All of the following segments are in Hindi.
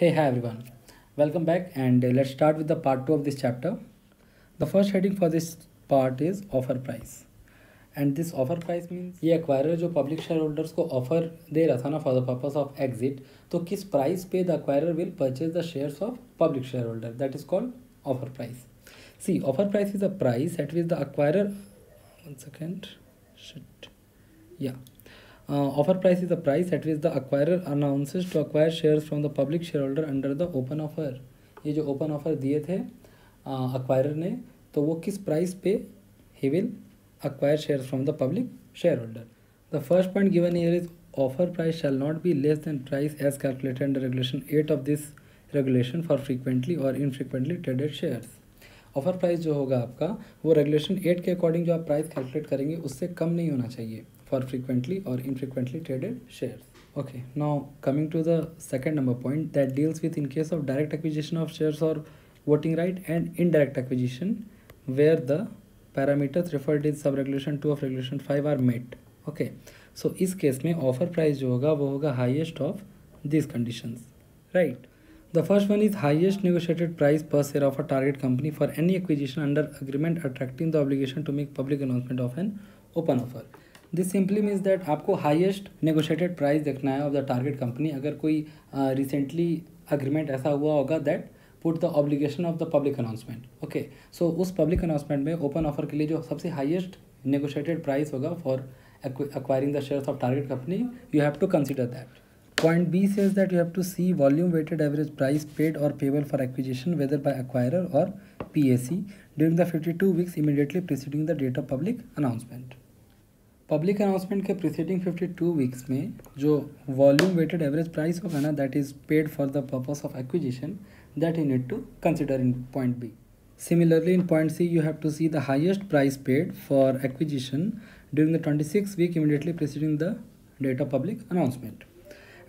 Hey, hi everyone. Welcome back, and let's start with the part 2 of this chapter. The first heading for this part is offer price. And this offer price means ये acquirer जो public shareholders को offer दे रहा था ना for the purpose of exit, तो किस price पे the acquirer will purchase the shares of public shareholder, that is called offer price. See, offer price is a price at which the acquirer, one second, offer price is the price at which the acquirer announces to acquire shares from the public shareholder under the open offer. ये जो open offer दिए थे acquirer ने, तो वो किस price पे he will acquire shares from the public shareholder. The first point given here is offer price shall not be less than price as calculated under regulation 8 of this regulation for frequently or infrequently traded shares. Offer price जो होगा आपका वो रेगुलेशन 8 के अकॉर्डिंग जो आप प्राइस कैलकुलेट करेंगे उससे कम नहीं होना चाहिए फॉर फ्रीक्वेंटली और infrequently traded shares. Okay, now coming to the second number point that deals with in case of direct acquisition of shares और voting right and indirect acquisition where the parameters referred in sub regulation 2 of regulation 5 are met. Okay, so इस केस में ऑफर प्राइस जो होगा वो होगा highest of this conditions, right. The first one is highest negotiated price per share of a target company for any acquisition under agreement attracting the obligation to make public announcement of an open offer. This simply means that आपको highest negotiated price देखना है of the target company. अगर कोई recently agreement ऐसा हुआ होगा that put the obligation of the public announcement. Okay, so उस public announcement में open offer के लिए जो सबसे highest negotiated price होगा for acquiring the shares of target company, you have to consider that. Point B says that you have to see volume weighted average price paid or payable for acquisition whether by acquirer or PAC during the 52 weeks immediately preceding the date of public announcement. Public announcement के preceding 52 weeks में जो volume weighted average price होगा ना that is paid for the purpose of acquisition, that you need to consider in point B. Similarly, in point C you have to see the highest price paid for acquisition during the 26th week immediately preceding the date of public announcement.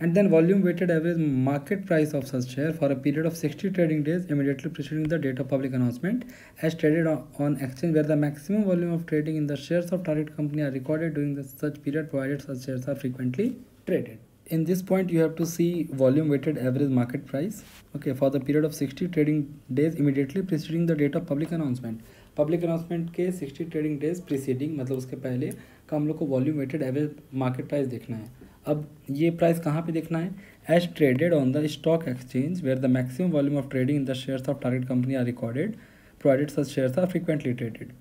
And then volume weighted average market price of such share for a period of 60 trading days immediately preceding the date of public announcement as traded on exchange where the maximum volume of trading in the shares of target company are recorded during such period provided such shares are frequently traded. In this point you have to see volume weighted average market price, okay, for the period of 60 trading days immediately preceding the date of public announcement. Public announcement के 60 ट्रेडिंग डेज प्रीसीडिंग मतलब उसके पहले का हम लोग को volume weighted average market price देखना है. अब ये प्राइस कहाँ पे देखना है? As traded on the stock exchange where the maximum volume of trading in the shares of target company are recorded provided such shares are frequently traded.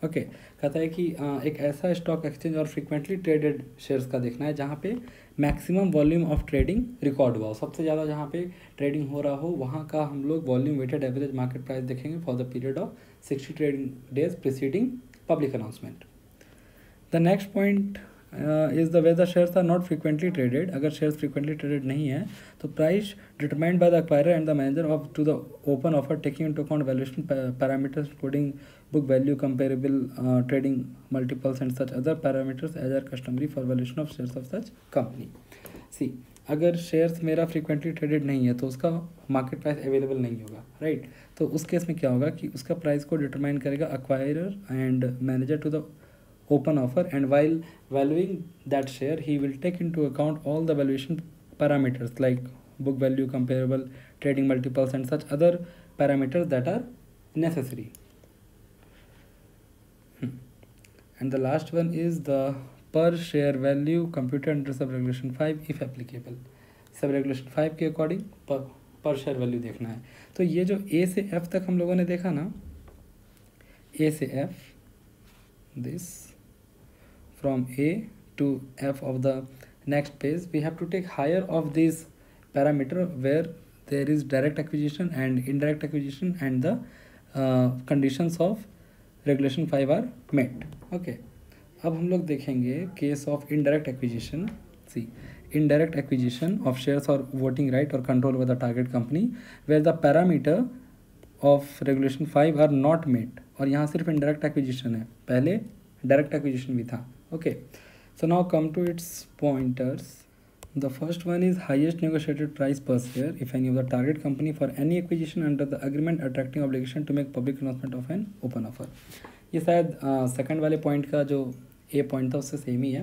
Okay, कहता है कि एक ऐसा स्टॉक एक्सचेंज और फ्रीक्वेंटली ट्रेडेड शेयर्स का देखना है जहाँ पे maximum volume of trading record हुआ हो, सबसे ज़्यादा जहाँ पे ट्रेडिंग हो रहा हो वहाँ का हम लोग volume weighted average market price देखेंगे for the period of 60 trading days preceding public announcement. The next point is the way the shares are not frequently traded. अगर शेयर्स फ्रीक्वेंटली ट्रेडेड नहीं है तो price determined by the acquirer and the manager of to the open offer taking into account valuation parameters including book value, comparable trading multiples and such other parameters as are customary for valuation of shares of such company. See, अगर शेयर्स मेरा फ्रीक्वेंटली ट्रेडेड नहीं है तो उसका मार्केट प्राइस अवेलेबल नहीं होगा, राइट. तो उस केस में क्या होगा कि उसका प्राइस को डिटरमाइन करेगा acquirer and manager to the open offer and while valuing that share he will take into account all the valuation parameters like book value, comparable trading multiples and such other parameters that are necessary. And the last one is the per share value computed under sub regulation 5 if applicable. सब रेगुलेशन 5 के अकॉर्डिंग पर शेयर वैल्यू देखना है. तो ये जो ए से एफ तक हम लोगों ने देखा ना, ए से F, this from A to F of the next page we have to take higher of this parameter where there is direct acquisition and indirect acquisition and the conditions of regulation 5 are met. Okay, अब हम लोग देखेंगे case of indirect acquisition. See, indirect acquisition of shares और वोटिंग राइट और control over the target company where the parameter of regulation 5 are not met. और यहाँ सिर्फ इनडायरेक्ट एक्विजिशन है, पहले डायरेक्ट एक्विजिशन भी था. Okay, so now come to its pointers. The first one is highest negotiated price per share if any of the target company for any acquisition under the agreement attracting obligation to make public announcement of an open offer. ये शायद सेकंड वाले पॉइंट का जो ए पॉइंट था उससे सेम ही है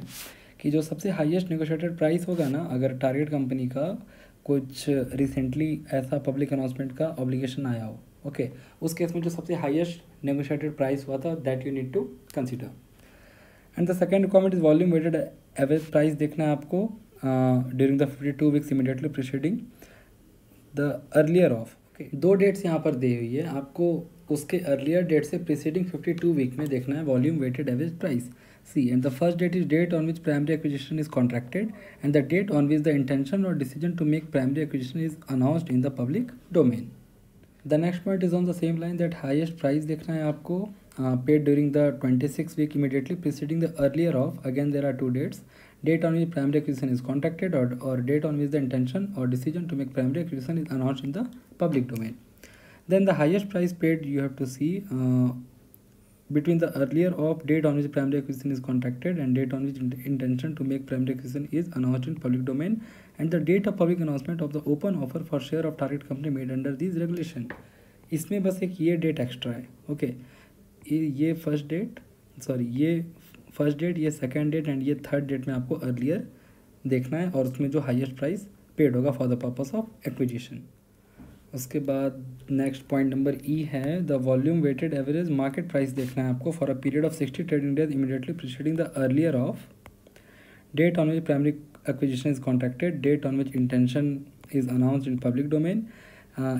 कि जो सबसे हाईएस्ट नेगोशिएटेड प्राइस होगा ना, अगर टारगेट कंपनी का कुछ रिसेंटली ऐसा पब्लिक अनाउंसमेंट का ऑब्लिगेशन आया हो, ओके, उस केस में जो सबसे हाईएस्ट नेगोशिएटेड प्राइस हुआ था, that you need to consider. And the second requirement is volume weighted average price देखना है आपको during the 52 weeks immediately preceding the earlier of, okay, दो डेट्स यहाँ पर दी हुई है आपको, उसके अर्लियर डेट से प्रीसीडिंग 52 वीक में देखना है volume weighted average price. See, and the first date is date on which primary acquisition is contracted, and the date on which the intention or decision to make primary acquisition is announced in the public domain. The next point is on the same line that highest price देखना है आपको paid during the 26 week immediately preceding the earlier of, again there are two dates, date on which primary acquisition is contracted or date on which the intention or decision to make primary acquisition is announced in the public domain. Then the highest price paid you have to see between the earlier of date on which primary acquisition is contracted and date on which intention to make primary acquisition is announced in public domain, and the date of public announcement of the open offer for share of target company made under these regulation. इसमें बस एक ये डेट एक्स्ट्रा है, ओके, ये फर्स्ट डेट, सॉरी ये फर्स्ट डेट, ये सेकेंड डेट एंड ये थर्ड डेट में आपको अर्लियर देखना है, और उसमें जो हाईएस्ट प्राइस पेड होगा for the purpose of acquisition. उसके बाद नेक्स्ट पॉइंट नंबर ई है the volume weighted average market price देखना है आपको for a period of 60 trading days immediately preceding the earlier of date on which primary acquisition is contracted, date on which intention is announced in public domain,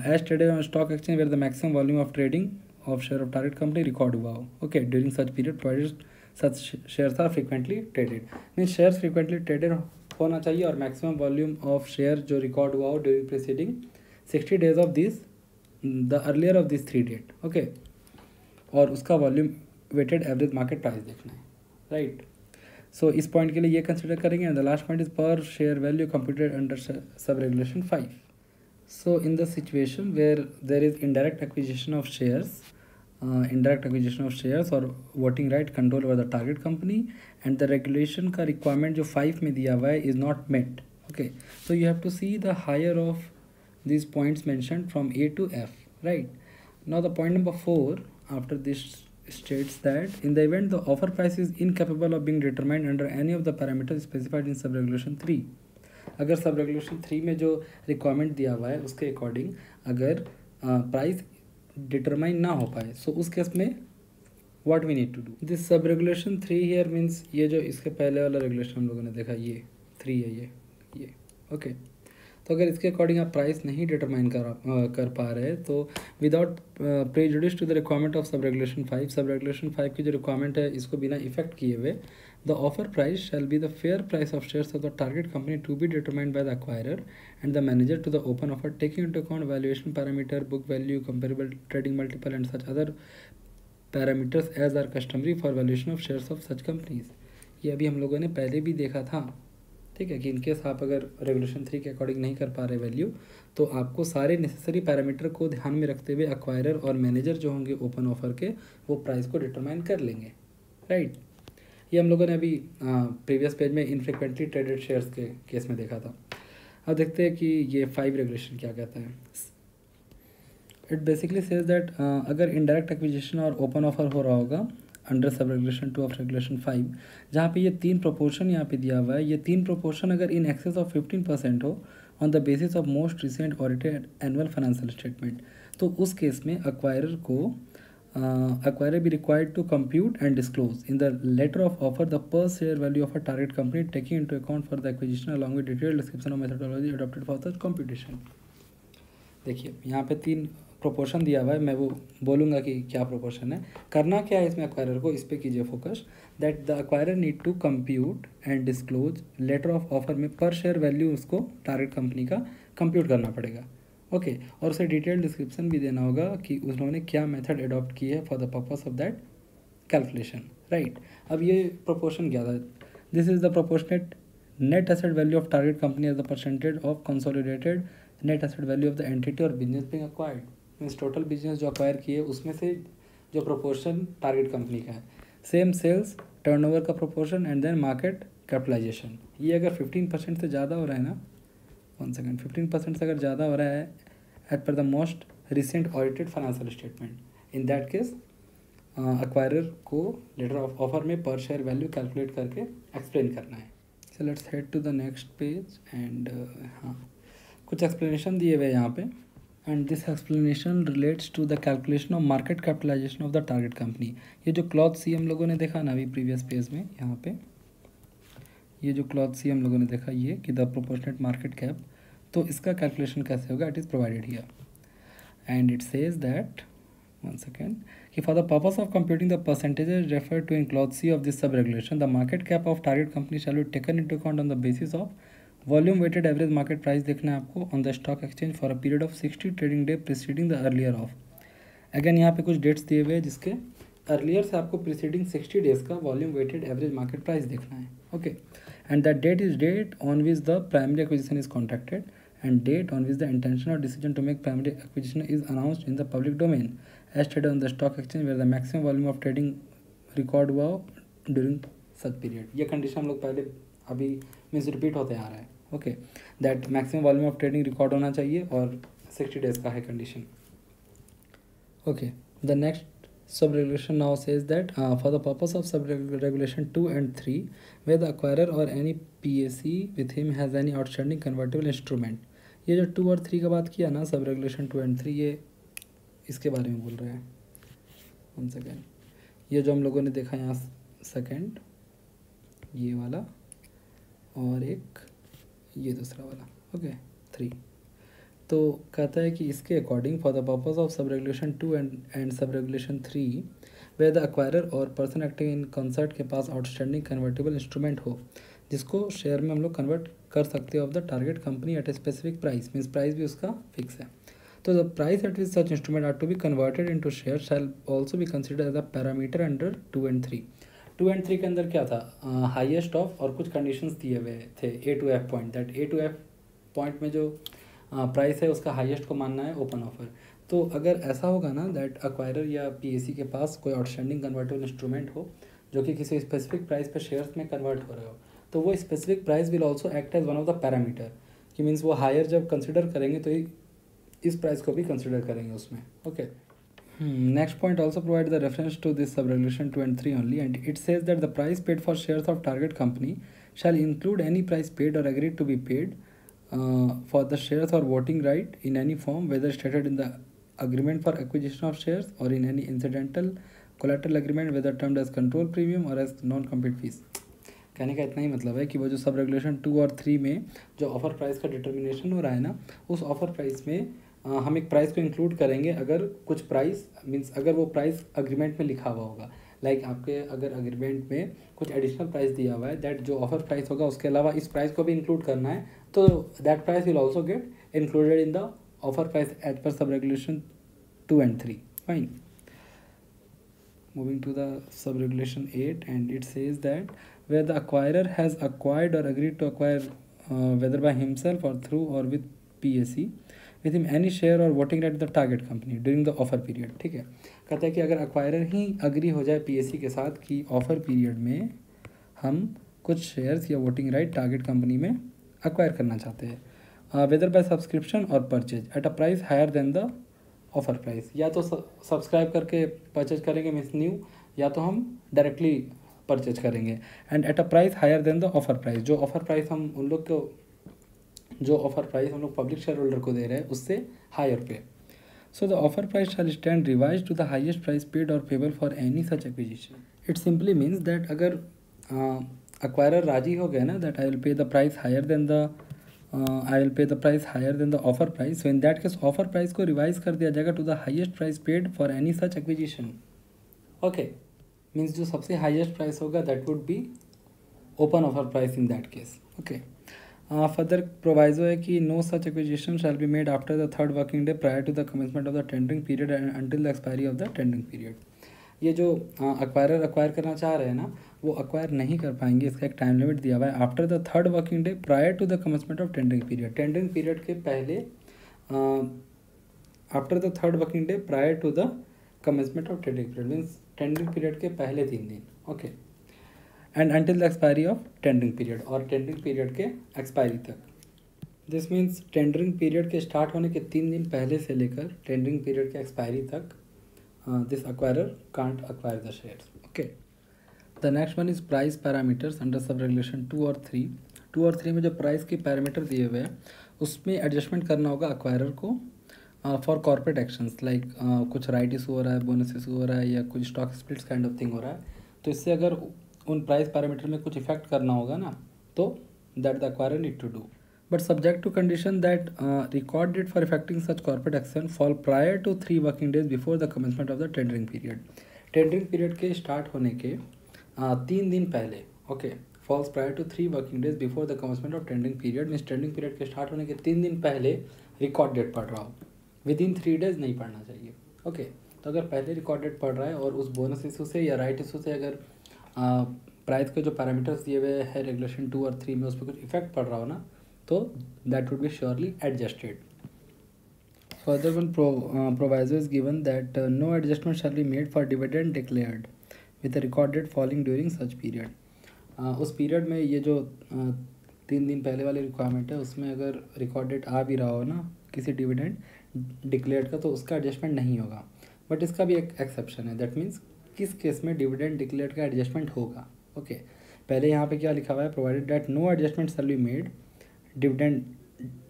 as traded on stock exchange where the maximum volume of trading of share of target company record हुआ हो, okay, during such period provided such shares are frequently traded, means shares frequently traded होना चाहिए और मैक्सिमम वॉल्यूम ऑफ शेयर जो रिकॉर्ड हुआ हो during preceding 60 days of this, the earlier of this 3 date, okay, और उसका volume weighted average market price देखना है, राइट। सो इस पॉइंट के लिए ये कंसिडर करेंगे। And the last point is per share value computed under sub regulation 5। So in the situation where there is indirect acquisition of shares और voting right control over the target company, and the regulation का रिक्वायरमेंट जो 5 में दिया हुआ है is not met, okay, so you have to see the higher of these points mentioned from A to F, right? Now the point number 4 after this states that in the event the offer price is incapable of being determined under any of the parameters specified in sub regulation 3, अगर सब रेगुलेशन 3 में जो रिक्वायरमेंट दिया हुआ है उसके अकॉर्डिंग अगर प्राइस डिटरमाइन ना हो पाए, सो उस केस में what we need to do. This sub regulation 3 here means ये जो इसके पहले वाला रेगुलेशन हम लोगों ने देखा ये 3 है, ये ओके, तो अगर इसके अकॉर्डिंग आप प्राइस नहीं डिटरमाइन कर पा रहे तो without prejudice to the requirement of sub regulation 5 की जो रिक्वायरमेंट है इसको बिना इफेक्ट किए हुए the offer price shall be the fair price of shares of the target company to be determined by the acquirer and the manager to the open offer taking into account valuation parameter, book value, comparable trading multiple and such other parameters as are customary for valuation of shares of such companies. ये अभी हम लोगों ने पहले भी देखा था, ठीक है, कि इनकेस आप अगर रेगुलेशन 3 के अकॉर्डिंग नहीं कर पा रहे वैल्यू तो आपको सारे नेसेसरी पैरामीटर को ध्यान में रखते हुए एक्वायरर और मैनेजर जो होंगे ओपन ऑफर के वो प्राइस को डिटरमाइन कर लेंगे, राइट। ये हम लोगों ने अभी प्रीवियस पेज में इनफ्रिक्वेंटली ट्रेडेड शेयर्स के केस में देखा था। अब देखते हैं कि ये 5 रेगुलेशन क्या कहता है। इट बेसिकली सेज दैट अगर इनडायरेक्ट एक्विजिशन और ओपन ऑफर हो रहा होगा under sub regulation 2 of regulation 5, जहाँ पे ये 3 प्रोपोर्शन यहाँ पे दिया हुआ है, ये 3 प्रोपोर्शन अगर इन एक्सेस ऑफ 15% हो on the basis of most recent audited annual financial statement, तो उस केस में acquirer be required to compute and disclose in the letter of offer the per share value of a target company taking into account for the acquisition along with detailed description of methodology adopted for such computation। देखिए यहाँ पे 3 प्रोपोर्शन दिया हुआ है, मैं वो बोलूँगा कि क्या प्रोपोर्शन है, करना क्या है इसमें एक्वायरर को, इस पर कीजिए focus, that the acquirer need to compute and disclose letter of offer में पर शेयर वैल्यू उसको टारगेट कंपनी का कंप्यूट करना पड़ेगा, ओके, और उसे डिटेल डिस्क्रिप्शन भी देना होगा कि उन्होंने क्या मेथड अडॉप्ट की है for the purpose of that calculation, right. अब ये प्रोपोर्शन क्या था, this is the proportionate net asset value of target company as the percentage of consolidated net asset value of the entity और business being acquired, means total business जो अक्वायर किए उसमें से जो प्रोपोर्शन टारगेट कंपनी का है, सेम सेल्स टर्नओवर का proportion and then market capitalization. ये अगर 15% से ज़्यादा हो रहा है ना, 1 सेकेंड, 15% से अगर ज़्यादा हो रहा है as per the most recent audited financial statement, in that case acquirer को लेटर ऑफ ऑफर में पर शेयर वैल्यू कैलकुलेट करके एक्सप्लेन करना है। So let's head to the next page and हाँ, कुछ एक्सप्लेनेशन दिए हुए हैं यहाँ पे, and this explanation relates to the calculation of market capitalization of the target company. ये जो क्लॉज सी हम लोगों ने देखा ना अभी प्रीवियस पेज में, यहाँ पे ये जो क्लॉज सी हम लोगों ने देखा ये कि द प्रोपोर्शनेट मार्केट कैप, तो इसका कैलकुलेशन कैसे होगा, it is provided here and it says that one second कि for the purpose of computing the percentages refer to in clause C of this sub regulation the market cap of target company shall be taken into account on the basis of volume weighted average market price देखना है आपको on the stock exchange for a period of 60 trading day preceding the earlier of. Again यहाँ पे कुछ डेट्स दिए हुए हैं जिसके अर्लियर से आपको प्रीसीडिंग 60 डेज का volume weighted average market price देखना है। Okay, and that date is date on which the primary acquisition is contracted and date on which the intention or decision to make primary acquisition is announced in the public domain as traded on the stock exchange where the maximum volume of trading record हुआ during such period। ये कंडीशन हम लोग पहले अभी मीन्स रिपीट होते आ रहा है। Okay, that maximum volume of trading record होना चाहिए और 60 डेज का है condition. Okay, the next sub regulation now says that for the purpose of sub regulation 2 and 3 where the acquirer or any PAC with him has any outstanding convertible instrument। ये जो 2 और 3 का बात किया ना सब रेगुलेशन 2 and 3, ये इसके बारे में बोल रहे हैं। वन सेकेंड, ये जो हम लोगों ने देखा यहाँ सेकेंड ये वाला और एक ये दूसरा वाला। ओके, 3 तो कहता है कि इसके according for the purpose of sub regulation 2 and sub regulation 3 where the acquirer or person acting in concert के पास आउटस्टैंडिंग कन्वर्टेबल इंस्ट्रूमेंट हो जिसको शेयर में हम लोग कन्वर्ट कर सकते हैं of the target company at a specific price, means price भी उसका फिक्स है। तो the price at which such instrument are to be converted into share shall also be consider as a parameter under 2 and 3। 2 and 3 के अंदर क्या था, हाईएस्ट ऑफ और कुछ कंडीशंस दिए हुए थे A to F point, that A to F point में जो प्राइस है उसका हाईएस्ट को मानना है ओपन ऑफर। तो अगर ऐसा होगा ना दैट एक्वायरर या पीएसी के पास कोई आउटस्टैंडिंग कन्वर्टेबल इंस्ट्रूमेंट हो जो कि किसी स्पेसिफिक प्राइस पे शेयर्स में कन्वर्ट हो रहे हो, तो वो specific price will also act as one of the parameter, कि मीन्स वो हायर जब कंसिडर करेंगे तो इस प्राइस को भी कंसिडर करेंगे उसमें। Okay, next point also provide the reference to this sub regulation 2 and 3 only and it says that the price paid for shares of target company shall include any price paid or agreed to be paid for the shares or voting right in any form whether stated in the agreement for acquisition of shares or in any incidental collateral agreement whether termed as control premium or as non-compete fees। कहने का इतना ही मतलब है कि वो जो सब रेगुलेशन 2 और 3 में जो ऑफर प्राइस का डिटर्मिनेशन हो रहा है ना, उस ऑफर प्राइस में हम एक प्राइस को इंक्लूड करेंगे अगर कुछ प्राइस मीन्स अगर वो प्राइस अग्रीमेंट में लिखा हुआ होगा। लाइक आपके अगर अग्रीमेंट में कुछ एडिशनल प्राइस दिया हुआ है दैट जो ऑफर प्राइस होगा उसके अलावा इस प्राइस को भी इंक्लूड करना है, तो that price will also get included in the offer price as per sub regulation 2 and 3। Fine, moving to the sub regulation 8 and it says that where the acquirer has acquired or agreed to acquire whether by himself or through or with PAC with him any share or voting right of the target company during the offer period। ठीक है, कहता है कि अगर acquirer ही अग्री हो जाए PAC के साथ कि ऑफर पीरियड में हम कुछ शेयर्स या वोटिंग राइट टारगेट कंपनी में अक्वायर करना चाहते हैं whether by subscription or purchase at a price higher than the offer price, या तो सब्सक्राइब करके परचेज करेंगे मीन्स न्यू, या तो हम डायरेक्टली परचेज करेंगे and at a price higher than the offer price, जो ऑफर प्राइस हम उन लोग को जो ऑफर प्राइस हम लोग पब्लिक शेयर होल्डर को दे रहे हैं उससे हायर पे। So the offer price shall stand revise to the highest price paid और payable for any such acquisition. It simply means that अगर acquirer राजी हो गया ना that I will pay the price higher than the offer price, so in that case offer price को रिवाइज कर दिया जाएगा to the highest price paid for any such acquisition. Okay, means जो सबसे हाईएस्ट प्राइस होगा that would be open offer price in that case. Okay, further proviso है कि no such acquisition shall be made after the 3rd working day prior to the commencement of the tendering period and until the expiry of the tendering period. ये जो अक्वायर करना चाह रहे हैं ना वो अक्वायर नहीं कर पाएंगे, इसका एक टाइम लिमिट दिया हुआ है after the 3rd working day prior to the commencement of tendering period. Tendering period के पहले after the 3rd working day prior to the commencement of tendering period means tendering period के पहले 3 दिन। Okay, and until the expiry of tendering period, और टेंडरिंग पीरियड के एक्सपायरी तक। दिस मीन्स टेंडरिंग पीरियड के स्टार्ट होने के 3 दिन पहले से लेकर टेंडरिंग पीरियड के एक्सपायरी तक this acquirer can't acquire the shares। okay, the next one is price parameters under sub regulation 2 और 3। 2 और 3 में जो प्राइस के पैरामीटर दिए हुए हैं उसमें एडजस्टमेंट करना होगा एक्वायरर को फॉर कॉर्पोरेट एक्शंस लाइक कुछ राइट इशू हो रहा है, बोनस इशू हो रहा है, या कुछ stock splits kind of thing हो रहा है, तो इससे अगर उन प्राइस पैरामीटर में कुछ इफेक्ट करना होगा ना, तो that the acquirer need to do, but subject to condition that record date for effecting such corporate action fall prior to 3 working days before the commencement of the tendering period. Tendering period के स्टार्ट होने के 3 दिन पहले, okay, falls prior to 3 working days before the commencement of tendering period, means tendering period के स्टार्ट होने के 3 दिन पहले रिकॉर्ड डेट पढ़ रहा हो, विद इन 3 डेज नहीं पढ़ना चाहिए। ओके, तो अगर पहले रिकॉर्ड डेट पढ़ रहा है और उस बोनस इशू से या राइट इशू से अगर प्राइस के जो पैरामीटर्स दिए हुए हैं रेगुलेशन 2 और 3 में, उस पर कुछ इफेक्ट पड़ रहा हो ना, तो that would be surely adjusted. Further, one proviso is given that no adjustment shall be made for dividend declared with a record date falling during such period. उस पीरियड में ये जो 3 दिन पहले वाली रिक्वायरमेंट है, उसमें अगर रिकॉर्ड डेट आ भी रहा हो ना किसी डिविडेंड डिक्लेयर्ड का, तो उसका एडजस्टमेंट नहीं होगा। बट इसका भी एक एक्सेप्शन है, दैट मीन्स किस केस में डिविडेंड डिक्लेयर्ड का एडजस्टमेंट होगा। ओके, पहले यहाँ पे क्या लिखा हुआ है, provided that no adjustment shall be made dividend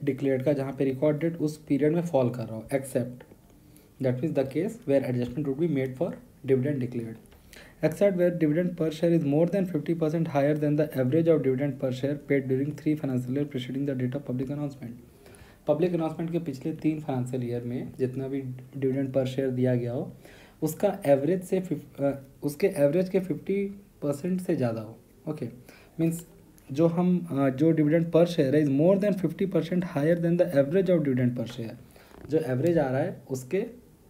declared का जहाँ पे रिकॉर्ड डेट उस पीरियड में फॉल कर रहा हो, except that means the case where adjustment would be made for dividend declared, except where dividend per share is more than 50% higher than the average of dividend per share paid during 3 financial year preceding the date of public announcement। Public announcement के पिछले 3 फाइनेंशियल ईयर में जितना भी डिविडेंड पर शेयर दिया गया हो, उसका एवरेज से उसके एवरेज के 50% से ज़्यादा हो। ओके, मीन्स जो डिविडेंड पर शेयर है is more than 50% higher than the average of dividend per share, जो एवरेज आ रहा है उसके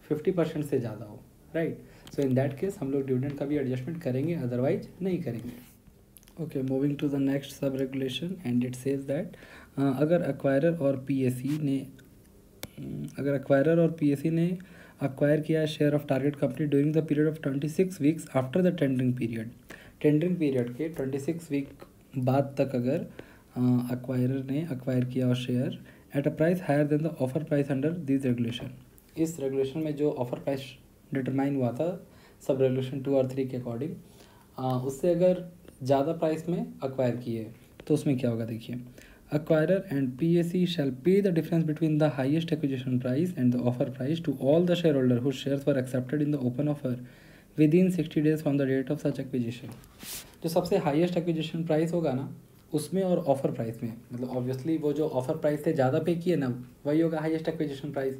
50% से ज़्यादा हो, right. So in that case हम लोग डिविडेंड का भी एडजस्टमेंट करेंगे, अदरवाइज नहीं करेंगे। Okay, moving to the next sub regulation and it says that अगर एक्वायरर और पीएसी ने एक्वायर किया है share of target company during the period of 26 weeks after the tendering period के 26 वीक बाद तक अगर एक्वायरर ने एक्वायर किया और share at a price higher than the offer price under this regulation, इस रेगुलेशन में जो ऑफर प्राइस डिटरमाइन हुआ था सब रेगुलेशन 2 और 3 के अकॉर्डिंग, उससे अगर ज़्यादा प्राइस में एक्वायर किए तो उसमें क्या होगा, देखिए, acquirer and PAC shall pay the difference between the highest acquisition price and the offer price to all the share holder whose shares were accepted in the open offer within 60 days from the date of such acquisition. जो सबसे हाईएस्ट एक्विजिशन प्राइस होगा ना, उसमें और ऑफर प्राइस में, मतलब ऑब्वियसली वो जो ऑफर प्राइस से ज़्यादा पे किए ना, वही होगा हाईएस्ट एक्विजिशन प्राइस।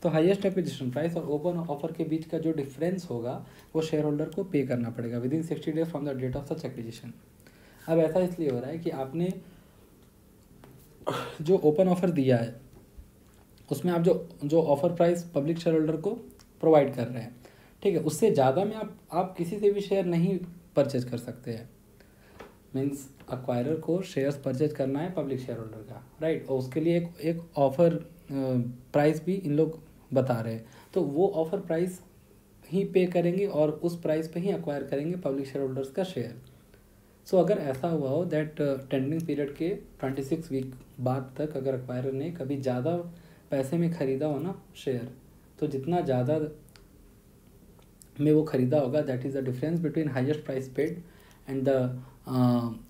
तो हाईएस्ट एक्विजिशन प्राइस और ओपन ऑफर के बीच का जो डिफरेंस होगा वो शेयर होल्डर को पे करना पड़ेगा within 60 days from the date of such acquisition. अब ऐसा इसलिए हो रहा है कि आपने जो ओपन ऑफर दिया है उसमें आप जो offer price public share holder को प्रोवाइड कर रहे हैं, ठीक है, उससे ज़्यादा में आप किसी से भी शेयर नहीं परचेज कर सकते हैं। मीन्स एक्वायरर को शेयर्स परचेज करना है पब्लिक शेयर होल्डर का, राइट, और उसके लिए एक ऑफर प्राइस भी इन लोग बता रहे हैं, तो वो ऑफर प्राइस ही पे करेंगे और उस प्राइस पे ही एक्वायर करेंगे पब्लिक शेयर होल्डर्स का शेयर। सो अगर ऐसा हुआ हो दैट टेंडरिंग पीरियड के 26 वीक बाद तक अगर एक्वायरर ने कभी ज़्यादा पैसे में ख़रीदा हो ना शेयर, तो जितना ज़्यादा में वो ख़रीदा होगा, that is the difference between highest price paid and the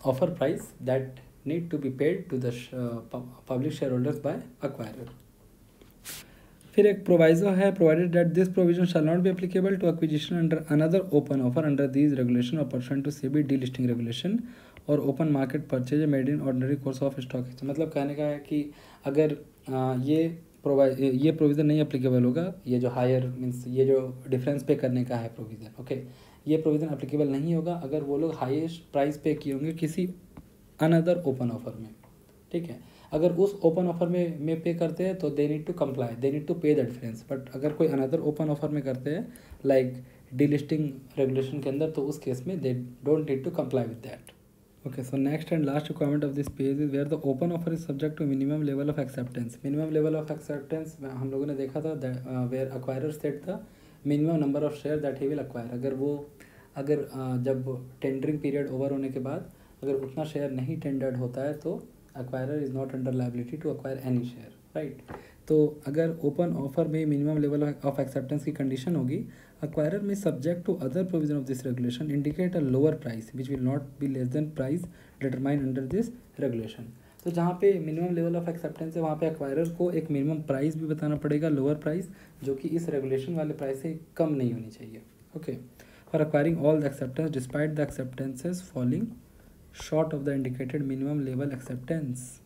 offer price that need to be paid to the public shareholders by acquirer। फिर एक प्रोवाइजो है, provided that this provision shall not be applicable to acquisition under another open offer under these regulation और percent to SEBI delisting regulation और open market purchase made in ordinary course of stock exchange. मतलब कहने का है कि अगर ये प्रोविज़न नहीं एप्लीकेबल होगा, ये जो हायर मीन्स ये जो डिफरेंस पे करने का है प्रोविज़न, ओके, ये प्रोविज़न एप्लीकेबल नहीं होगा अगर वो लोग हाईएस्ट प्राइस पे किए होंगे किसी अनदर ओपन ऑफर में, ठीक है। अगर उस ओपन ऑफर में पे करते हैं तो they need to comply, they need to pay the difference. But अगर कोई अनदर ओपन ऑफर में करते हैं लाइक डीलिस्टिंग रेगुलेशन के अंदर, तो उस केस में they don't need to comply with that. Okay, so next and last requirement of this page is where the open offer is subject to minimum level of acceptance. Minimum level of acceptance हम लोगों ने देखा था where acquirer set the minimum number of share that he will acquire. अगर जब टेंडरिंग पीरियड ओवर होने के बाद अगर उतना शेयर नहीं टेंडर्ड होता है तो acquirer is not under liability to acquire any share, right. तो अगर ओपन ऑफर में मिनिमम लेवल ऑफ एक्सेप्टेंस की कंडीशन होगी, acquirer may subject to other provision of this regulation indicate a lower price which will not be less than price determine under this regulation. तो जहाँ पे मिनिमम लेवल ऑफ एक्सेप्टेंस है वहाँ पे एक्वायरर को एक मिनिमम प्राइस भी बताना पड़ेगा, लोअर प्राइस, जो कि इस रेगुलेशन वाले प्राइस से कम नहीं होनी चाहिए। Okay, for acquiring all the acceptance despite the acceptances falling short of the indicated minimum level acceptance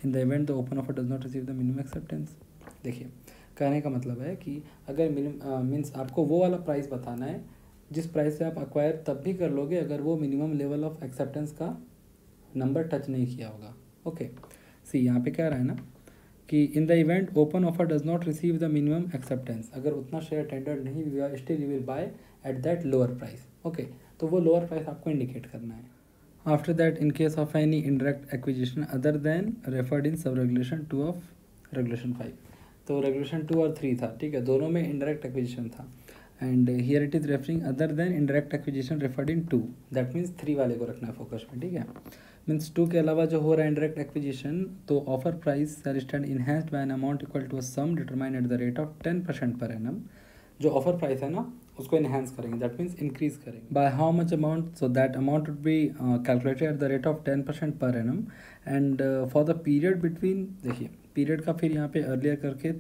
in the event the open offer does not receive the minimum acceptance. देखिए, कहने का मतलब है कि अगर मीन्स आपको वो वाला प्राइस बताना है जिस प्राइस से आप अक्वायर तब भी कर लोगे अगर वो मिनिमम लेवल ऑफ एक्सेप्टेंस का नंबर टच नहीं किया होगा। ओके, सी यहाँ पे क्या रहा है ना कि इन the event open offer does not receive the minimum acceptance, अगर उतना शेयर टेंडर नहीं हुआ still you will by at that lower price. Okay, तो वो लोअर प्राइस आपको इंडिकेट करना है। After that in case of any indirect acquisition other than referred in sub regulation 2 of regulation 5, तो रेगुलेशन 2 और 3 था, ठीक है, दोनों में इनडायरेक्ट एक्विजिशन था। And here it is referring other than indirect acquisition referred in 2, that means 3 वाले को रखना है फोकस में, ठीक है। मीन्स 2 के अलावा जो हो रहा है इंडायरेक्ट एक्विजिशन, तो offer price shall stand enhanced by an amount equal to a sum determined at the rate of 10% per annum. जो ऑफर प्राइस है ना उसको इनहेंस करेंगे, दैट मीन्स इंक्रीज करेंगे। By how much amount, so that amount would be calculated at the rate of 10% per annum and for the period between, देखिए पीरियड का फिर यहाँ पे अर्लियर करके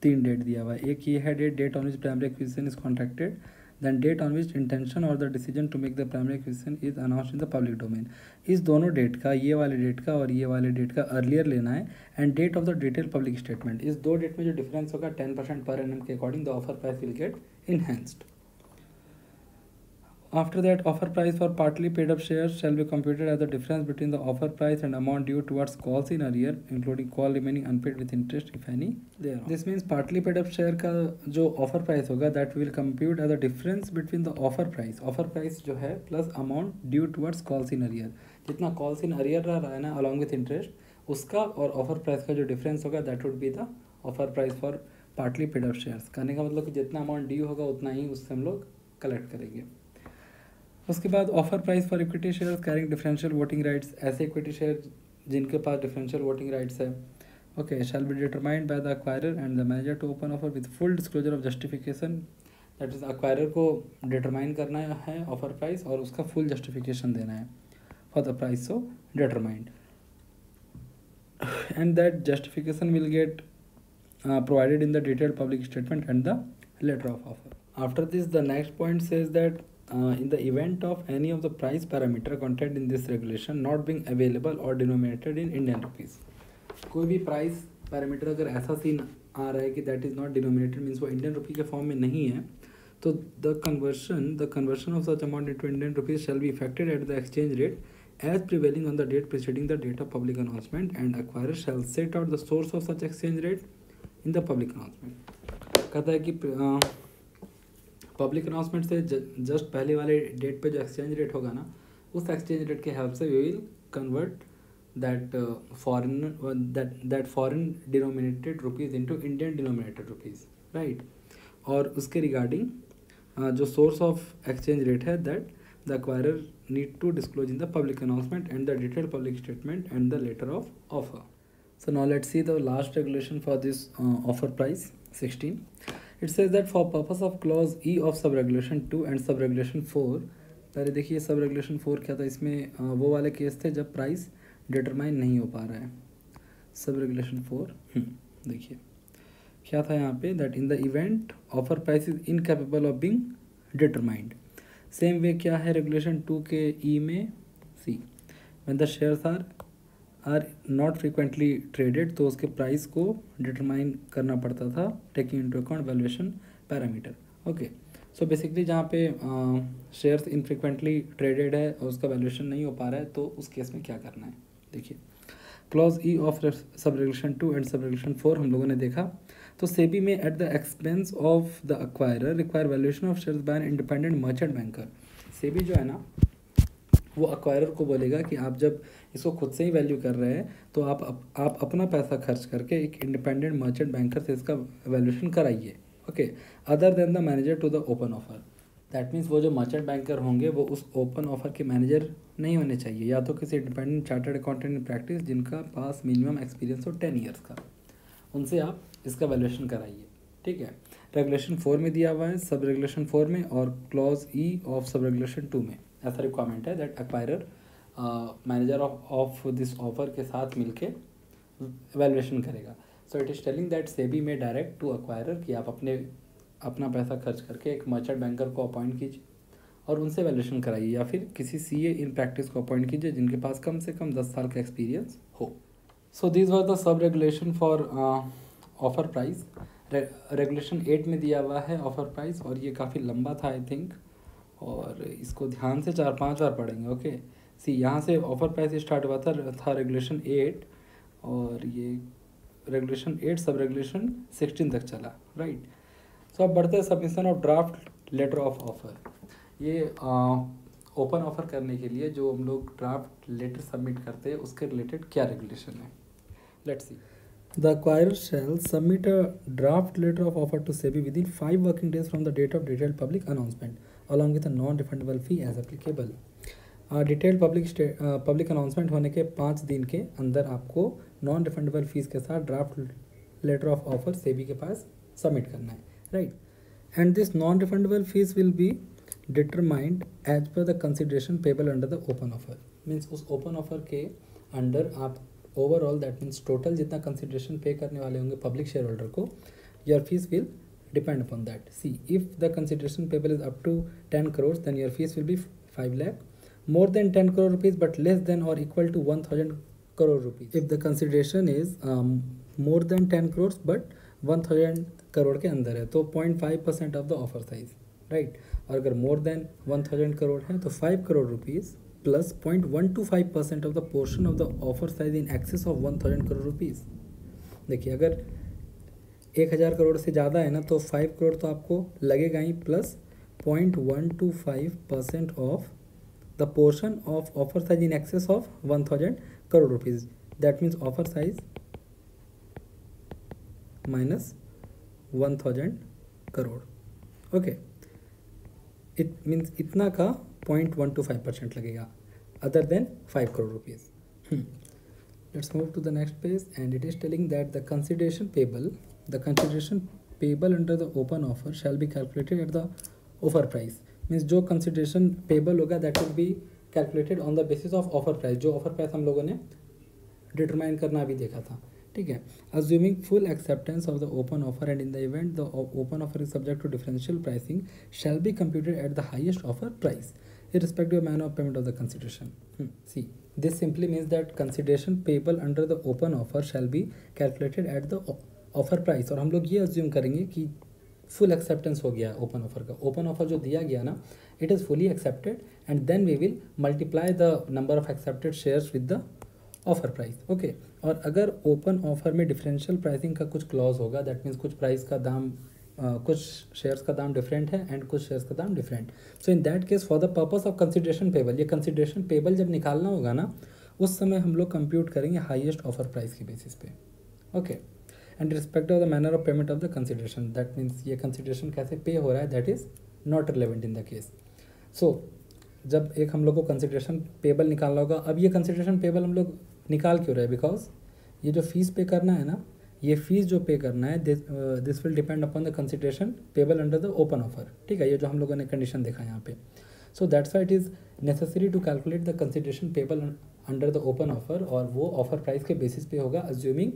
3 डेट दिया हुआ है। एक ये है date on which primary acquisition is contracted, then date on which intention और the decision to make the primary acquisition is announced in the public domain. इस दोनों डेट का, ये वाले डेट का और ये वाले डेट का अर्लियर लेना है and date of the detail public statement. इस 2 डेट में जो डिफरेंस होगा 10% पर एनम के according the offer price will get enhanced. After that, offer price for partly paid up shares shall be computed as the difference between the offer price and amount due towards calls in arrear, including call remaining unpaid with interest if any thereon. This means partly paid up share का जो offer price होगा that will compute as the difference between the offer price. Offer price जो है plus amount due towards calls in arrear. जितना calls in arrear रहा है ना along with interest उसका और offer price का जो difference होगा that would be the offer price for partly paid up shares। कहने का मतलब कि जितना amount due होगा उतना ही उससे हम लोग कलेक्ट करेंगे। उसके बाद offer price for equity shares carrying differential voting rights, ऐसे इक्विटी शेयर जिनके पास डिफरेंशियल वोटिंग राइट्स है, okay, shall be determined by the acquirer and the manager to open offer with full disclosure of justification, that is acquirer को डिटरमाइन करना है ऑफर प्राइस और उसका फुल जस्टिफिकेशन देना है for the price so determined and that justification will get provided in the detailed public statement and the letter of offer. After this, the next point says that in the event of any of the price parameter contained in this regulation not being available or denominated in Indian rupees, कोई भी प्राइस पैरामीटर अगर ऐसा सीन आ रहा है कि that is not denominated means वो इंडियन रुपी के फॉर्म में नहीं है, तो the conversion of such amount into Indian rupees shall be affected at the exchange rate as prevailing on the date preceding the date of public announcement and acquirer shall set out the source of such exchange rate in the public announcement। कहता है कि पब्लिक अनाउंसमेंट से जस्ट पहले वाले डेट पे जो एक्सचेंज रेट होगा ना उस एक्सचेंज रेट के हेल्प से we will convert that foreign denominated rupees into Indian denominated rupees, right. और उसके रिगार्डिंग जो सोर्स ऑफ एक्सचेंज रेट है that the acquirer need to disclose in the public announcement and the detailed public statement and the letter of offer. So now let's see the last regulation for this offer price 16. It says that for purpose of clause E of subregulation 2 and subregulation 4, पहले देखिए subregulation 4 क्या था, इसमें वो वाले केस थे जब प्राइस डिटरमाइन नहीं हो पा रहा है। subregulation 4 देखिए क्या था यहाँ पे, that in the event offer price is incapable of being determined। Same way क्या है रेगुलेशन 2 के ई में C, when the shares are not frequently traded, तो उसके प्राइस को डिटरमाइन करना पड़ता था taking into account valuation parameter. Okay, so basically जहाँ पे शेयर्स इनफ्रीक्वेंटली ट्रेडेड है और उसका वैल्यूएशन नहीं हो पा रहा है तो उस केस में क्या करना है, देखिए clause E of sub regulation 2 and sub regulation 4 हम लोगों ने देखा। तो सेबी में at the expense of the acquirer require valuation of shares by an independent merchant banker. SEBI जो है ना वो एक्वायरर को बोलेगा कि आप जब इसको खुद से ही वैल्यू कर रहे हैं तो आप अपना पैसा खर्च करके एक इंडिपेंडेंट मर्चेंट बैंकर से इसका वैल्यूएशन कराइए, okay, other than the manager to the open offer. That means वो जो मर्चेंट बैंकर होंगे वो उस ओपन ऑफर के मैनेजर नहीं होने चाहिए, या तो किसी independent chartered accountant in practice जिनका पास मिनिमम एक्सपीरियंस हो 10 ईयर्स का, उनसे आप इसका वैल्यूएशन कराइए, ठीक है। रेगुलेशन 4 में दिया हुआ है, सब रेगुलेशन 4 में और clause E of sub regulation 2 में ऐसा रिक्वायरमेंट है that acquirer manager of this offer के साथ मिलके वैल्यूएशन करेगा. So it is telling that SEBI में डायरेक्ट टू एक्वायरर कि आप अपना पैसा खर्च करके एक मर्चेंट बैंकर को अपॉइंट कीजिए और उनसे वैल्यूएशन कराइए, या फिर किसी सीए इन प्रैक्टिस को अपॉइंट कीजिए जिनके पास कम से कम 10 साल का एक्सपीरियंस हो. So these were the sub regulation for offer price. Regulation 8 में दिया हुआ है ऑफर प्राइस, और ये काफ़ी लंबा था आई थिंक, और इसको ध्यान से 4-5 बार पढ़ेंगे. ओके सी, यहाँ से ऑफर प्राइस स्टार्ट हुआ था रेगुलेशन 8, और ये रेगुलेशन 8 सब रेगुलेशन 16 तक चला, राइट. सो अब बढ़ते हैं submission of draft letter of offer. ये ओपन ऑफर करने के लिए जो हम लोग ड्राफ्ट लेटर सबमिट करते हैं उसके रिलेटेड क्या रेगुलेशन है, let's see. The acquirer shall submit a draft letter of offer to SEBI within 5 working days from the date of detailed public announcement, along with a non-refundable fee as applicable. Detailed public announcement होने के 5 दिन के अंदर आपको नॉन रिफंडेबल फीस के साथ draft letter of offer SEBI के पास सबमिट करना है, right. And this non refundable fees will be determined as per the consideration payable under the open offer. Means उस ओपन ऑफर के अंडर आप ओवरऑल, दैट मीन्स टोटल जितना कंसिडरेशन पे करने वाले होंगे पब्लिक शेयर होल्डर को, your fees will depend upon that. See, if the consideration payable is up to 10 crores then your fees will be 5 lakh. More than 10 crore rupees but less than or equal to 1000 crore rupees. If the consideration is more than 10 crores but 1000 crore के अंदर है तो 0.5% of the offer size, right. और अगर मोर देन 1000 करोड़ है तो 5 crore rupees plus 0.125% of the portion of the offer size in excess of 1000 crore rupees. देखिए, अगर 1000 करोड़ से ज़्यादा है ना तो 5 करोड़ तो आपको लगेगा ही, plus 0.125% of the portion of offer size in excess of 1000 crore rupees. That means offer size minus 1000 crore. Okay, it means इतना का 0.125% लगेगा other than 5 crore rupees. Let's move to the next page, and it is telling that the consideration payable under the open offer shall be calculated at the offer price. Means जो कंसिडरेशन पेबल होगा that will be calculated on the basis of offer price. जो ऑफर प्राइस हम लोगों ने डिटरमाइन करना अभी देखा था, ठीक है. Assuming full acceptance of the open offer and in the event the open offer is subject to differential pricing shall be computed at the highest offer price irrespective of manner of payment of the consideration. See, this simply means that consideration payable under the open offer shall be calculated at the offer price. और हम लोग ये अज्यूम करेंगे कि फुल एक्सेप्टेंस हो गया ओपन ऑफर का. ओपन ऑफर जो दिया गया ना, it is fully accepted and then we will multiply the number of accepted shares with the offer price. Okay, और अगर ओपन ऑफर में डिफरेंशियल प्राइसिंग का कुछ क्लॉज होगा, दैट मीन्स कुछ प्राइस का दाम कुछ शेयर्स का दाम डिफरेंट है एंड कुछ शेयर्स का दाम different. So in that case for the purpose of consideration payable, ये कंसिडरेशन पेबल जब निकालना होगा ना, उस समय हम लोग कंप्यूट करेंगे हाईएस्ट ऑफर प्राइस के बेसिस पे. Okay, and respect of the manner of payment of the consideration, that means ये कंसिडरेशन कैसे पे हो रहा है, that is not relevant in the case. So जब एक हम लोग को कंसिडरेशन पेबल निकालना होगा, अब ये कंसिडरेशन पेबल हम लोग निकाल क्यों रहे हैं, बिकॉज ये जो फीस पे करना है ना, ये फीस जो पे करना है this will depend upon the consideration payable under the open offer, ठीक है. ये जो हम लोगों ने कंडीशन देखा यहाँ पे. So that's why it is necessary to calculate the consideration payable under the open offer, और वो ऑफर प्राइस के बेसिस पे होगा assuming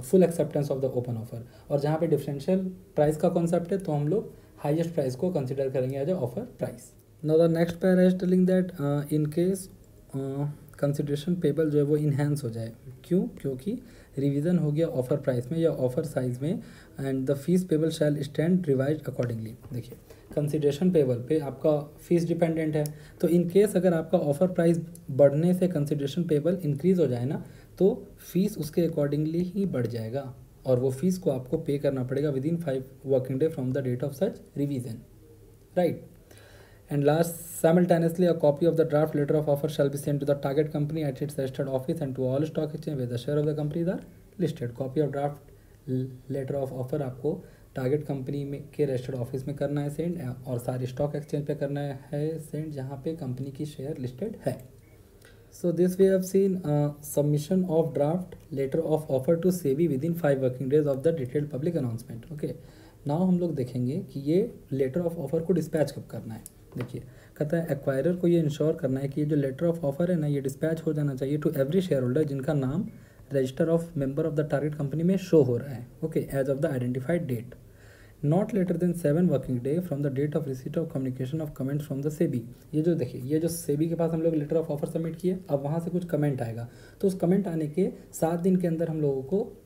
full acceptance of the open offer. और जहाँ पे डिफरेंशियल प्राइस का कॉन्सेप्ट है तो हम लोग हाईएस्ट प्राइस को कंसिडर करेंगे as a offer price. Now the next para is telling that in case consideration payable जो है वो इन्हेंस हो जाए. क्यों? क्योंकि रिवीजन हो गया ऑफर प्राइस में या ऑफर साइज में, and the fees payable shall stand revise accordingly. देखिए, कंसिडरेशन पेबल पे आपका फीस डिपेंडेंट है, तो इन केस अगर आपका ऑफर प्राइस बढ़ने से कंसिडरेशन पेबल इंक्रीज हो जाए ना, तो फीस उसके अकॉर्डिंगली ही बढ़ जाएगा, और वो फीस को आपको पे करना पड़ेगा within 5 working day from the date of such revision, right. And last, simultaneously, a copy of the draft letter of offer shall be sent to the target company at its registered office and to all stock exchange where the share of the companies are listed. Copy of draft letter of offer आपको टारगेट कंपनी में के रजिस्टर्ड ऑफिस में करना है सेंड, और सारी स्टॉक एक्सचेंज पे करना है सेंड जहाँ पे कंपनी की शेयर लिस्टेड है. So this we have seen submission of draft letter of offer to SEBI within 5 working days of the detailed public announcement. Okay, now हम लोग देखेंगे कि ये लेटर ऑफ ऑफर को डिस्पैच कब करना है. देखिए कहता है एक्वायरर को ये इंश्योर करना है कि ये जो लेटर ऑफ ऑफर है ना, ये डिस्पैच हो जाना चाहिए टू एवरी शेयर होल्डर जिनका नाम register of member of the target company में शो हो रहा है, okay, as of the identified date, not later than 7 working day from the date of receipt of communication of comments from the SEBI. ये जो देखिए, ये जो सेबी के पास हम लोग लेटर ऑफ ऑफर सबमिट किए, अब वहाँ से कुछ कमेंट आएगा, तो उस कमेंट आने के 7 दिन के अंदर हम लोगों को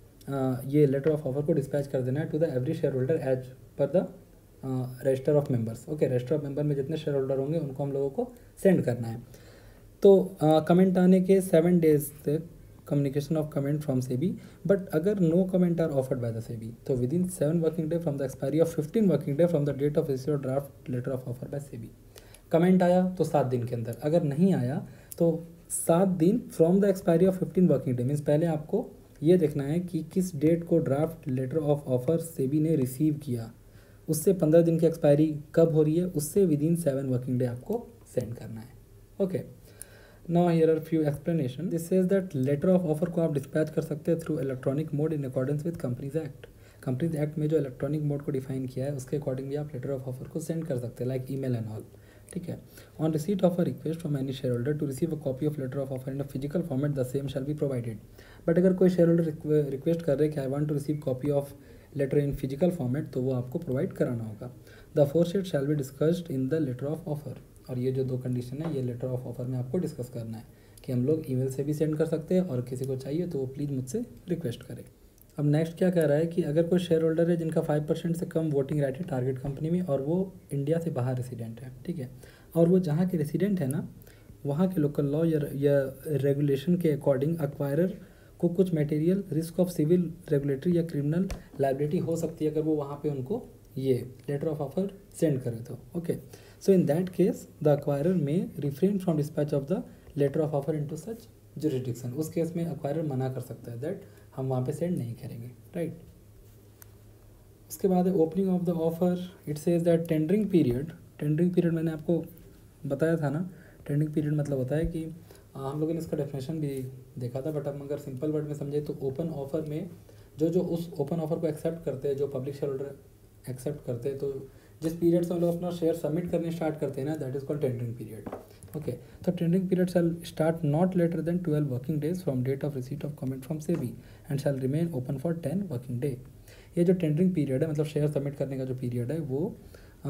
ये लेटर ऑफ ऑफर को डिस्पैच कर देना है to the every share holder as per the register of members, okay. Register of member में जितने शेयर होल्डर होंगे उनको हम लोगों को सेंड करना है। तो कमेंट आने के 7 डेज तक communication of comment from SEBI, but अगर no comment are offered by the SEBI तो within 7 working day from the expiry of 15 working day from the date of receive draft letter of offer by SEBI. Comment आया तो 7 दिन के अंदर, अगर नहीं आया तो 7 दिन from the expiry of 15 working day, means पहले आपको ये देखना है कि किस डेट को draft letter of offer SEBI ने रिसीव किया, उससे 15 दिन की एक्सपायरी कब हो रही है, उससे विद इन 7 वर्किंग डे आपको सेंड करना है, okay. Now here are few explanation. This says that letter of offer को आप डिस्पैच कर सकते हैं through electronic mode in accordance with companies act. Companies act में जो इलेक्ट्रॉनिक मोड को डिफाइन किया है उसके अकॉर्डिंग भी आप लेटर ऑफ ऑफर को सेंड कर सकते हैं, लाइक ईमेल एंड ऑल, ठीक है। On receipt of a request from any share holder to receive a copy of letter of offer in a physical format the same shall be provided. But अगर कोई शेयर होल्डर रिक्वेस्ट कर रहे हैं कि I want to receive copy of letter in physical format, तो वो आपको प्रोवाइड कराना होगा। The aforesaid shall be discussed in the letter of offer. और ये जो 2 कंडीशन है ये लेटर ऑफ ऑफर में आपको डिस्कस करना है कि हम लोग ईमेल से भी सेंड कर सकते हैं और किसी को चाहिए तो वो प्लीज़ मुझसे रिक्वेस्ट करें। अब नेक्स्ट क्या कह रहा है कि अगर कोई शेयर होल्डर है जिनका 5% से कम वोटिंग राइट है टारगेट कंपनी में और वो इंडिया से बाहर रेसिडेंट है, ठीक है, और वो जहाँ के रेसिडेंट है ना, वहाँ के लोकल लॉ या रेगुलेशन के अकॉर्डिंग एक्वायरर को कुछ material risk of civil, regulatory या क्रिमिनल लाइबिलिटी हो सकती है अगर वो वहाँ पे उनको ये लेटर ऑफ ऑफर सेंड करे तो, okay. So in that case the acquirer may refrain from dispatch of the letter of offer into such jurisdiction. उस केस में एक्वायरर मना कर सकता है दैट हम वहाँ पे सेंड नहीं करेंगे, राइट। उसके बाद opening of the offer, it says that tendering period मैंने आपको बताया था ना, टेंडरिंग पीरियड मतलब होता है कि हम लोगों ने इसका डेफिनेशन भी देखा था, बट हम अगर सिंपल वर्ड में समझे तो ओपन ऑफर में जो उस ओपन ऑफर को एक्सेप्ट करते हैं, जो पब्लिक शेयर होल्डर एक्सेप्ट करते हैं, तो जिस पीरियड से हम लोग अपना शेयर सबमिट करने स्टार्ट करते हैं ना, that is called tendering period, okay. तो tendering period shall start not later than 12 working days from date of receipt of comment from SEBI and shall remain open for 10 working day. ये जो टेंडरिंग पीरियड है, मतलब शेयर सबमिट करने का जो पीरियड है, वो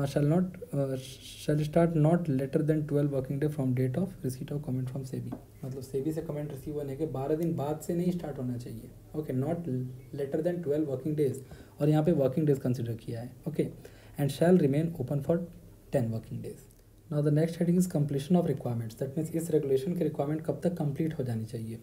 shall start not later than 12 working day from date of receipt of comment from SEBI. मतलब सेबी से कमेंट रिसीव होने के 12 दिन बाद से नहीं स्टार्ट होना चाहिए, okay, not later than 12 working days, और यहाँ पे वर्किंग डेज कंसिडर किया है, okay, and shall remain open for 10 working days. Now the next heading is completion of requirements, that means इस रेगुलेशन के रिक्वायरमेंट कब तक कंप्लीट हो जानी चाहिए।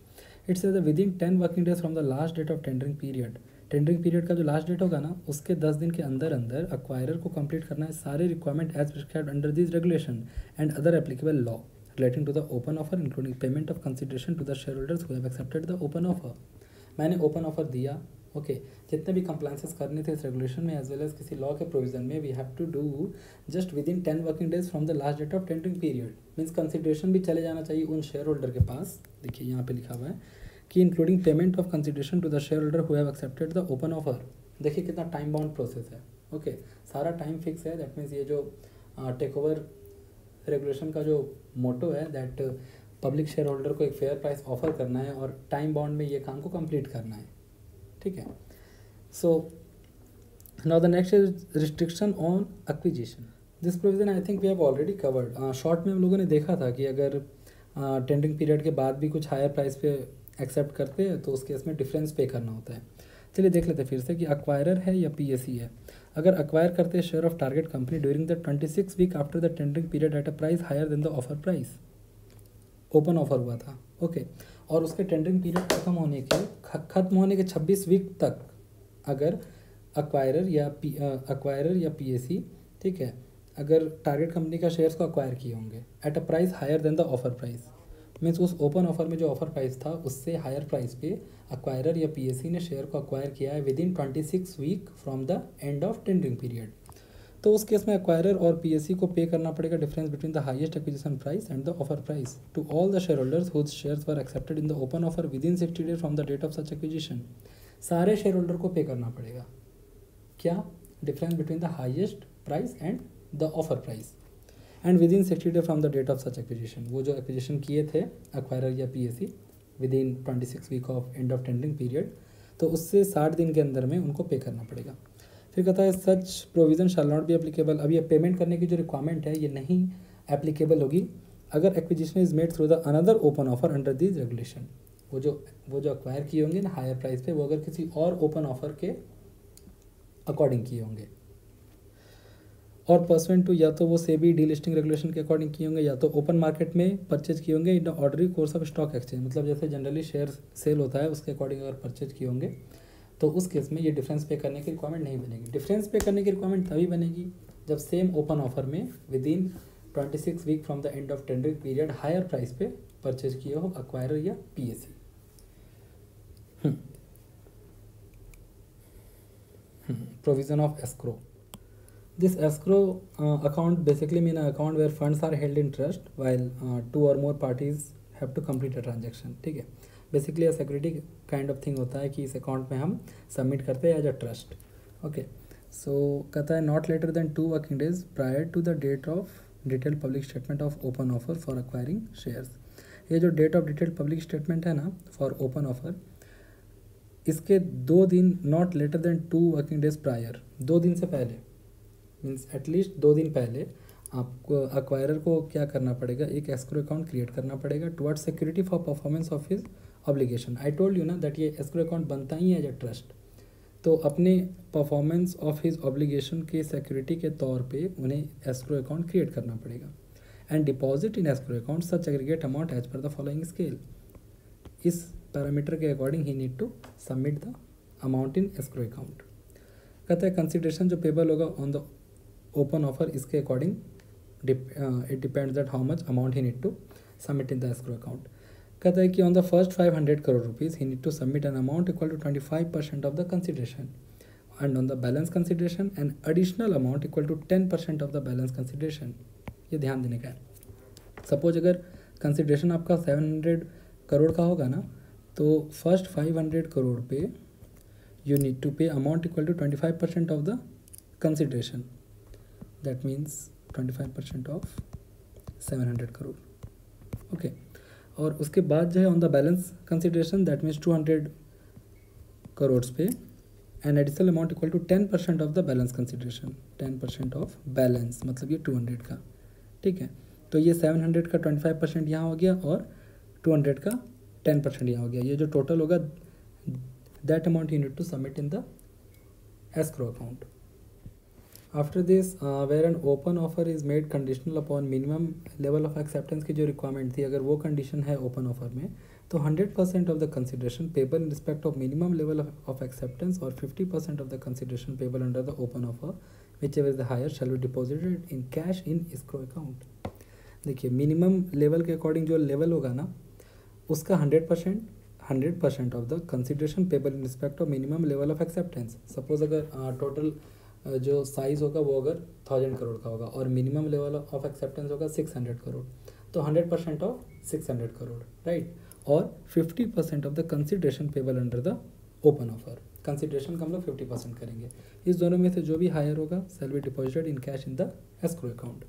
It's says within 10 working days from the last date of tendering period. Tendering period का जो लास्ट डेट होगा ना, उसके 10 दिन के अंदर अंदर अक्वायरर को कंप्लीट करना है सारे requirement as prescribed under this regulation and other applicable law relating to the open offer including payment of consideration to the share holders who have accepted the open offer. मैंने ओपन ऑफर दिया, ओके, जितने भी कंप्लाइंसेस करने थे इस रेगुलेशन में एज वेल एज किसी लॉ के प्रोविजन में, we have to do just within 10 working days from the last date of tendering period. Means consideration भी चले जाना चाहिए उन शेयर होल्डर के पास, देखिए यहाँ पे लिखा हुआ है कि including payment of consideration to the share holder who have accepted the open offer. देखिए कितना टाइम बाउंड प्रोसेस है, ओके, सारा टाइम फिक्स है। दैट मीन्स ये जो टेक ओवर रेगुलेशन का जो मोटो है दैट पब्लिक शेयर होल्डर को एक फेयर प्राइस ऑफर करना है और टाइम बाउंड में ये काम को कंप्लीट करना है, ठीक है। So now the next is restriction on acquisition. This provision I think we have already covered. Short में हम लोगों ने देखा था कि अगर टेंडरिंग पीरियड के बाद भी कुछ हायर प्राइस पे एक्सेप्ट करते हैं तो उस केस में डिफरेंस पे करना होता है। चलिए देख लेते हैं फिर से कि अक्वायरर है या पीएससी है। अगर अक्वायर करते हैं share of target company during the 26 week after the tendering period at a price higher than the offer price, open offer हुआ था, ओके, और उसके टेंडरिंग पीरियड खत्म होने के 26 वीक तक अगर अक्वायरर या पीएससी, ठीक है, अगर टारगेट कंपनी का शेयर्स को अक्वायर किए होंगे at a price higher than the offer price, means उस ओपन ऑफर में जो ऑफर प्राइस था उससे हायर प्राइस पे अक्वायरर या पीएससी ने शेयर को अक्वायर किया है within 26 week from the end of tendering period, तो उस केस में अक्वायरर और पीएससी को पे करना पड़ेगा difference between the highest acquisition price and the offer price to all the share holders whose shares were accepted in the open offer within 60 days from the date of such acquisition. सारे शेयर होल्डर को पे करना पड़ेगा क्या, difference between the highest price and the offer price, and within 60 day from the date of such acquisition, वो जो एक्विजिशन किए थे एक्वायरर या PSC within 26 week of end of tendering period, तो उससे 60 दिन के अंदर में उनको पे करना पड़ेगा। फिर कहता है such provision shall not be applicable. अब ये पेमेंट करने की जो रिक्वायरमेंट है ये नहीं एप्लीकेबल होगी अगर acquisition is made through the another open offer under this regulation. वो जो अक्वायर किए होंगे ना हायर प्राइस पे, वो अगर किसी और ओपन ऑफर के अकॉर्डिंग किए होंगे और पर्सुएंट टू या तो वो सेबी डीलिस्टिंग रेगुलेशन के अकॉर्डिंग किए होंगे या तो ओपन मार्केट में परचेज किए होंगे इन the ordinary course of stock exchange, मतलब जैसे जनरली शेयर सेल होता है उसके अकॉर्डिंग अगर परचेज किए होंगे तो उस केस में ये डिफरेंस पे करने की रिक्वायरमेंट नहीं बनेगी। डिफरेंस पे करने की रिक्वायरमेंट तभी बनेगी जब सेम ओपन ऑफर में within 26 week from the end of tendering period higher price पे परचेज किया हो अक्वायरर या PSC. Provision of escrow. This escrow account basically mean an account where funds are held in trust while two or more parties have to complete a transaction। ठीक है, basically security kind of thing होता है कि इस अकाउंट में हम सबमिट करते हैं as a trust. Okay, so कहता है not later than 2 working days prior to the date of detailed public statement of open offer for acquiring shares. ये जो date of detailed public statement है ना फॉर ओपन ऑफर, इसके 2 दिन not later than 2 working days prior, 2 दिन से पहले मीन्स एटलीस्ट 2 दिन पहले आपको अक्वायरर को क्या करना पड़ेगा, एक एस्क्रो अकाउंट क्रिएट करना पड़ेगा toward security for performance of his obligation. I told you ना दैट ये एस्क्रो अकाउंट बनता ही है एज अ ट्रस्ट, तो अपने परफॉर्मेंस ऑफ हिज ऑब्लिगेशन के सिक्योरिटी के तौर पे उन्हें एस्क्रो अकाउंट क्रिएट करना पड़ेगा and deposit in escrow account such aggregate amount as per the following scale. इस पैरामीटर के according he need to submit the amount in escrow account. कहता है कंसिडरेशन जो पेबल होगा ऑन द ओपन ऑफर, इसके according it depends that how much amount he need to submit in the escrow account. कहता है कि on the first 500 crore rupees he need to submit an amount equal to 25% of the consideration and on the balance consideration an additional amount equal to 10% of the balance consideration. ये ध्यान देने का है। सपोज अगर कंसिडरेशन आपका 700 करोड़ का होगा ना, तो फर्स्ट 500 करोड़ पे you need to pay amount equal to 25% of the consideration, that means 25% of 700 crore. Okay, और उसके बाद जो है on the balance consideration that means 200 crore पे an additional amount equal to 10% of the balance consideration, 10% of balance मतलब ये 200 का। ठीक है, तो ये 700 का 25% यहाँ हो गया और 200 का 10% यहाँ हो गया। ये जो टोटल होगा that amount you need to submit in the escrow account. After this where an open offer is made conditional upon minimum level of acceptance की जो रिक्वायरमेंट थी, अगर वो कंडीशन है ओपन ऑफर में तो 100% of the consideration payable in respect of minimum level of acceptance और 50% of the consideration payable under the open offer whichever is the higher shall be deposited in cash in escrow account. देखिए मिनिमम लेवल के अकॉर्डिंग जो लेवल होगा ना उसका 100% of the consideration payable in respect of minimum level of acceptance. Suppose अगर टोटल जो साइज़ होगा वो अगर 1000 करोड़ का होगा और मिनिमम लेवल ऑफ एक्सेप्टेंस होगा 600 करोड़, तो 100% ऑफ 600 करोड़ राइट, और 50% of the consideration payable under the open offer. Consideration का हम लोग 50% करेंगे। इस दोनों में से जो भी हायर होगा shall be deposited in cash in the escrow account.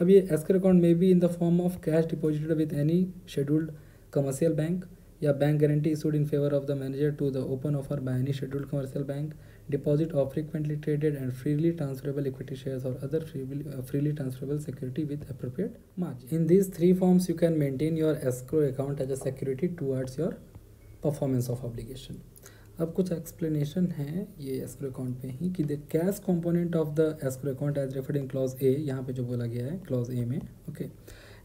अब ये एस्क्रो अकाउंट में be in the form of cash deposited with any scheduled commercial bank या bank guarantee issued in favor of the manager to the open offer by any scheduled commercial bank, deposit of frequently traded and freely transferable equity shares or other freely transferable security with appropriate margin. In these 3 forms you can maintain your escrow account as a security towards your performance of obligation. अब कुछ एक्सप्लेनेशन है ये एस्क्रो अकाउंट पे ही कि the cash component of the escrow account as referred in clause A, यहाँ पे जो बोला गया है क्लॉज ए में, okay,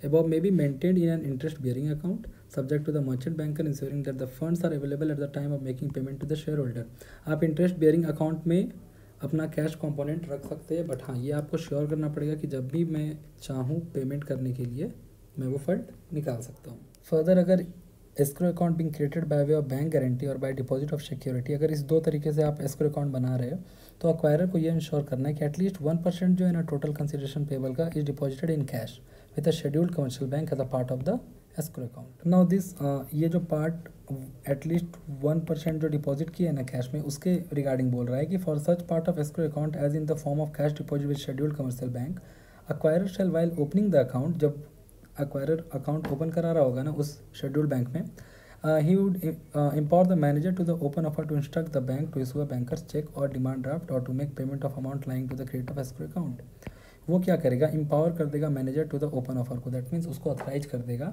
above may be maintained in an interest bearing account subject to the merchant banker ensuring that the funds are available at the time of making payment to the shareholder। आप इंटरेस्ट बेयरिंग अकाउंट में अपना कैश कंपोनेंट रख सकते हैं, बट हाँ ये आपको श्योर करना पड़ेगा कि जब भी मैं चाहूँ पेमेंट करने के लिए मैं वो फंड निकाल सकता हूँ। फर्दर अगर escrow account being created by way of bank guarantee और बाय डिपॉजिट ऑफ सिक्योरिटी, अगर इस 2 तरीके से आप एस्क्रो अकाउंट बना रहे हो तो अक्वायरर को ये इंश्योर करना है कि एटलीस्ट 1% जो है ना टोटल कंसिडरेशन पेबल का is deposited in cash with a scheduled commercial bank as a part of the escrow account. Now this ये जो पार्ट एटलीस्ट 1% जो डिपॉजिट किया है ना कैश में उसके रिगार्डिंग बोल रहा है कि for such part of escrow account as in the form of cash deposit with scheduled commercial bank Acquirer shall while opening the account, जब acquirer account open करा रहा होगा ना उस scheduled बैंक में, he would empower the manager to the open offer to instruct the bank to issue a banker's check or demand draft or to make payment of amount lying to the credit of escrow account. वो क्या करेगा, empower कर देगा manager to the open offer को, दैट मीन्स उसको ऑथराइज कर देगा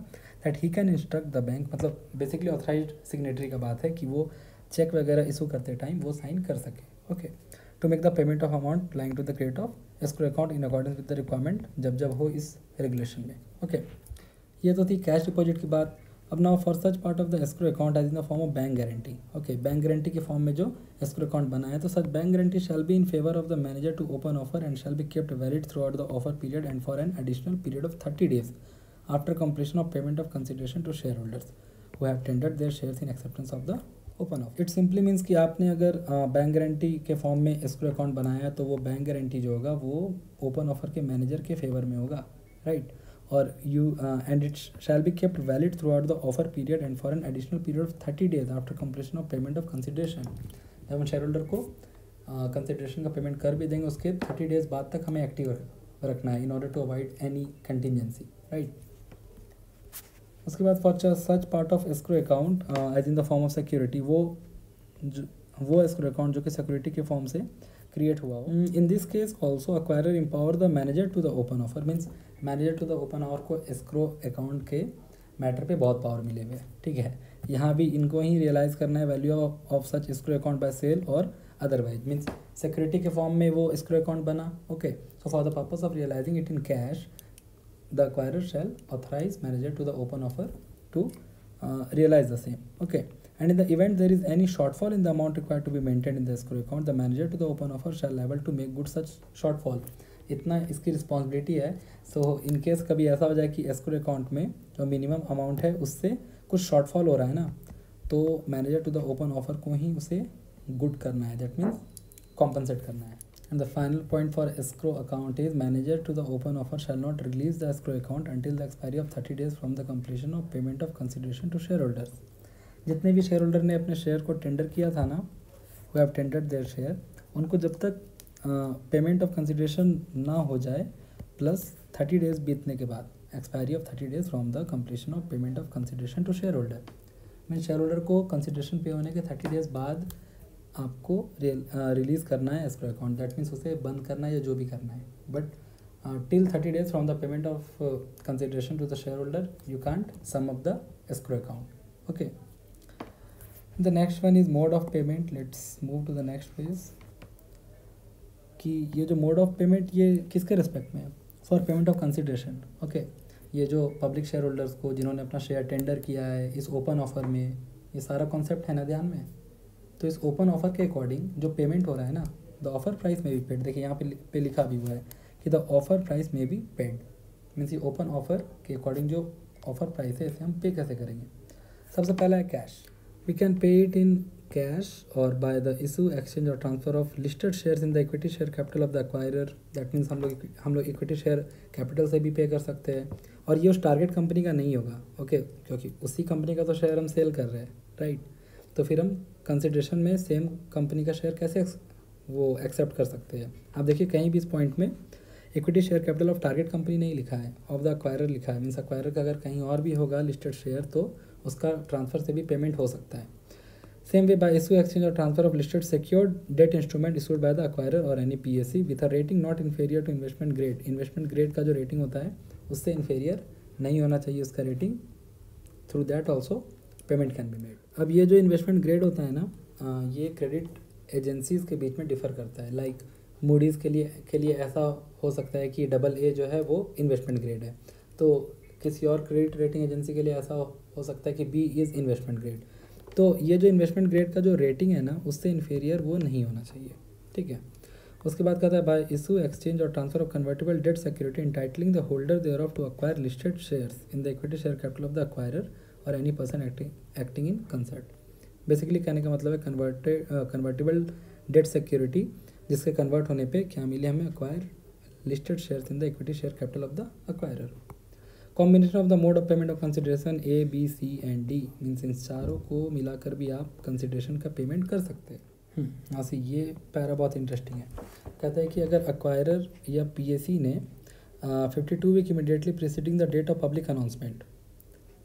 that he can instruct the bank, मतलब बेसिकली ऑथराइज सिग्नेटरी का बात है कि वो चेक वगैरह इशू करते टाइम वो साइन कर सके. Okay, to make the payment of amount lying to the credit of escrow account in accordance with the requirement, जब जब हो इस रेगुलेशन में. ओके, ये तो थी कैश डिपॉजिट की बात. अब now for such part of the escrow account as in the form of bank guarantee. Okay, bank guarantee के फॉर्म में जो एस्क्रो अकाउंट बना है, तो such bank guarantee shall be in favour of the manager to open offer and shall be kept valid throughout the offer period and for an additional period of 30 days after completion of payment of consideration to share holders who have tendered there shares in acceptance of the open offer. It simply means कि आपने अगर बैंक गारंटी के फॉर्म में एस्क्रो अकाउंट बनाया तो वो बैंक गारंटी जो होगा वो ओपन ऑफर के मैनेजर के फेवर में होगा, राइट. और you and it shall be kept valid throughout the offer period and for an additional period of 30 days after completion of payment of consideration. जब हम शेयर होल्डर को कंसिडरेशन का पेमेंट कर भी देंगे उसके 30 days बाद तक हमें एक्टिव रखना है in order to avoid any contingency, right. उसके बाद for such part of escrow account as in the form of security, वो एस्क्रो अकाउंट जो कि सिक्योरिटी के फॉर्म से क्रिएट हुआ हो. In this case also acquirer empower the manager to the open offer, means manager to the open offer को एस्क्रो अकाउंट के मैटर पे बहुत पावर मिले हुए, ठीक है. यहाँ भी इनको ही रियलाइज़ करना है value of such escrow account by sale और अदरवाइज, मीन्स सिक्योरिटी के फॉर्म में वो एस्क्रो अकाउंट बना. Okay, so for the purpose of realising it in cash the acquirer shall authorize manager to the open offer to realize the same. Okay, and in the event there is any shortfall in the amount required to be maintained in the escrow account, the manager to the open offer shall liable to make good such shortfall. इतना इसकी रिस्पॉन्सिबिलिटी है. सो इन केस कभी ऐसा हो जाए कि एस्क्रो अकाउंट में जो मिनिमम अमाउंट है उससे कुछ शॉर्टफॉल हो रहा है ना, तो manager to the open offer को ही उसे गुड करना है, दैट मीन्स कॉम्पनसेट करना है. And the final point for escrow account is manager to the open offer shall not release the escrow account until the expiry of 30 days from the completion of payment of consideration to shareholders. जितने भी शेयर होल्डर ने अपने शेयर को टेंडर किया था ना, who have tendered their share, उनको जब तक पेमेंट ऑफ कंसिडरेशन ना हो जाए प्लस 30 days बीतने के बाद, expiry of 30 days from the completion of payment of consideration to shareholder. Mean share holder को कंसिडरेशन पे होने के 30 days बाद आपको रिलीज़ करना है एस्क्रो अकाउंट, दैट मीन्स उसे बंद करना है या जो भी करना है. But till 30 days from the payment of consideration to the share holder you can't sum up the escrow account. Okay, the next one is mode of payment. Let's move to the next phase कि ये जो मोड ऑफ पेमेंट ये किसके रिस्पेक्ट में है, for payment of consideration. Okay, ये जो पब्लिक शेयर होल्डर्स को जिन्होंने अपना शेयर टेंडर किया है इस ओपन ऑफर में, ये सारा कॉन्सेप्ट है ना ध्यान में. तो इस ओपन ऑफर के अकॉर्डिंग जो पेमेंट हो रहा है ना, द ऑफर प्राइस में भी पेड. देखिए यहाँ पे लिखा भी हुआ है कि द ऑफर प्राइस में भी पेड, मीन्स ये ओपन ऑफर के अकॉर्डिंग जो ऑफर प्राइस है इसे हम पे कैसे करेंगे. सबसे पहला है cash. We can pay it in cash और बाय द इशू एक्सचेंज और transfer of listed shares in the equity share capital of the acquirer. That means हम लोग इक्विटी शेयर कैपिटल से भी पे कर सकते हैं. और ये उस टारगेट कंपनी का नहीं होगा, ओके, क्योंकि उसी कंपनी का तो शेयर हम सेल कर रहे हैं, राइट. तो फिर हम कंसिडरेशन में सेम कंपनी का शेयर कैसे वो एक्सेप्ट कर सकते हैं. आप देखिए कहीं भी इस पॉइंट में equity share capital of target company नहीं लिखा है, ऑफ द एक्वायरर लिखा है. मीन्स एक्वायरर का अगर कहीं और भी होगा लिस्टेड शेयर तो उसका ट्रांसफ़र से भी पेमेंट हो सकता है. Same way by issue exchange और transfer of listed secured debt instrument issued by the acquirer or any PSC with a rating not inferior to investment grade. Investment grade का जो रेटिंग होता है उससे इन्फीरियर नहीं होना चाहिए उसका rating. Through that also payment can be made. अब ये जो इन्वेस्टमेंट ग्रेड होता है ना, ये क्रेडिट एजेंसीज़ के बीच में डिफ़र करता है. लाइक मूडीज़ के लिए ऐसा हो सकता है कि AA जो है वो इन्वेस्टमेंट ग्रेड है, तो किसी और क्रेडिट रेटिंग एजेंसी के लिए ऐसा हो सकता है कि B इज़ इन्वेस्टमेंट ग्रेड. तो ये जो इन्वेस्टमेंट ग्रेड का जो रेटिंग है ना उससे इन्फीरियर वो नहीं होना चाहिए, ठीक है. उसके बाद कहता है बाय इशू एक्सचेंज और transfer of convertible debt security entitling the holder thereof to acquire listed shares in the equity share capital of the acquirer or any person acting in concert. Basically कहने का मतलब है कन्वर्टेबल डेट सिक्योरिटी जिसके कन्वर्ट होने पे क्या मिले हमें, acquire listed shares in the equity share capital of the acquirer. Combination of the mode of payment of consideration A, B, C and D, means in चारों को मिलाकर भी आप कंसिडरेशन का पेमेंट कर सकते हैं. हाँ से ये पैरा बहुत इंटरेस्टिंग है. कहता है कि अगर एक्वायरर या PSC ने 52 week immediately preceding the date of public announcement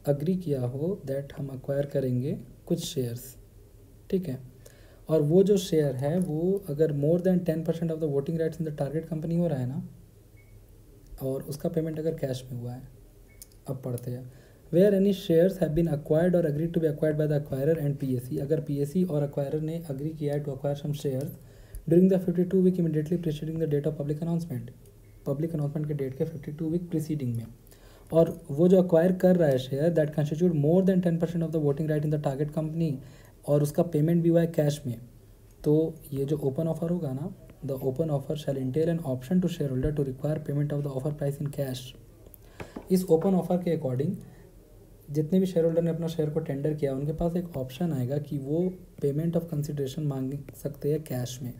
agree किया हो दैट हम अक्वायर करेंगे कुछ शेयर्स, ठीक है, और वो जो शेयर है वो अगर more than 10% of the voting rights in the target company हो रहा है ना, और उसका पेमेंट अगर कैश में हुआ है। अब पढ़ते हैं, where any shares have been acquired or agree to be acquired by the acquirer and PAC, अगर पीएसी और अक्वायरर ने अग्री किया है to acquire some shares during the 52 week immediately preceding the date of public announcement, public announcement के डेट के 52 वीक प्रीसीडिंग में, और वो जो अक्वायर कर रहा है share that constitute more than 10% of the voting right in the target company, और उसका पेमेंट भी हुआ है कैश में, तो ये जो ओपन ऑफर होगा ना, the open offer shall entail an option to share holder to require payment of the offer price in cash. इस ओपन ऑफर के अकॉर्डिंग जितने भी शेयर होल्डर ने अपना शेयर को टेंडर किया उनके पास एक ऑप्शन आएगा कि वो पेमेंट ऑफ कंसिडरेशन मांग सकते हैं कैश में।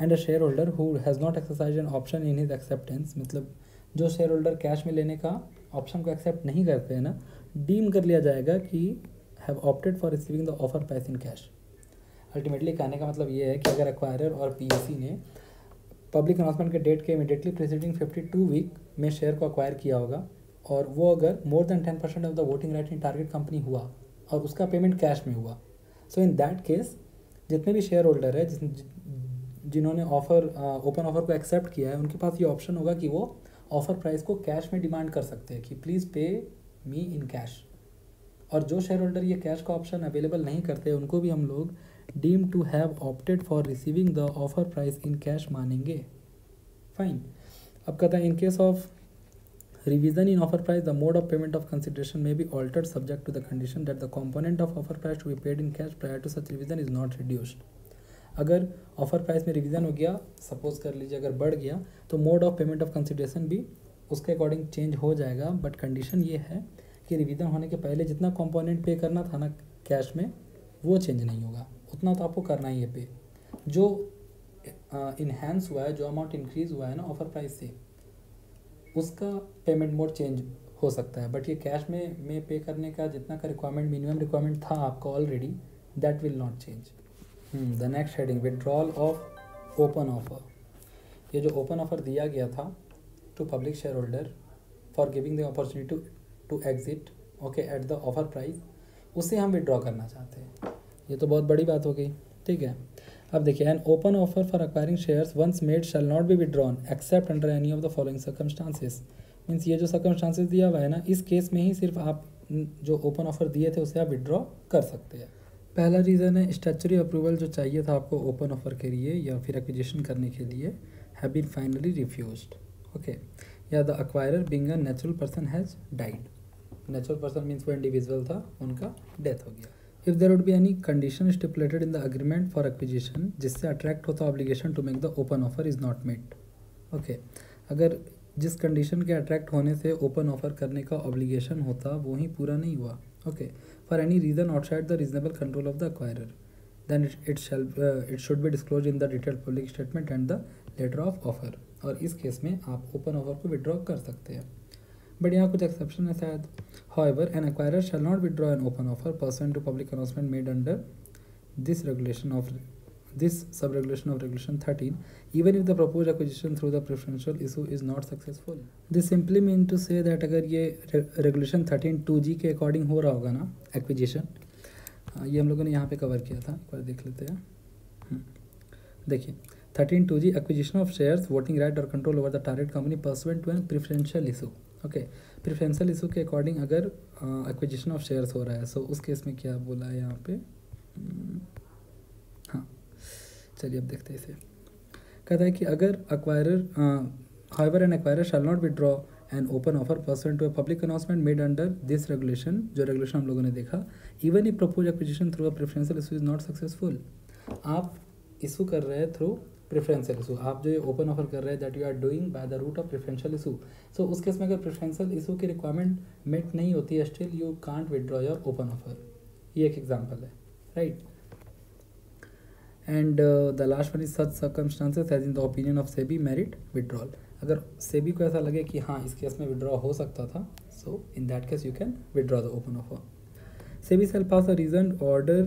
And a share holder who has not exercise an option in his acceptance, मतलब जो शेयर होल्डर कैश में लेने का ऑप्शन को एक्सेप्ट नहीं करते हैं ना, डीम कर लिया जाएगा कि have opted for receiving the offer price in cash. Ultimately कहने का मतलब ये है कि अगर एक्वायरर और पीएसी ने पब्लिक अनाउंसमेंट के डेट के इमीडिएटली प्रीसीडिंग 52 वीक में शेयर को अक्वायर किया होगा, और वो अगर more than 10% of the voting right in target company हुआ और उसका पेमेंट कैश में हुआ, सो इन दैट केस जितने भी शेयर होल्डर है जिन्होंने ऑफर ओपन ऑफर को एक्सेप्ट किया है उनके पास ये ऑप्शन होगा कि वो ऑफर प्राइस को कैश में डिमांड कर सकते हैं कि प्लीज़ पे मी इन कैश। और जो शेयर होल्डर ये कैश का ऑप्शन अवेलेबल नहीं करते उनको भी हम लोग deem to have opted for receiving the offer price in cash मानेंगे। फाइन। अब कहता है in case of revision in offer price the mode of payment of consideration may be altered subject to the condition that the component of offer price to be paid in cash prior to such revision is not reduced। अगर ऑफर प्राइस में रिवीजन हो गया, सपोज कर लीजिए अगर बढ़ गया, तो mode of payment of consideration भी उसके अकॉर्डिंग चेंज हो जाएगा, बट कंडीशन ये है कि रिवीजन होने के पहले जितना कंपोनेंट पे करना था ना कैश में वो चेंज नहीं होगा, उतना तो आपको करना ही है पे। जो इन्हेंस हुआ है, जो अमाउंट इंक्रीज हुआ है ना ऑफर प्राइस से, उसका पेमेंट मोड चेंज हो सकता है, बट ये कैश में पे करने का जितना का रिक्वायरमेंट मिनिमम रिक्वायरमेंट था आपका already, that will not change. The next heading withdrawal of open offer. ये जो ओपन ऑफर दिया गया था to public share holder for giving the opportunity to exit okay at the offer price, उसे हम विड्रॉ करना चाहते हैं। ये तो बहुत बड़ी बात हो गई, ठीक है। अब देखिए, an open offer for acquiring shares once made shall not be withdrawn except under any of the following circumstances. Means ये जो सर्कमस्टांसेस दिया हुआ है ना, इस केस में ही सिर्फ आप जो ओपन ऑफर दिए थे उसे आप विड्रॉ कर सकते हैं। पहला रीज़न है स्टैच्यूटरी अप्रूवल जो चाहिए था आपको ओपन ऑफर के लिए या फिर एक्विजिशन करने के लिए have been finally refused okay, या the acquirer being a natural person has died. Natural person means वो इंडिविजुअल था, उनका डेथ हो गया। If there would be any condition stipulated in the agreement for acquisition जिससे अट्रैक्ट होता obligation to make the open offer is not met okay, अगर जिस कंडीशन के अट्रैक्ट होने से ओपन ऑफर करने का ऑब्लिगेशन होता वो ही पूरा नहीं हुआ okay, for any reason outside the reasonable control of the acquirer then it should be disclose in the detailed public statement and the letter of offer. और इस केस में आप ओपन ऑफर को विड्रॉ कर सकते हैं, बट यहाँ कुछ एक्सेप्शन है शायद। However, an acquirer shall not withdraw an open offer pursuant to public announcement made under this sub-regulation of Regulation 13, even if the proposed acquisition through the preferential issue is not successful. This simply mean to say that अगर ये Regulation 13 2G के अकॉर्डिंग हो रहा होगा ना एक्विजिशन, ये हम लोगों ने यहाँ पे कवर किया था, एक बार देख लेते हैं। देखिए 13 2G acquisition of shares voting right और control over the target company pursuant to an preferential issue okay. Preferential issue के अकॉर्डिंग अगर एक्विजिशन ऑफ शेयर्स हो रहा है, सो उस केस में क्या बोला है यहाँ पे, हाँ चलिए अब देखते हैं इसे। कहता है कि अगर acquirer however an acquirer shall not withdraw an open offer pursuant to a public announcement made under this regulation, जो रेगुलेशन हम लोगों ने देखा, even if propose acquisition through a preferential issue is not successful. आप इशू कर रहे हैं थ्रू प्रेफरेंशियल इशू, आप जो ये ओपन ऑफर कर रहे हैं that you are doing by the route of preferential issue, so उस केस में अगर प्रेफरेंशियल इशू की रिक्वायरमेंट मेट नहीं होती है, still you can't withdraw your open offer. ये एक एग्जांपल है, right. And the last one is such circumstances as in the opinion of SEBI merit withdrawal. अगर सेबी को ऐसा लगे कि हाँ इस केस में विड्रॉ हो सकता था, so in that case you can withdraw the open offer. SEBI shall pass a reasoned order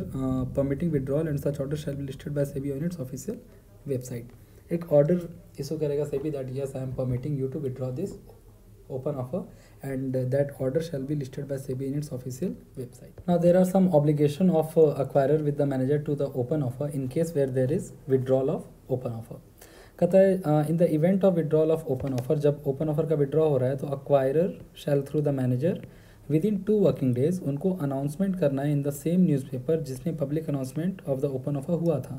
permitting withdrawal and such order shall be listed by SEBI on its official website. एक ऑर्डर इशू करेगा SEBI that yes I am permitting you to withdraw this open offer, and that order shall be listed by SEBI in its official website. Now there are some obligation of acquirer with the manager to the open offer in case where there is withdrawal of open offer. कहता है in the event of withdrawal of open offer, जब ओपन ऑफर का विड्रॉ हो रहा है तो acquirer shall through the manager within 2 working days उनको अनाउंसमेंट करना है इन द सेम न्यूज़पेपर जिसमें public announcement of the open offer हुआ था।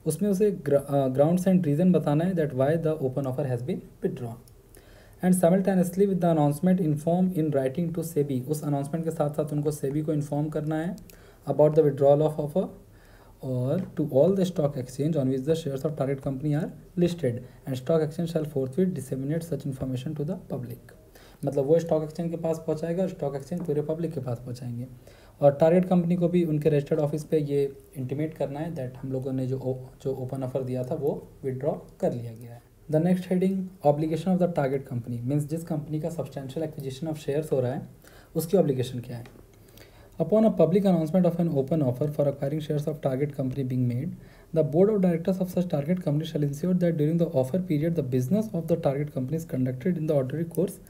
उसमें उसे ग्राउंड्स एंड रीज़न बताना है that why the open offer has been withdrawn, and simultaneously with the announcement inform in writing to SEBI, उस अनाउंसमेंट के साथ साथ उनको सेबी को इन्फॉर्म करना है about the withdrawal of offer or to all the stock exchange on which the shares of target company are listed, and stock exchange shall forthwith disseminate such information to the public। मतलब वो स्टॉक एक्सचेंज के पास पहुंचाएगा और स्टॉक एक्सचेंज पूरे पब्लिक के पास पहुंचाएंगे, और टारगेट कंपनी को भी उनके रजिस्टर्ड ऑफिस पे ये इंटीमेट करना है दैट हम लोगों ने जो ओपन ऑफर दिया था वो विड्रॉ कर लिया गया है। The next heading obligation of the target company means जिस कंपनी का सब्सटेंशियल एक्विजिशन ऑफ शेयर्स हो रहा है उसकी ऑब्लिगेशन क्या है। Upon a public announcement of an open offer for acquiring shares of target company being made, the board of directors of such target company shall ensure that during the offer period the business of the target company is conducted in the ordinary course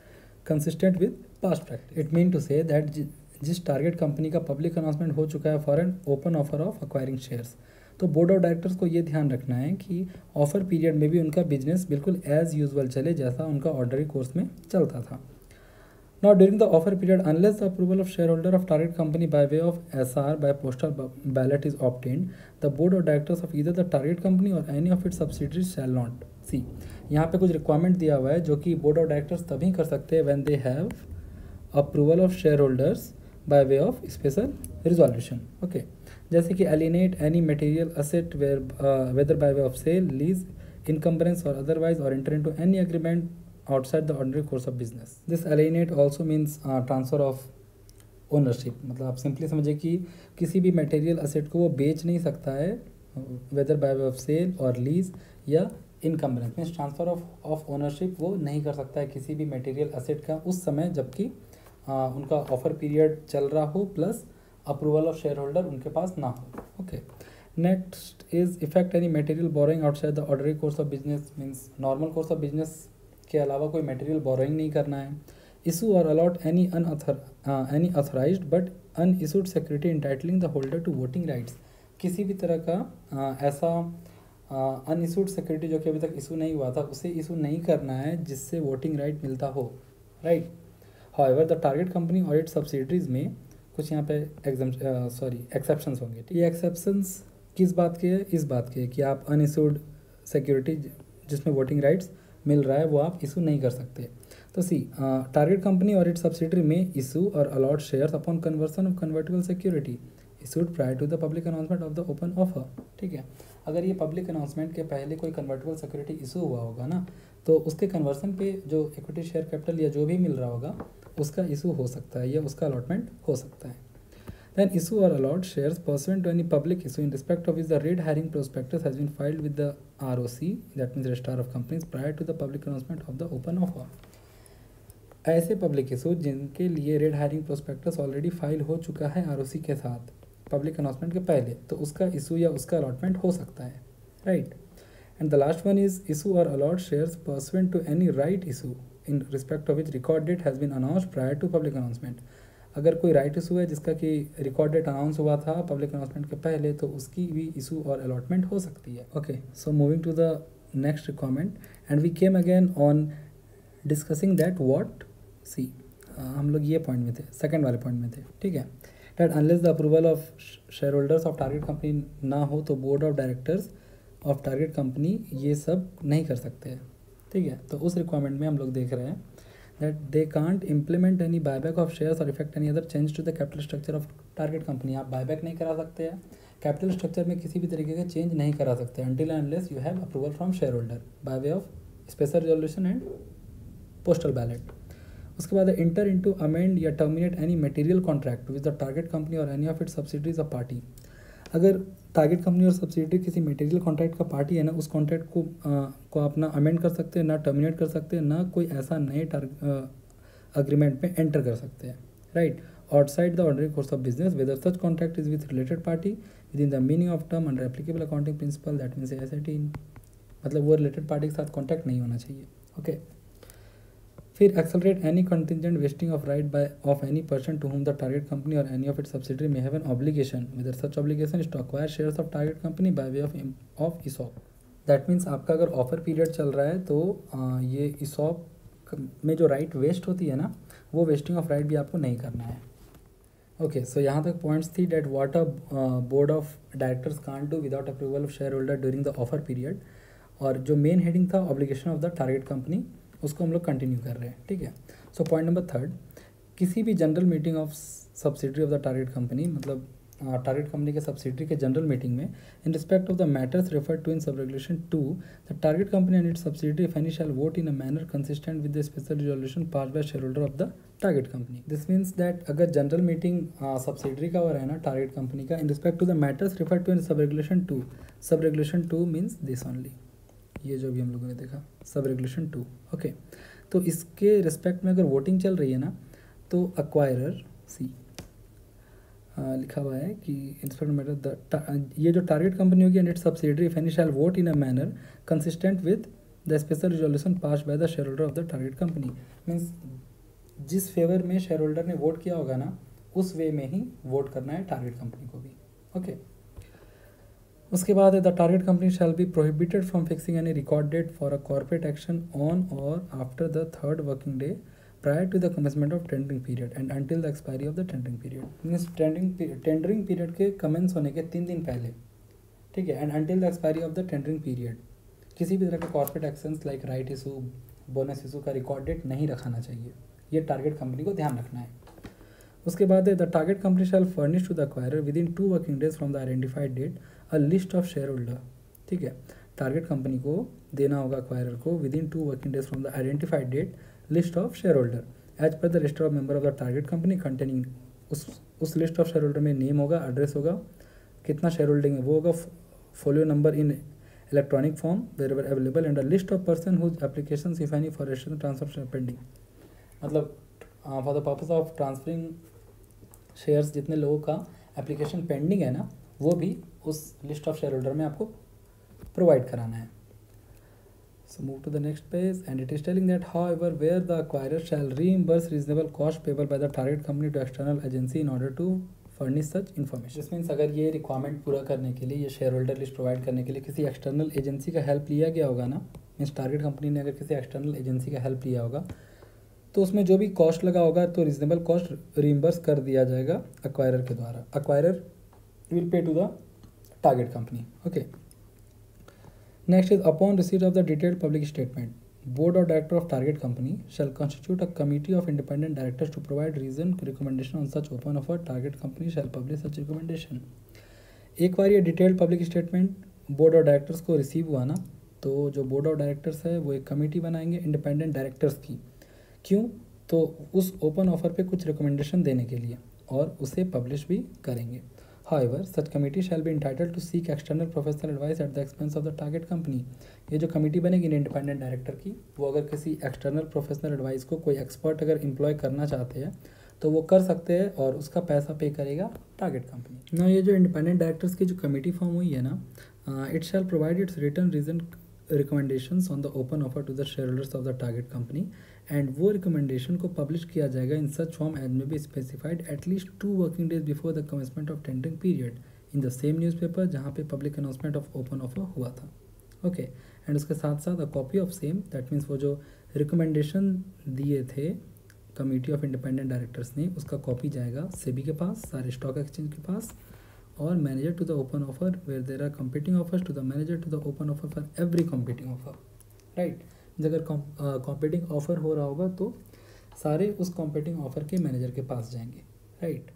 consistent with past practice। It means to say that जिस टारगेट कंपनी का पब्लिक अनाउंसमेंट हो चुका है for an open offer of acquiring shares, तो बोर्ड ऑफ डायरेक्टर्स को ये ध्यान रखना है कि ऑफर पीरियड में भी उनका बिजनेस बिल्कुल एज यूजुअल चले जैसा उनका ऑर्डनरी कोर्स में चलता था। Now during the offer period, unless the approval of shareholder of target company by way of SR by postal ballot is obtained, the board of directors of either the target company or any of its subsidiaries shall not see। यहाँ पे कुछ रिक्वायरमेंट दिया हुआ है जो कि बोर्ड ऑफ डायरेक्टर्स तभी कर सकते हैं when they have approval of shareholders by way of special resolution। okay, जैसे कि alienate any material asset whether by way of sale, lease, encumbrance or otherwise, or enter into any agreement outside the ordinary course of business। This alienate also means transfer of ownership। मतलब आप सिंपली समझिए कि किसी भी मटेरियल असेट को वो बेच नहीं सकता है whether by way of sale और लीज या encumbrance means transfer of ownership वो नहीं कर सकता है किसी भी मटेरियल असेट का उस समय जबकि उनका ऑफर पीरियड चल रहा हो plus approval of share holder उनके पास ना हो। Okay, next is effect any material borrowing outside the ordinary course of business means normal course of business के अलावा कोई मटेरियल बोरोइंग नहीं करना है। इशू और allot any unauthorised but unissued security entitling the holder to voting rights, किसी भी तरह का ऐसा अनइशूड सिक्योरिटी जो कि अभी तक इशू नहीं हुआ था उसे इशू नहीं करना है जिससे वोटिंग राइट मिलता हो, right. However the target company और इट्स सब्सिडरीज में कुछ यहाँ पे एक्सेप्शंस होंगे। ये एक्सेप्शंस किस बात के है? इस बात के कि आप अनइशूड सिक्योरिटी जिसमें वोटिंग राइट्स मिल रहा है वो आप इशू नहीं कर सकते। तो सी टारगेट कंपनी और इट्स सब्सिडरी में इशू और allot shares upon conversion of convertible security issued prior to the public announcement of the open offer. ठीक है, अगर ये पब्लिक अनाउंसमेंट के पहले कोई कन्वर्टेबल सिक्योरिटी इशू हुआ होगा ना तो उसके कन्वर्सन पे जो इक्विटी शेयर कैपिटल या जो भी मिल रहा होगा उसका इशू हो सकता है या उसका अलॉटमेंट हो सकता है। Then issue or allot shares pursuant to any public issue in respect of which the red herring prospectus has been filed with the ROC, that means Registrar of Companies, prior to the public announcement of the open offer। ऐसे पब्लिक इशू जिनके लिए red herring prospectus already file हो चुका है ROC के साथ पब्लिक अनाउंसमेंट के पहले, तो उसका इशू या उसका अलॉटमेंट हो सकता है, right. And the last one is issue और allot shares pursuant to any right issue in respect of which record date has been announced prior to public announcement। अगर कोई राइट इशू है जिसका कि रिकॉर्ड डेट अनाउंस हुआ था पब्लिक अनाउंसमेंट के पहले तो उसकी भी इशू और अलॉटमेंट हो सकती है। Okay, so moving to the next requirement and we came again on discussing that what see हम लोग ये पॉइंट में थे, सेकंड वाले पॉइंट में थे। ठीक है, that unless the approval of share holders of target company ना हो तो board of directors of target company ये सब नहीं कर सकते हैं। ठीक है, तो उस रिक्वायरमेंट में हम लोग देख रहे हैं that they can't implement any buyback of shares or effect any other change to the capital structure of target company। आप buyback नहीं करा सकते हैं, कैपिटल स्ट्रक्चर में किसी भी तरीके का चेंज नहीं करा सकते until and unless you have approval from shareholder by way of special resolution and postal ballot। उसके बाद enter into amend या terminate any material contract with the target company or any of its subsidiaries or party। अगर टारगेट कंपनी और सब्सिडी किसी मटेरियल कॉन्ट्रैक्ट का पार्टी है ना उस कॉन्ट्रैक्ट को अपना अमेंड कर सकते हैं, ना टर्मिनेट कर सकते हैं, ना कोई ऐसा नए अग्रीमेंट में एंटर कर सकते हैं, right. Outside the ordinary course of business whether such contract is with related party with in the meaning of term under applicable accounting principle that means AS 18। मतलब वो रिलेटेड पार्टी के साथ कॉन्ट्रैक्ट नहीं होना चाहिए। ओके, फिर accelerate any contingent vesting of right by of any person to whom the target company or any of its subsidiary may have an obligation with such obligation is to acquire shares of target company by way of ESOP. That means आपका अगर ऑफर पीरियड चल रहा है तो ये ईसॉप में जो राइट वेस्ट होती है ना, वो वेस्टिंग ऑफ राइट भी आपको नहीं करना है। ओके, सो यहाँ तक पॉइंट्स थी that what a board of directors can't do without approval of share holder during the offer period. और जो मेन हेडिंग था obligation of the target company, उसको हम लोग कंटिन्यू कर रहे हैं। ठीक है, सो पॉइंट नंबर 3, किसी भी general meeting of subsidiary of the target company, मतलब टारगेट कंपनी के सब्सिडरी के जनरल मीटिंग में in respect of the matters referred to in sub regulation 2 the target company and its subsidiary if any shall vote in a manner consistent with the special resolution pass by share holder of the target company. This means that अगर जनरल मीटिंग सब्सिडरी का हो रहा है ना टारगेट कंपनी का, in respect to the matters referred to in sub regulation 2 means this only, ये जो भी हम लोगों ने देखा सब रेगुलेशन 2। ओके, तो इसके रिस्पेक्ट में अगर वोटिंग चल रही है ना, तो अक्वायरर सी लिखा हुआ है कि इंस्पेक्टर मैटर ये जो टारगेट कंपनी होगी and its subsidiary if any shall vote in a manner consistent with the special resolution pass by the share holder of the target company. Means जिस फेवर में शेयर होल्डर ने वोट किया होगा ना, उस वे में ही वोट करना है टारगेट कंपनी को भी। ओके, उसके बाद the target company shall be prohibited from fixing any record date for a corporate action on or after the 3rd working day prior to the commencement of tendering period and until the expiry of the tendering period। Means tendering period के कमेंस होने के 3 दिन पहले, ठीक है, and until the expiry of the tendering period किसी भी तरह के corporate actions like right issue, bonus issue का रिकॉर्ड डेट नहीं रखाना चाहिए। ये टारगेट कंपनी को ध्यान रखना है। उसके बाद the target company shall furnish to the acquirer within 2 working days from the identified date a list of share holder. ठीक है, टारगेट कंपनी को देना होगा अक्वायरर को within 2 working days from the identified date list of share holder as per the register of member of the target company containing. उस लिस्ट ऑफ शेयर होल्डर में नेम होगा, एड्रेस होगा, कितना शेयर होल्डिंग है वो होगा, folio number in electronic form wherever available and a list of person whose application if any for registration transfer pending. मतलब for the purpose of transferring shares जितने लोगों का एप्लीकेशन पेंडिंग है ना, वो भी उस लिस्ट ऑफ शेयर होल्डर में आपको प्रोवाइड कराना है। So move to the next page and it is telling that however where the acquirer shall reimburse reasonable cost payable by the target company to external agency in order to furnish such information। This means अगर ये रिक्वायरमेंट पूरा करने के लिए, ये शेयर होल्डर लिस्ट प्रोवाइड करने के लिए किसी एक्सटर्नल एजेंसी का हेल्प लिया गया होगा ना, मीन्स टारगेट कंपनी ने अगर किसी एक्सटर्नल एजेंसी का हेल्प लिया होगा, तो उसमें जो भी कॉस्ट लगा होगा तो रीजनेबल कॉस्ट रीइम्बर्स कर दिया जाएगा अक्वायरर के द्वारा। Acquirer will pay to the target company. Okay, next is upon receipt of the detailed public statement, board of director of target company shall constitute a committee of independent directors to provide reasoned recommendation on such open offer। target company shall publish such recommendation। एक बार ये detailed public statement board of directors को रिसीव हुआ ना, तो जो बोर्ड ऑफ डायरेक्टर्स है वो एक कमेटी बनाएंगे इंडिपेंडेंट डायरेक्टर्स की। क्यों? तो उस ओपन ऑफर पे कुछ रिकमेंडेशन देने के लिए, और उसे पब्लिश भी करेंगे। However, such committee shall be entitled to seek external professional advice at the expense of the target company। ये जो कमेटी बनेगी इंडिपेंडेंट डायरेक्टर की, वो अगर किसी एक्सटर्नल प्रोफेशनल एडवाइस को कोई एक्सपर्ट अगर एम्प्लॉय करना चाहते हैं तो वो कर सकते हैं, और उसका पैसा पे करेगा टारगेट कंपनी। ना ये जो इंडिपेंडेंट डायरेक्टर्स की जो कमेटी फॉर्म हुई है ना, it shall provide its written reason recommendations on the open offer to the share holders of the target company, and वो रिकमेंडेशन को पब्लिश किया जाएगा in such form as may be specified at least 2 working days before the commencement of tendering period in the same newspaper जहाँ पे public announcement of open offer हुआ था। ओके, एंड उसके साथ साथ a copy of same, that means वो जो रिकमेंडेशन दिए थे कमेटी ऑफ इंडिपेंडेंट डायरेक्टर्स ने, उसका कॉपी जाएगा सेबी के पास, सारे स्टॉक एक्सचेंज के पास, और manager to the open offer where there are competing offers to the manager to the open offer for every competing offer. Right, अगर कॉम्पिटिंग ऑफर हो रहा होगा तो सारे उस कॉम्पिटिंग ऑफर के मैनेजर के पास जाएंगे। Right,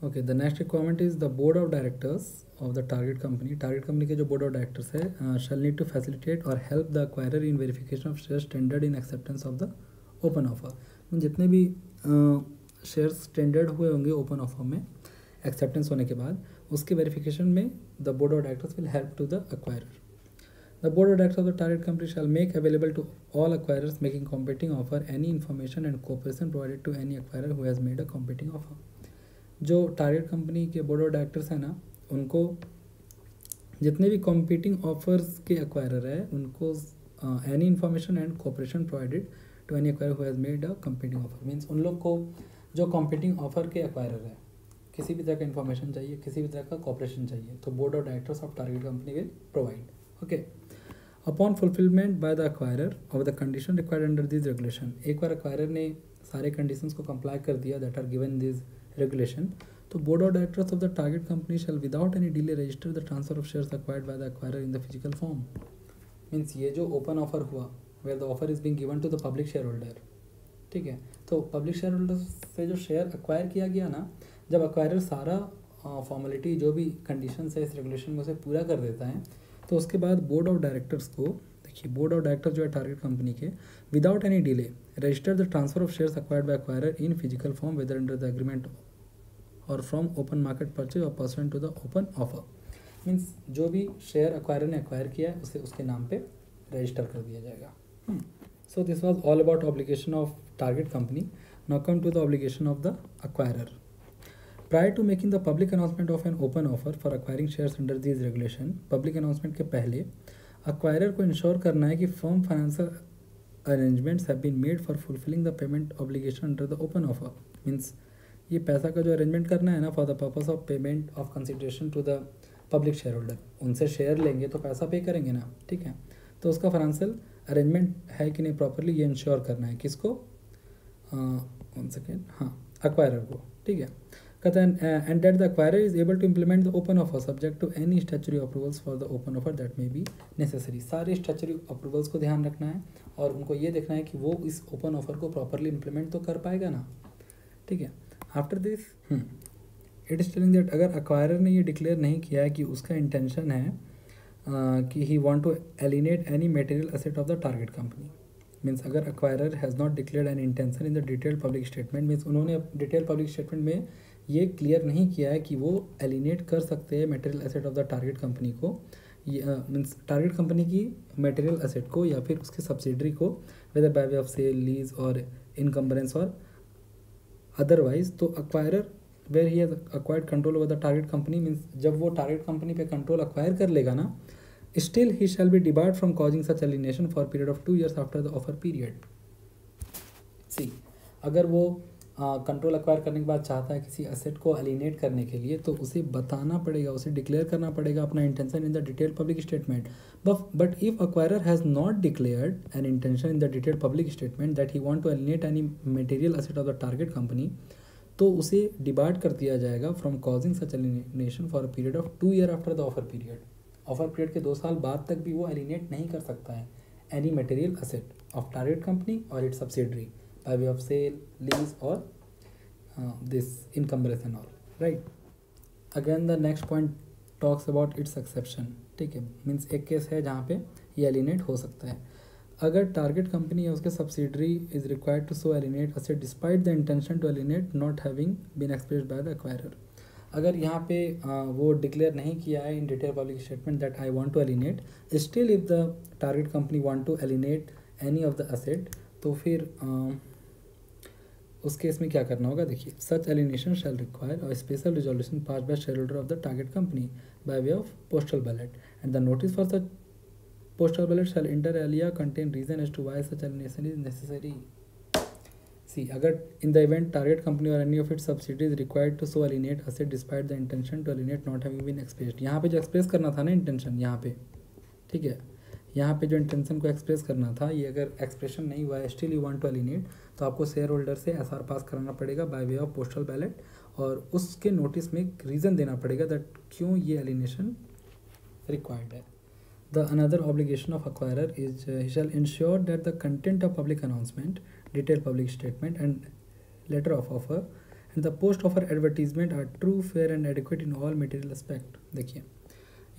okay, the next requirement is the board of directors of the target company. Target company के जो बोर्ड ऑफ डायरेक्टर्स है शैल नीड टू फैसिलिटेट और help the acquirer in verification of share tendered in acceptance of the open offer. जितने भी शेयर्स टेंडर्ड हुए होंगे ओपन ऑफर में एक्सेप्टेंस होने के बाद, उसके वेरिफिकेशन में the board of directors will help to the acquirer. The board of directors of the target company shall make available to all acquirers making competing offer any information and cooperation provided to any acquirer who has made a competing offer। जो टारगेट कंपनी के बोर्ड ऑफ डायरेक्टर्स हैं ना, उनको जितने भी कॉम्पिटिंग ऑफर्स के एक्वायरर है उनको any information and cooperation provided to any acquire who has made a competing offer. Means उन लोग को जो कंपीटिंग ऑफर के एक्वायरर है, किसी भी तरह का इन्फॉर्मेशन चाहिए, किसी भी तरह का कॉपरेशन चाहिए, तो board of directors of target company will provide. Okay, upon fulfilment bye the acquirer of the condition required under this regulation, एक बार एक्वायरर ने सारे कंडीशंस को कंप्लाई कर दिया that are given this regulation, तो board of directors of the target company shall without any delay register the transfer of shares acquired by the acquirer in the physical form. Means ये जो ओपन ऑफर हुआ where the offer is being given to the public share holder, ठीक है, तो पब्लिक शेयर होल्डर से जो शेयर एक्वायर किया गया ना, जब एक्वायरर सारा फॉर्मेलिटी जो भी कंडीशंस है इस रेगुलेशन में उसे पूरा कर देता है, तो उसके बाद बोर्ड ऑफ डायरेक्टर्स को, देखिए बोर्ड ऑफ डायरेक्टर जो है टारगेट कंपनी के, without any delay register the transfer of shares acquired by acquirer in physical form whether under the agreement or from open market purchase or person to the open offer. Means जो भी शेयर एक्वायरर ने एक्वायर किया है उसे उसके नाम पे रजिस्टर कर दिया जाएगा। So this was all about obligation of target company. Now come to the obligation of the acquirer. Prior to making the public announcement of an open offer for acquiring shares under these regulation, public announcement के पहले acquirer को ensure करना है कि firm financial arrangements have been made for fulfilling the payment obligation under the open offer. Means ये पैसा का जो अरेंजमेंट करना है ना for the purpose of payment of consideration to the public share holder, उनसे शेयर लेंगे तो पैसा पे करेंगे ना, ठीक है, तो उसका फाइनेंशियल अरेंजमेंट है कि नहीं प्रॉपरली ये इंश्योर करना है किसको, वन सेकेंड, हाँ एक्वायरर को, ठीक है, कहते हैं and that the acquirer is able to implement the open offer subject to any statutory approvals for the open offer that may be necessary. सारे स्टैच्यूटरी अप्रूवल्स को ध्यान रखना है और उनको ये देखना है कि वो इस ओपन ऑफर को प्रॉपरली इम्प्लीमेंट तो कर पाएगा ना, ठीक है। After this it is telling that अगर एक्वायरर ने ये डिक्लेयर नहीं किया है कि उसका इंटेंशन है कि he want to alienate any material asset of the target company, means अगर acquirer has not declared an intention in the detail public statement, means उन्होंने डिटेल पब्लिक स्टेटमेंट में ये क्लियर नहीं किया है कि वो एलिनेट कर सकते हैं material asset of the target company को, मीन्स टारगेट कंपनी की मटेरियल एसेट को या फिर उसके सब्सिडरी को, whether by way of sale, lease or encumbrance or otherwise, तो acquirer where he has acquired control over the target company, means जब वो टारगेट कंपनी पे कंट्रोल एक्वायर कर लेगा ना, still he shall be debarred from causing such alienation for a period of 2 years after the offer period. See, अगर वो कंट्रोल एक्वायर करने के बाद चाहता है किसी एसेट को एलिनेट करने के लिए, तो उसे बताना पड़ेगा, उसे डिक्लेयर करना पड़ेगा अपना intention in the detail public statement. But if acquirer has not declared an intention in the detail public statement that he want to alienate any material asset of the target company, तो उसे डिबार्ड कर दिया जाएगा from causing such alienation for a period of 2 years after the offer period. Offer period के 2 साल बाद तक भी वो एलिनेट नहीं कर सकता है any material asset of target company और its subsidiary by way of sale, lease or this encumbrance and all, right. Again the next point talks about its exception, ठीक है, मीन्स एक केस है जहाँ पे ये एलिनेट हो सकता है अगर टारगेट कंपनी या उसके subsidiary is required to so alienate asset despite the intention to alienate not having been expressed by the acquirer. अगर यहाँ पे वो डिक्लेयर नहीं किया है in detail public statement that I want to alienate, still if the target company want to alienate any of the asset, तो फिर उस केस में क्या करना होगा, देखिए, such alienation shall require a special resolution pass by share holder of the target company by way of postal ballot and the notice for such postal ballot shall inter alia contain reason as to why such alienation is necessary. See, अगर in the event target company or any of its subsidies required to so alienate asset despite the intention to alienate not having been expressed, यहाँ पे जो एक्सप्रेस करना था ना इंटेंशन, यहाँ पे, ठीक है, यहाँ पे जो इंटेंशन को एक्सप्रेस करना था, ये अगर एक्सप्रेशन नहीं हुआ है, still you want to alienate, तो आपको शेयर होल्डर से एसआर पास कराना पड़ेगा by way of postal ballot और उसके नोटिस में रीज़न देना पड़ेगा दैट क्यों ये एलिनेशन रिक्वायर्ड है। The another obligation of acquirer is he shall ensure that the content of public announcement, detailed public statement and letter of offer and the post offer advertisement are true, fair and adequate in all material aspect। देखिए,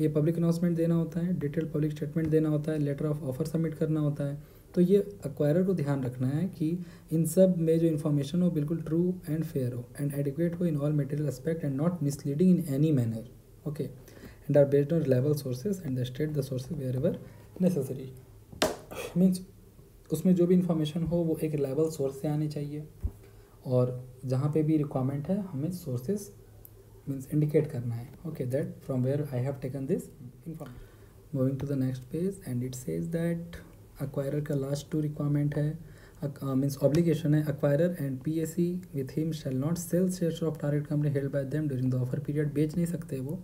ये पब्लिक अनाउंसमेंट देना होता है, डिटेल पब्लिक स्टेटमेंट देना होता है, लेटर ऑफ ऑफर सबमिट करना होता है, तो ये एक्वायरर को ध्यान रखना है कि इन सब में जो इन्फॉर्मेशन हो बिल्कुल ट्रू एंड फेयर हो एंड एडिक्वेट हो in all material aspect and not misleading in any manner, okay, and are based on reliable sources and they state the sources wherever necessary। Means उसमें जो भी इंफॉर्मेशन हो वो एक रिलायबल सोर्स से आनी चाहिए और जहाँ पे भी रिक्वायरमेंट है हमें सोर्सेस मीन्स इंडिकेट करना है, okay, that from where I have taken this information. Moving to the next page and it says that acquirer का लास्ट 2 रिक्वायरमेंट है, मीन्स ऑब्लिगेशन है, acquirer and PAC with him shall not sell shares of target company held by them during the offer period, बेच नहीं सकते वो।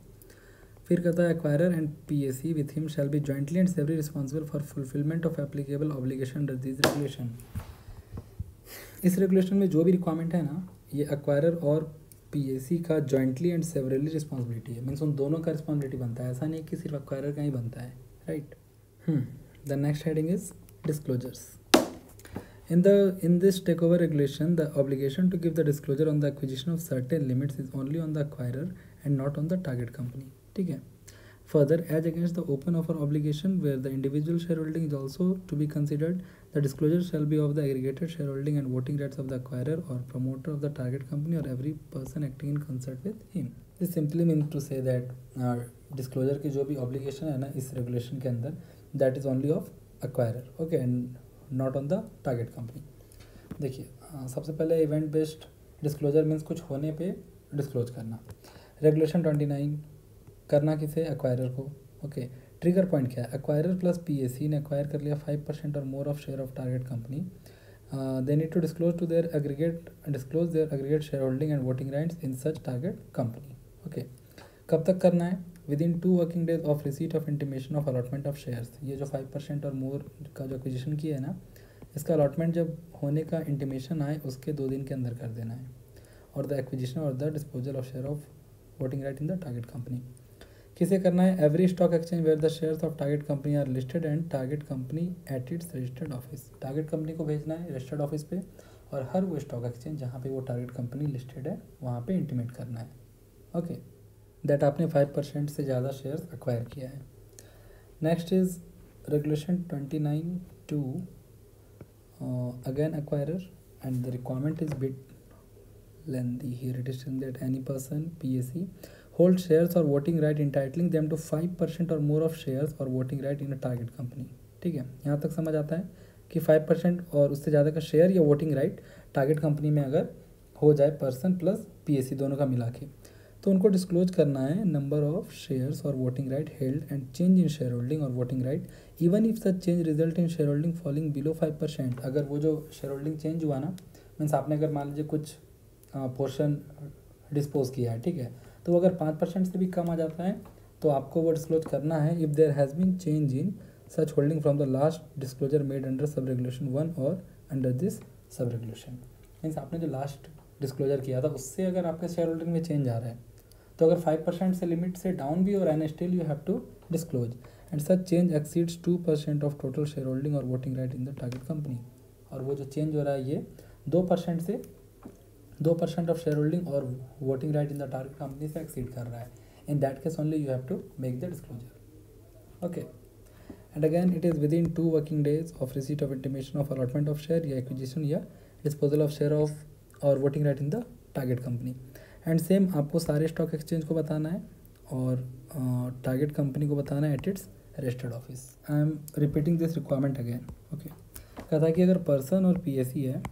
फिर कहता है acquirer and PAC with him shall be jointly and severally responsible for fulfilment of applicable obligation under this regulation. इस रेगुलेशन में जो भी रिक्वायरमेंट है ना, ये एक्वायरर और पीएसी का जॉइंटली एंड सेवरली रिस्पॉन्सिबिलिटी है, मीन्स उन दोनों का रिस्पॉन्सिबिलिटी बनता है, ऐसा नहीं कि सिर्फ एक्वायरर का ही बनता है, right. The next heading is disclosures. In this takeover regulation, the obligation to give the disclosure on the acquisition of certain limits is only on the acquirer and not on the target company. ठीक है। Further, as against the open offer obligation, where the individual shareholding is also to be considered, the disclosure shall be of the aggregated shareholding and voting rights of the acquirer or promoter of the target company or every person acting in concert with him. This simply means to say that disclosure की जो भी obligation है ना इस regulation के अंदर, that is only of acquirer, okay, and not on the target company. देखिए, सबसे पहले इवेंट बेस्ड डिस्क्लोजर मीन्स कुछ होने पे डिस्क्लोज करना। रेगुलेशन 29 करना किसे, एक्वायरर को, ओके। ट्रिगर पॉइंट क्या है, एक्वायरर प्लस पीएसी ने एक्वायर कर लिया 5% or more of share of target company, they need to disclose their aggregate share holding and voting rights in such target company, okay. कब तक करना है, within 2 working days of receipt of intimation of allotment of shares. ये जो 5% और मोर का जो एक्विजिशन किया है ना, इसका अलॉटमेंट जब होने का इंटीमेशन आए उसके 2 दिन के अंदर कर देना है। और the acquisition or the disposal of share of voting right in the target company किसे करना है, every stock exchange where the shares of target company are listed and target company at its registered office. Target company को भेजना है रजिस्टर्ड ऑफिस पे, और हर वो स्टॉक एक्सचेंज जहाँ पे वो टारगेट कंपनी लिस्टेड है वहाँ पे इंटीमेट करना है, ओके, दैट आपने 5% से ज़्यादा शेयर्स एक्वायर किया है। Next is regulation 29(2), again acquirer and the requirement is bit lengthy here. It is that any person PAC hold shares और voting right इंटाइटलिंग them to 5% or more of shares और voting right in a target company. ठीक है, यहाँ तक समझ आता है कि 5% और उससे ज़्यादा का शेयर या वोटिंग राइट टारगेट कंपनी में अगर हो जाए, पर्सन प्लस पीएसी दोनों का मिला के, तो उनको डिस्क्लोज करना है नंबर ऑफ शेयर्स और voting right held and change in share holding or voting right even if such change result in share holding falling below 5%। अगर वो जो शेयर होल्डिंग चेंज हुआ ना, मीन्स आपने अगर मान लीजिए कुछ पोर्शन डिस्पोज किया है, ठीक है, तो वो अगर 5% से भी कम आ जाता है तो आपको वो डिस्क्लोज करना है if there has been change in such holding from the last disclosure made under sub regulation 1 or under this sub regulation. Means आपने जो लास्ट डिस्क्लोजर किया था उससे अगर आपके शेयर होल्डिंग में चेंज आ रहा है, तो अगर 5% से लिमिट से डाउन भी हो रहा है, still you have to disclose and such change exceeds 2% of total share holding or voting right in the target company. और वो जो चेंज हो रहा है ये 2% से 2% of share holding or voting right in the target company से एक्सीड कर रहा है, in that case only you have to make the disclosure, okay. And again it is within 2 working days of receipt of intimation of allotment of share या एक्विजिशन या disposal of share of or voting right in the target company. And same आपको सारे स्टॉक एक्सचेंज को बताना है और टारगेट कंपनी को बताना है eight its registered office. I am repeating this requirement again, okay. कहा था कि अगर पर्सन और पीएसी है,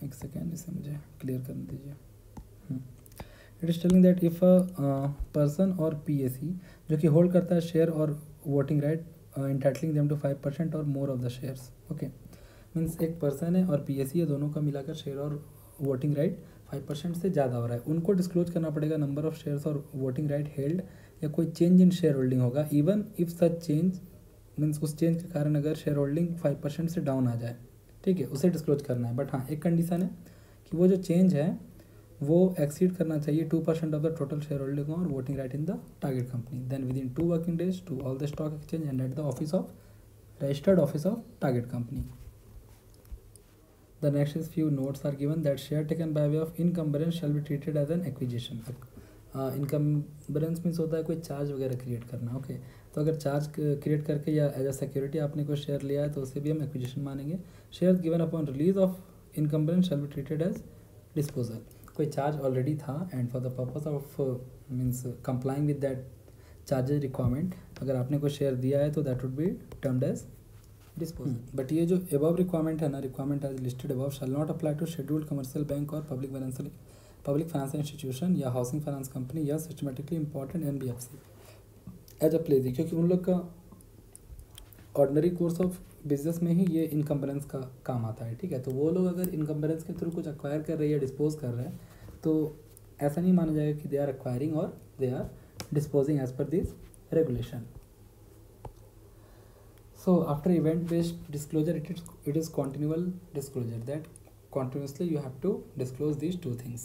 एक सेकेंड इसे मुझे क्लियर करने दीजिए। It is telling that if a person और पीएसी जो कि होल्ड करता है शेयर और voting right इंटाइटलिंग them to 5% or more of the shares, okay. Means एक पर्सन है और पीएसी है, दोनों का मिलाकर शेयर और वोटिंग राइट 5% से ज़्यादा हो रहा है, उनको डिस्क्लोज करना पड़ेगा नंबर ऑफ शेयर्स और वोटिंग राइट हेल्ड या कोई चेंज इन शेयर होल्डिंग होगा, even if such change means उस चेंज के कारण अगर शेयर होल्डिंग 5% से डाउन आ जाए, ठीक है, उसे डिस्क्लोज करना है। बट हाँ, एक कंडीशन है कि वो जो चेंज है वो एक्सीड करना चाहिए 2% of the total share holding or voting right in the target company, then within 2 working days to all the stock exchange and at the office of registered office of target company. The next is few notes are given that share taken by way of encumbrance shall be treated as an acquisition. Encumbrance means होता है कोई चार्ज वगैरह क्रिएट करना, ओके। तो अगर चार्ज क्रिएट करके या एज अ सिक्योरिटी आपने कोई शेयर लिया है तो उसे भी हम एक्विजिशन मानेंगे। Share given upon release of encumbrance shall be treated as disposal. कोई चार्ज ऑलरेडी था and for the purpose of means complying with that charges requirement अगर आपने कोई शेयर दिया है तो that would be termed as disposal. But ये जो एबव रिक्वायरमेंट है ना, requirement as listed above shall not apply to scheduled commercial bank or public financial institution या हाउसिंग फाइनेंस कंपनी या systematically important NBFC as a pledgee, क्योंकि उन लोग का ऑर्डिनरी कोर्स ऑफ बिजनेस में ही ये इनकम्बरेंस का काम आता है, ठीक है। तो वो लोग अगर इनकम्बरेंस के थ्रू कुछ एक्वायर कर रहे हैं या डिस्पोज कर रहे हैं तो ऐसा नहीं माना जाएगा कि दे are acquiring or they are disposing as per this regulation. So after event based disclosure it is continual disclosure that continuously you have to disclose these two things.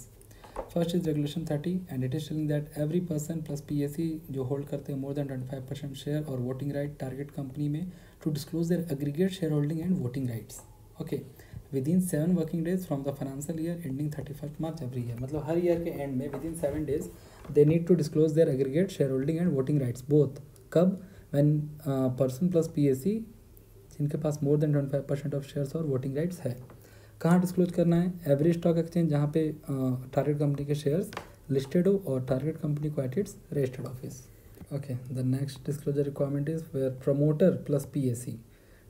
First is regulation 30 and it is telling that every person plus PSE जो होल्ड करते हैं more than 25% शेयर और वोटिंग राइट टारगेट कंपनी में to disclose their aggregate shareholding and voting rights, okay, within 7 working days from the financial year ending 31st March every year। मतलब हर ईयर के एंड में within 7 days they need to disclose their aggregate shareholding and voting rights both। कब? when person plus PSE जिनके पास more than 25% ऑफ शेयर्स और वोटिंग राइट्स है। कहाँ डिस्क्लोज करना है? एवरी स्टॉक एक्सचेंज जहाँ पे टारगेट कंपनी के शेयर्स लिस्टेड हो और टारगेट कंपनी को at its registered office. Okay, the next disclosure requirement is where promoter plus PSE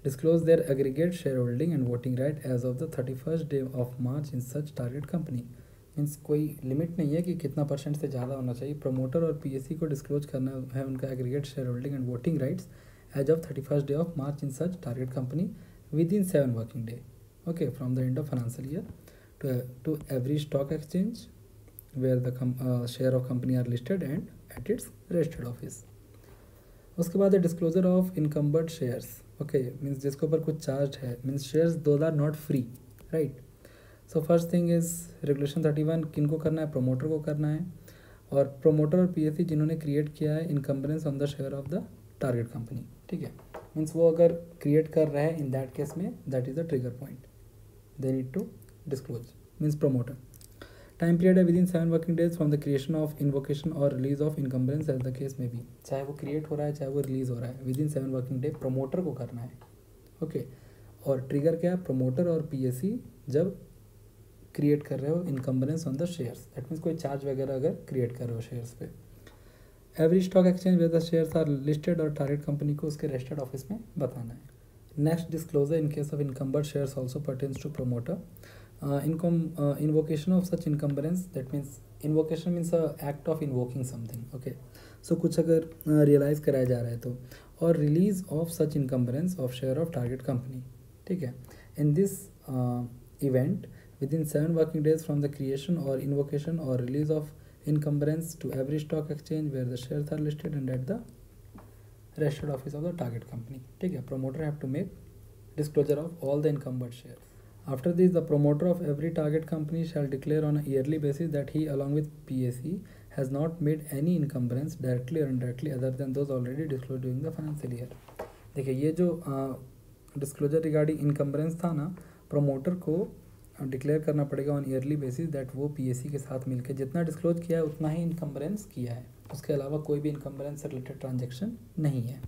disclose their aggregate share holding and voting right as of the 31st day of March in such target company. Means कोई लिमिट नहीं है कि कितना परसेंट से ज़्यादा होना चाहिए। प्रमोटर और PSE को डिस्क्लोज करना है उनका aggregate share holding and voting rights as of 31st day of March in such target company within 7 working day, okay, from the end of financial year to every stock exchange where the share of company are listed and at its registered office। उसके बाद है disclosure of encumbered shares, okay, means जिसके ऊपर कुछ चार्ज है, means shares those are not free, right. So first thing is regulation 31 किनको करना है? प्रमोटर को करना है। और प्रमोटर और PSE जिन्होंने क्रिएट किया है encumbrance on the share of the target company, ठीक है। मीन्स वो अगर क्रिएट कर रहे हैं इन दैट केस में that is the trigger point, they need to disclose, means promoter। Time period है within 7 working days from the creation of invocation or release of encumbrance as the case में भी, चाहे वो क्रिएट हो रहा है चाहे वो रिलीज हो रहा है, विदिन 7 वर्किंग डे प्रमोटर को करना है, ओके। और ट्रिगर क्या है? प्रमोटर और PSE जब क्रिएट कर रहे हो encumbrance on the shares, that means कोई चार्ज वगैरह अगर क्रिएट कर रहे हो शेयर्स पे। Every stock exchange where the shares are listed और टारगेट कंपनी को उसके रजिस्टर्ड ऑफिस में बताना है। Next disclosure in case of encumbered shares also pertains to promoter। Invocation of such encumbrance, that means invocation means a act of invoking something, okay। So कुछ अगर रियलाइज कराया जा रहा है तो, और release of such encumbrance of share of target company, ठीक है। In this event within 7 working days from the creation or invocation or release of encumbrance to every stock exchange where the shares are listed and at the registered office of the target company, ठीक है। promoter have to make disclosure of all the encumbered shares। After this the promoter of every target company shall declare on a yearly basis that he along with PSE has not made any encumbrance directly or indirectly other than those already disclosed during the financial year। देखिए ये जो डिस्क्लोजर रिगार्डिंग इनकम्बरेंस था ना, प्रमोटर को डिक्लेयर करना पड़ेगा ऑन ईयरली बेसिस दैट वो PSE के साथ मिलकर जितना डिस्क्लोज किया है उतना ही इनकम्बरेंस किया है, उसके अलावा कोई भी इनकम्बरेंस से रिलेटेड ट्रांजेक्शन नहीं है।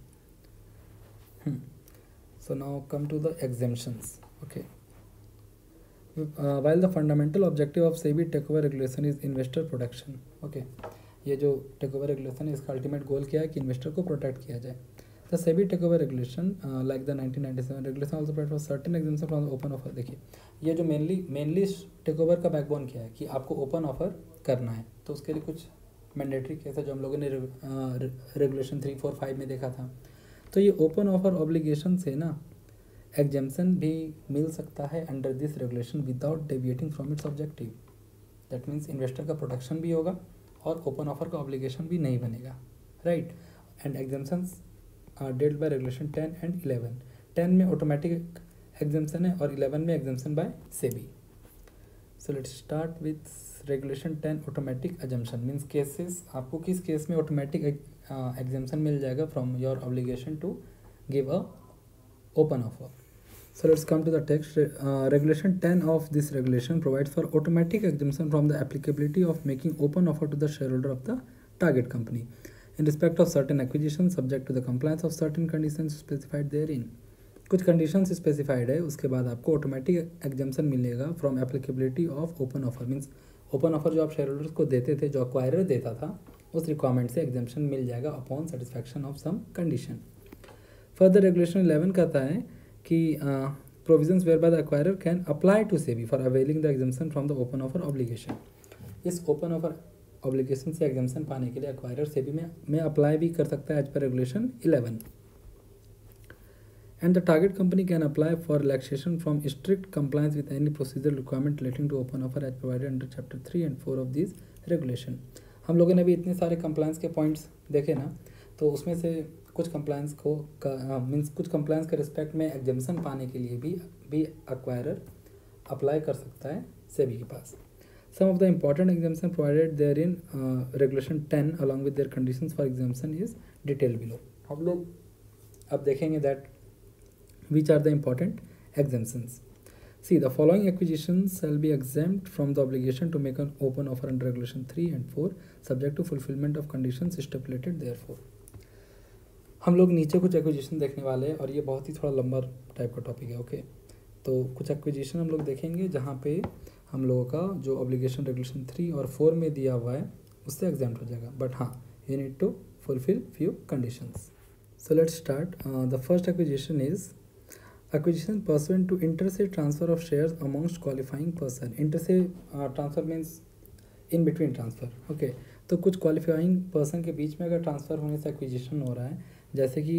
So now come to the exemptions, okay. While the fundamental objective of SEBI takeover regulation is investor protection, okay. ये जो टेकओवर रेगुलेशन है इसका अल्टीमेट गोल क्या है कि इन्वेस्टर को प्रोटेक्ट किया जाए। The SEBI takeover regulation like the 1997 regulation also provide for certain exemption from the open offer. देखिए ये जो मेनली टेकओवर का बैकबोन क्या है कि आपको ओपन ऑफर करना है, तो उसके लिए कुछ मैंडेटरी केस है जो हम लोगों ने रेगुलेशन 3, 4, 5 में देखा था। तो ये ओपन ऑफर ऑब्लिगेशन से ना एग्जेम्पशन भी मिल सकता है under this regulation without deviating from its objective. That means investor का प्रोटेक्शन भी होगा और ओपन ऑफर का ऑब्लिगेशन भी नहीं बनेगा, right. And exemptions are dealt by regulation 10 and 11। 10 में ऑटोमेटिक एग्जेम्पशन है और 11 में exemption by SEBI. So let's start with regulation 10 automatic exemption means cases, आपको किस केस में ऑटोमेटिक एग्जेम्पशन मिल जाएगा from your obligation to give a open offer. So let's come to the text. Regulation 10 of this regulation provides for automatic exemption from the applicability of making open offer to the shareholder of the target company in respect of certain acquisitions subject to the compliance of certain conditions specified therein। कुछ conditions specified है, उसके बाद आपको automatic exemption मिलेगा from applicability of open offer means open offer जो आप shareholders को देते थे, जो acquirer देता था, उस requirement से exemption मिल जाएगा upon satisfaction of some condition। Further regulation 11 कहता है कि provisions whereby the acquirer can apply to SEBI for availing the exemption from the open offer obligation. इस ओपन ऑफर ऑब्लिगेशन से एग्जेम्पशन पाने के लिए एक्वायरर सेबी में अप्लाई भी कर सकता है as per regulation 11। and the target company can apply for relaxation from strict compliance with any procedural requirement relating to open offer as provided under chapter 3 and 4 of these regulation। हम लोगों ने भी इतने सारे कंप्लायंस के पॉइंट्स देखे ना, तो उसमें से कुछ कंप्लायंस को मीन्स कुछ कंप्लायंस के रिस्पेक्ट में एग्जाम्शन पाने के लिए भी अक्वायरर अप्लाई कर सकता है सेबी के पास। Some of the important exemption provided there in regulation 10 along with their conditions for exemption is detailed below। हम लोग अब देखेंगे that which are the important exemptions। See, the following acquisitions shall be exempt from the obligation to make an open offer under regulation 3 and 4 subject to fulfillment of conditions stipulated therefore। हम लोग नीचे कुछ एक्विजिशन देखने वाले हैं और ये बहुत ही थोड़ा लंबा टाइप का टॉपिक है। ओके, तो कुछ एक्विजिशन हम लोग देखेंगे जहाँ पे हम लोगों का जो ऑब्लिगेशन रेगुलेशन 3 और 4 में दिया हुआ है उससे एग्जाम्प्ट हो जाएगा, बट हाँ you need to fulfil few conditions. So let's start. The first acquisition is acquisition pursuant to inter se transfer of shares amongst qualifying person. Inter se transfer means in between transfer. Okay, तो कुछ क्वालिफाइंग पर्सन के बीच में अगर ट्रांसफर होने से एक्विजिशन हो रहा है, जैसे कि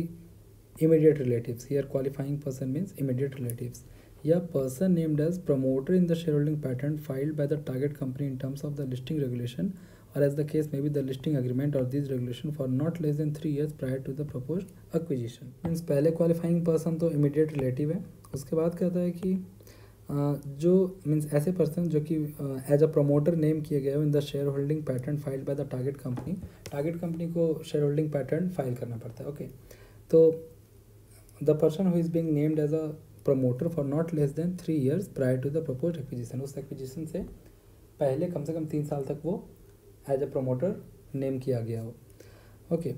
immediate relatives, here qualifying person means immediate relatives, या person named as promoter in the share holding pattern filed by the target company in terms of the listing regulation और as the case may be the listing agreement और this regulation for not less than 3 years prior to the proposed acquisition. Means पहले क्वालिफाइंग पर्सन तो इमीडिएट रिलेटिव है, उसके बाद कहता है कि जो मीन्स ऐसे पर्सन जो कि एज अ प्रमोटर नेम किए गए हो in the share holding pattern filed by the target company को शेयर होल्डिंग पैटर्न फाइल करना पड़ता है। ओके, तो the person who is being named as a promoter for not less than 3 years prior to the proposed acquisition, उस एक्विजिशन से पहले कम से कम 3 साल तक वो एज अ प्रमोटर नेम किया गया हो। ओके,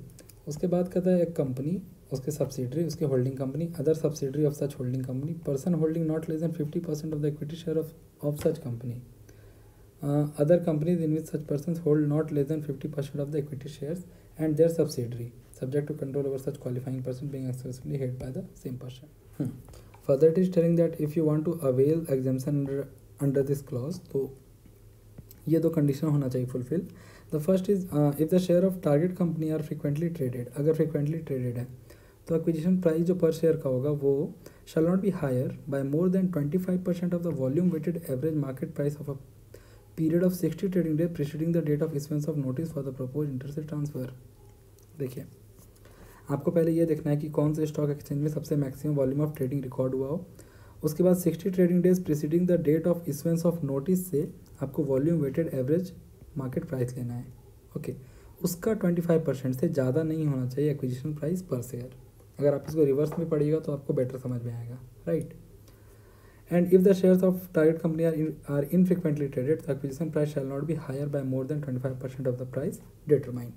उसके बाद कहता है एक कंपनी, उसके सब्सिडरी, उसके holding company, other subsidiary of such holding company, person holding not less than 50% of the equity share of such company, other companies in which such person hold not less than 50% of the equity shares and their subsidiary subject to control over such qualifying person being exclusively held by the same person. Further, it is telling that if you want to avail exemption under this clause, तो ये दो कंडीशन होना चाहिए fulfil. The first is if the share of target company are frequently traded, अगर फ्रिक्वेंटली ट्रेडेड है तो एक्विजिशन प्राइस जो पर शेयर का होगा वो shall not be higher by more than 25% of the volume weighted average market price of a period of 60 trading day preceding the date of issuance of notice for the proposed inter se transfer. देखिए, आपको पहले ये देखना है कि कौन से स्टॉक एक्सचेंज में सबसे maximum volume of trading record हुआ हो, उसके बाद 60 trading days preceding the date of issuance of notice से आपको volume weighted average market price लेना है। ओके, उसका 25% से ज़्यादा नहीं होना चाहिए एक्विजिशन प्राइस पर शेयर। अगर आप इसको रिवर्स में पढ़िएगा तो आपको बेटर समझ में आएगा, right. And if the shares of target company are infrequently traded the acquisition price shall not be higher by more than 25% of the price determined.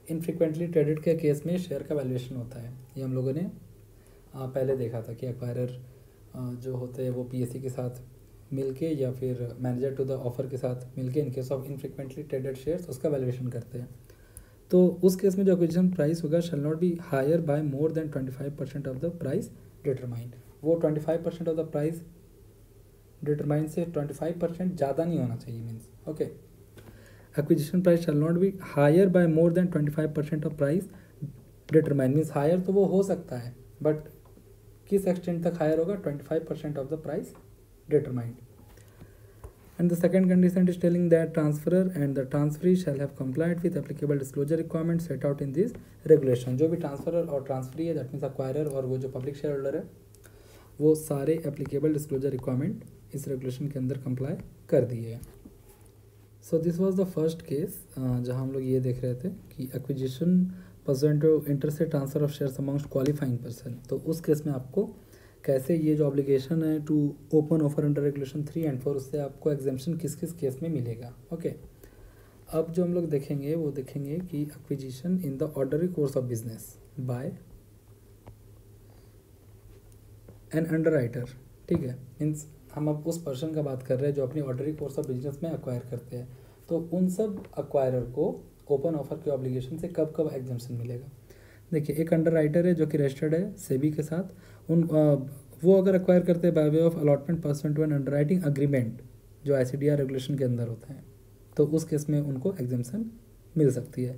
Infrequently traded के केस में शेयर का वैल्यूएशन होता है, ये हम लोगों ने पहले देखा था कि एक्वायरर जो होते हैं वो पीएससी के साथ मिलके या फिर मैनेजर टू द ऑफर के साथ मिलके in case of infrequently traded shares उसका वैल्यूएशन करते हैं। तो उस केस में जो एक्विजिशन प्राइस होगा shall not be higher by more than 25% of the price determined. वो 25% ऑफ द प्राइस डिटरमाइंड से 25% ज़्यादा नहीं होना चाहिए means. Okay, acquisition price shall not be higher by more than 25% of price determined means higher तो वो हो सकता है बट किस एक्सटेंट तक हायर होगा, 25% of the price determined. And the second condition is telling that transferor and the transferee shall have complied with applicable disclosure requirement set out in this regulation. जो भी ट्रांसफरर और ट्रांसफरी है दैट मीन्स एक्वायरर और वो जो पब्लिक शेयर होल्डर है वो सारे एप्लीकेबल डिस्क्लोजर रिक्वायरमेंट इस रेगुलेशन के अंदर कंप्लाई कर दिए हैं। So this was the first case जहां हम लोग ये देख रहे थे कि acquisition person to inter se transfer of shares amongst qualifying person. तो उस केस में आपको कैसे ये जो ऑब्लिगेशन है to open offer under regulation 3 and 4 उससे आपको एग्जेम्पशन किस किस केस में मिलेगा। ओके, अब जो हम लोग देखेंगे वो देखेंगे कि acquisition in the ordinary course of business by an underwriter. ठीक है, मीन्स हम अब उस पर्सन का बात कर रहे हैं जो अपनी ऑर्डनरी कोर्स ऑफ बिजनेस में एक्वायर करते हैं। तो उन सब एक्वायरर को ओपन ऑफर के ऑब्लिगेशन से कब कब एग्जेम्पशन मिलेगा। देखिए, एक अंडरराइटर है जो कि रजिस्टर्ड है सेबी के साथ, वो अगर एक्वायर करते हैं by way of allotment pursuant to an underwriting agreement जो आईसीडीआर रेगुलेशन के अंदर होता है, तो उस केस में उनको एग्जेम्पशन मिल सकती है।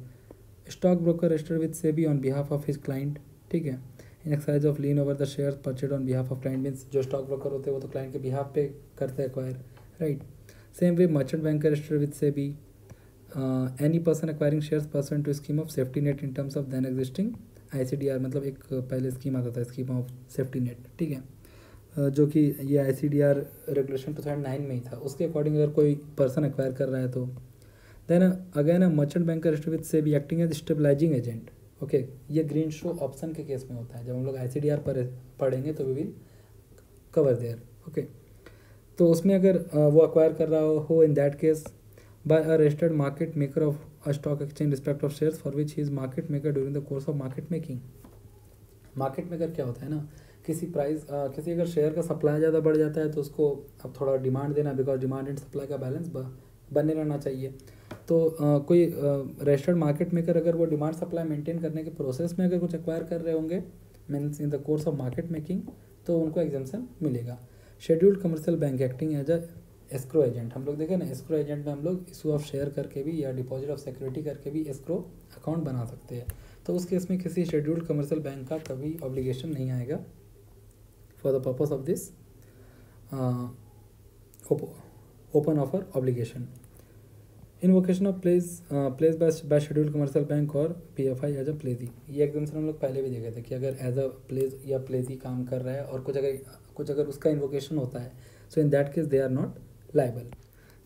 Stock broker registered with SEBI on behalf of his client, ठीक है, in exercise of lien over the share purchased on behalf of client, means जो स्टॉक ब्रोकर होते हैं वो तो क्लाइंट के बिहाफ पे करते हैं acquire, right. Same way merchant banker registered with SEBI, any person acquiring shares pursuant to scheme of safety net in terms of then existing ICDR, मतलब एक पहले स्कीम आता था स्कीम ऑफ सेफ्टी नेट, ठीक है, जो कि ये ICDR रेगुलेशन 2009 में ही था, उसके अकॉर्डिंग अगर कोई पर्सन एक्वायर कर रहा है तो. Then again a merchant banker registered with SEBI acting as stabilising agent. Okay, ये ग्रीन शो ऑप्शन के केस में होता है. जब हम लोग ICDR पर पढ़ेंगे तो we will cover there. Okay, तो उसमें अगर वो अक्वायर कर रहा हो in that case by a registered market maker of a stock exchange respect of shares for which he is market maker during the course of market making. Market maker क्या होता है ना, किसी अगर शेयर का सप्लाई ज़्यादा बढ़ जाता है तो उसको अब थोड़ा डिमांड देना, बिकॉज डिमांड एंड सप्लाई का बैलेंस बने रहना चाहिए. तो कोई रजिस्टर्ड मार्केट मेकर अगर वो डिमांड सप्लाई मेंटेन करने के प्रोसेस में अगर कुछ एक्वायर कर रहे होंगे means in the course of market making, तो उनको एग्जाम्पशन मिलेगा. Scheduled commercial bank acting as a escrow agent. हम लोग देखें ना, एस्क्रो एजेंट में हम लोग इशू ऑफ शेयर करके भी या डिपॉजिट ऑफ सिक्योरिटी करके भी एस्क्रो अकाउंट बना सकते हैं. तो उस केस में किसी शेड्यूल्ड कमर्शियल बैंक का कभी ऑब्लिगेशन नहीं आएगा for the purpose of this open offer obligation. Invocation of place by scheduled commercial bank और PFI एज अ प्लेजी. ये एग्जाम्पल हम लोग पहले भी देखे थे कि अगर एज अ प्लेस या प्लेजी काम कर रहा है और कुछ अगर उसका इन्वोकेशन होता है, so in that case they are not liable.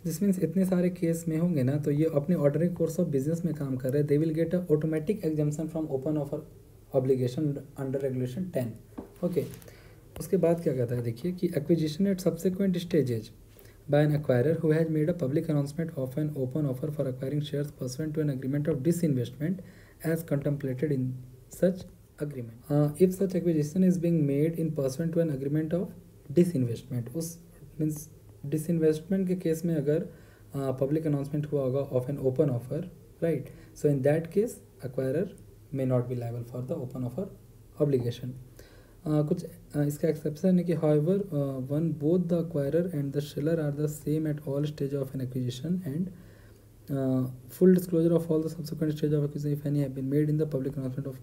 This means इतने सारे केस में होंगे ना, तो ये अपने ऑर्डनरी कोर्स ऑफ बिजनेस में काम कर रहे हैं, they will get a automatic exemption from open offer obligation under regulation 10. Okay, उसके बाद क्या कहता है देखिए कि acquisition at subsequent stages by an acquirer who has made a public announcement of an open offer for acquiring shares pursuant to an agreement of disinvestment as contemplated in such agreement. If such acquisition is being made in pursuant to an agreement of disinvestment, उस means disinvestment के केस में अगर public announcement हुआ होगा of an open offer, right? So in that case acquirer may not be liable for the open offer obligation. कुछ इसका एक्सेप्शन है कि however one both the acquirer and the seller are the same at all stage of an acquisition and full disclosure of all the subsequent stage of acquisition if any have been made in the public announcement of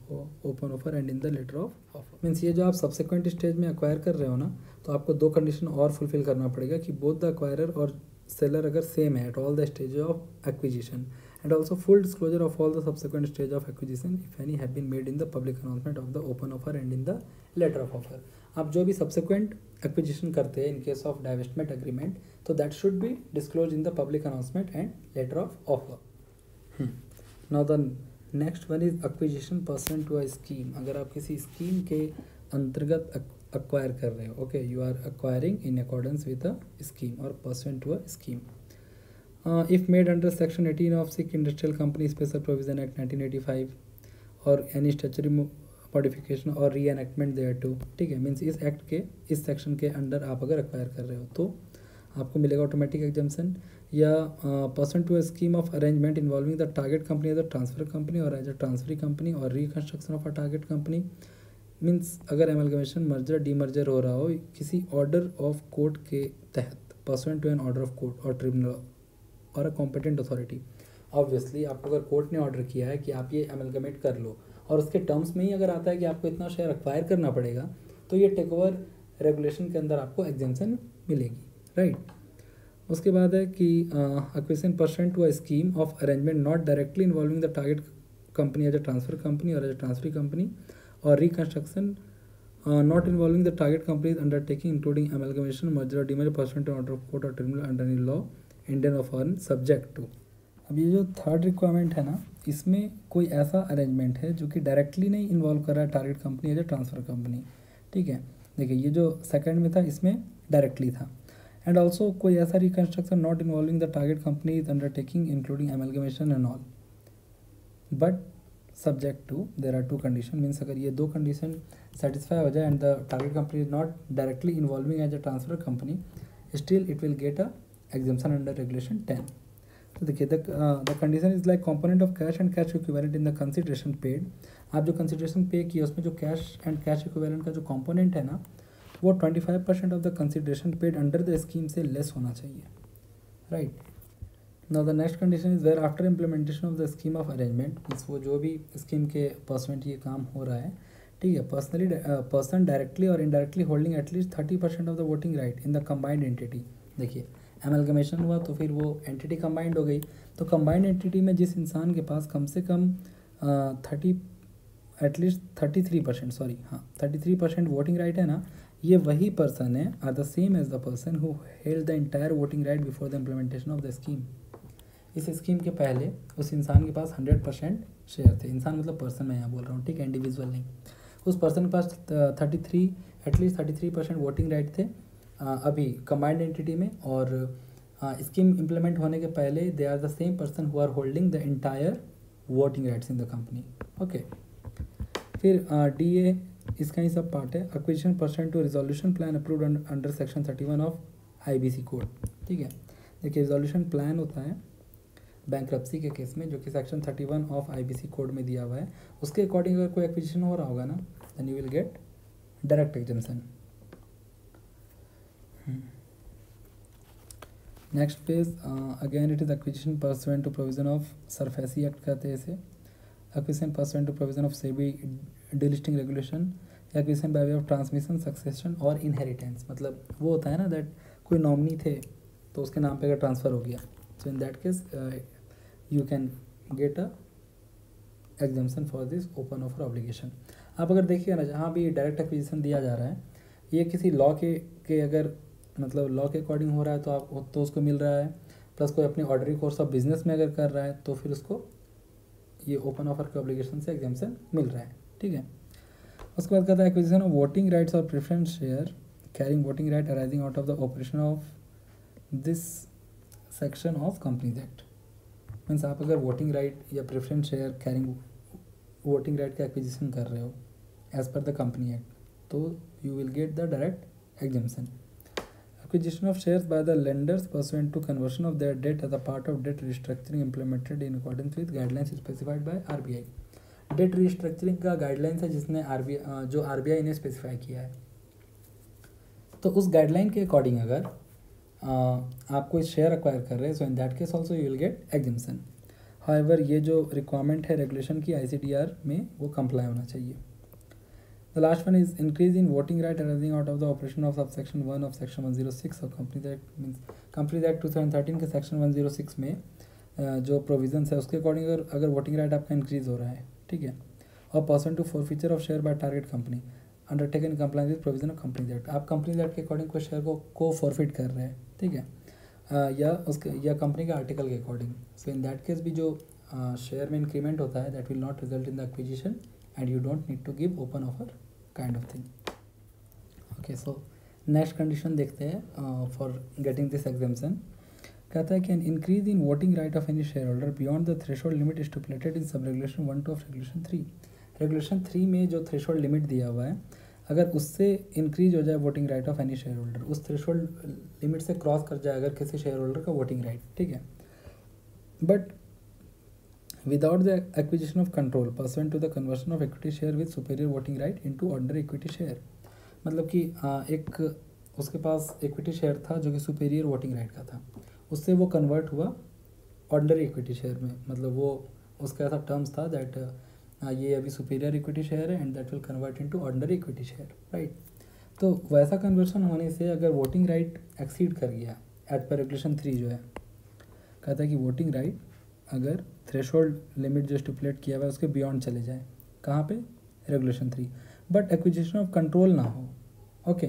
open offer and in the letter of offer. Means ये जो आप subsequent stage में acquire कर रहे हो ना, तो आपको दो कंडीशन और फुलफिल करना पड़ेगा कि both the acquirer और seller अगर सेम है at all the stage of acquisition and also full disclosure of all the subsequent stage of acquisition if any have been made in the public announcement of the open offer and in the letter of offer. आप जो भी subsequent acquisition करते हैं in case of divestment agreement, तो that should be disclosed in the public announcement and letter of offer. Now the next one is acquisition pursuant to a scheme. अगर आप किसी scheme के अंतर्गत acquire कर रहे हो, okay, you are acquiring in accordance with a scheme or pursuant to a scheme. If made under section 18 of Sikh Industrial Company Special Provision Act 1985 or any statutory modification और reenactment thereto, ठीक है, मीन्स इस एक्ट के इस सेक्शन के अंडर आप अगर एक्वायर कर रहे हो तो आपको मिलेगा ऑटोमेटिक एग्जाम्पशन. या person to a scheme of arrangement involving the target company as a transfer company और एज अ ट्रांसफरी कंपनी और reconstruction of a target company. Means अगर एमलगमेशन मर्जर डीमर्जर हो रहा हो किसी ऑर्डर ऑफ कोर्ट के तहत, pursuant to an order of court और ट्रिब्यूनल और अ कॉम्पिटेंट अथॉरिटी. ऑब्वियसली आपको अगर कोर्ट ने ऑर्डर किया है कि आप ये एमलगमेट कर लो और उसके टर्म्स में ही अगर आता है कि आपको इतना शेयर एक्वायर करना पड़ेगा, तो ये टेक ओवर रेगुलेशन के अंदर आपको एग्जेम्पशन मिलेगी, राइट. उसके बाद है कि acquisition pursuant to a scheme of arrangement not directly involving the target company as a transfer company और एज अ ट्रांसफरी कंपनी और reconstruction not involving the target company undertaking including amalgamation merger demerger pursuant to order of court और tribunal under in law Indian और फॉरेन सब्जेक्ट टू. अब ये जो थर्ड रिक्वायरमेंट है ना, इसमें कोई ऐसा अरेंजमेंट है जो कि डायरेक्टली नहीं इन्वॉल्व कर रहा है target company as a transfer company, ठीक है. देखिए ये जो सेकंड में था इसमें डायरेक्टली था. एंड ऑल्सो कोई ऐसा reconstruction not involving the target company is undertaking including amalgamation and all, but subject to there are two condition. Means अगर ये दो कंडीशन सेटिस्फाई हो जाए and the target company is not directly involving as a transfer company, still it will get a exemption under regulation 10. तो देखिए the condition is like component of cash and cash equivalent in the consideration paid. आप जो कंसिडरेशन पे किया उसमें जो कैश एंड कैश इक्विवेलेंट का जो कंपोनेंट है ना, वो 25% of the consideration paid under the scheme से लेस होना चाहिए, right. Now the next condition is where after implementation of the scheme of arrangement, इस वो जो भी स्कीम के पर्समेंट ये काम हो रहा है, ठीक है, पर्सन डायरेक्टली और indirectly holding at least 30% of the voting right in the combined entity. देखिए एमलगमेशन हुआ तो फिर वो एंटिटी कंबाइंड हो गई, तो कंबाइंड एंटिटी में जिस इंसान के पास कम से कम 33% वोटिंग राइट है ना, ये वही पर्सन है, are the same as the person who held the entire voting right before the implementation of the scheme. इस स्कीम के पहले उस इंसान के पास 100% शेयर थे। इंसान मतलब पर्सन मैं यहाँ बोल रहा हूँ, ठीक है, इंडिविजुअल नहीं। उस पर्सन के पास 33% वोटिंग राइट थे अभी कंबाइंड एंटिटी में, और स्कीम इम्प्लीमेंट होने के पहले they are the same person who are holding the entire voting rights in the company. Okay, फिर DA इसका ही सब पार्ट है, acquisition pursuant to resolution plan approved under section 31 of IBC code. ठीक है, देखिए रिजोल्यूशन प्लान होता है बैंक्रप्सी के केस में, जो कि सेक्शन 31 ऑफ IBC कोड में दिया हुआ है। उसके अकॉर्डिंग अगर कोई एक्विजिशन हो रहा होगा ना, then you will get direct exemption. Next page, again it is acquisition pursuant to provision of SARFAESI act कहते हैं इसे, acquisition pursuant to provision of SEBI delisting regulation, acquisition by way of transmission, succession और इनहेरिटेंस। मतलब वो होता है ना दैट कोई नॉमिनी थे तो उसके नाम पे अगर ट्रांसफ़र हो गया, so in that case you can get a exemption for this open offer obligation. आप अगर देखिएगा ना, जहाँ भी डायरेक्ट एक्विजिशन दिया जा रहा है, ये किसी लॉ के अगर मतलब लॉ के अकॉर्डिंग हो रहा है तो आप तो उसको मिल रहा है, प्लस कोई अपने ऑर्डनरी कोर्स ऑफ बिजनेस में अगर कर रहा है तो फिर उसको ये ओपन ऑफर के ऑब्लिगेशन से एग्जाम्पशन मिल रहा है। ठीक है, उसके बाद कहता है एक्विजिशन ऑफ वोटिंग राइट्स और preference share carrying voting right arising out of the operation of this section of companies act. Means आप अगर वोटिंग राइट या preference share carrying voting right का एक्विजिशन कर रहे हो as per the company act, तो you will get the direct exemption. Acquisition of shares by the lenders pursuant to conversion of their debt as a part of debt restructuring implemented in accordance with guidelines specified by RBI। Debt restructuring का गाइडलाइंस है जिसने जो RBI ने स्पेसिफाई किया है, तो उस गाइडलाइन के अकॉर्डिंग अगर आप कोई शेयर अक्वायर कर रहे हैं, so in that case also you will get exemption. However ये जो रिक्वायरमेंट है रेगुलेशन की ICTR में, वो कंप्लाई होना चाहिए। The last one is increase in voting right arising out of the operation of subsection 1 of section 106 of Companies Act, means Companies Act 2013 के section 106 में जो प्रोविजंस है उसके अकॉर्डिंग अगर वोटिंग राइट आपका इंक्रीज हो रहा है, ठीक है, और person to forfeiture of share by target company undertaken in compliance with provision of companies act. आप कंपनीज एक्ट के अकॉर्डिंग कोई शेयर को फॉरफिट कर रहे हैं, ठीक है, या कंपनी के आर्टिकल के according, so in that case भी जो शेयर में इंक्रीमेंट होता है that will not result in the acquisition and you don't need to give open offer kind of thing. Okay, so next condition देखते हैं for getting this exemption। कहता है कि an increase in voting right of any shareholder beyond the threshold limit stipulated in sub-regulation 1 of regulation 3। regulation 3 में जो threshold limit दिया हुआ है, अगर उससे इंक्रीज हो जाए voting right of any share holder, उस थ्रेशोल्ड लिमिट से क्रॉस कर जाए अगर किसी शेयर होल्डर का वोटिंग राइट, ठीक है, but without the acquisition of control pursuant to the conversion of equity share with superior voting right into ordinary equity share। मतलब कि एक उसके पास इक्विटी शेयर था जो कि सुपेरियर वोटिंग राइट का था, उससे वो कन्वर्ट हुआ ऑर्डिनरी इक्विटी शेयर में। मतलब वो उसका ऐसा टर्म्स था दैट ये अभी सुपेरियर इक्विटी शेयर है and that will convert into ordinary equity share, right. तो वैसा कन्वर्शन होने से अगर वोटिंग राइट एक्सीड कर गया एज पर रेगुलेशन 3 जो है, कहता है कि वोटिंग राइट अगर थ्रेशोल्ड लिमिट जो स्टिपुलेट किया हुआ है उसके बियॉन्ड चले जाए, कहाँ पे, regulation 3, but acquisition of control ना हो, ओके,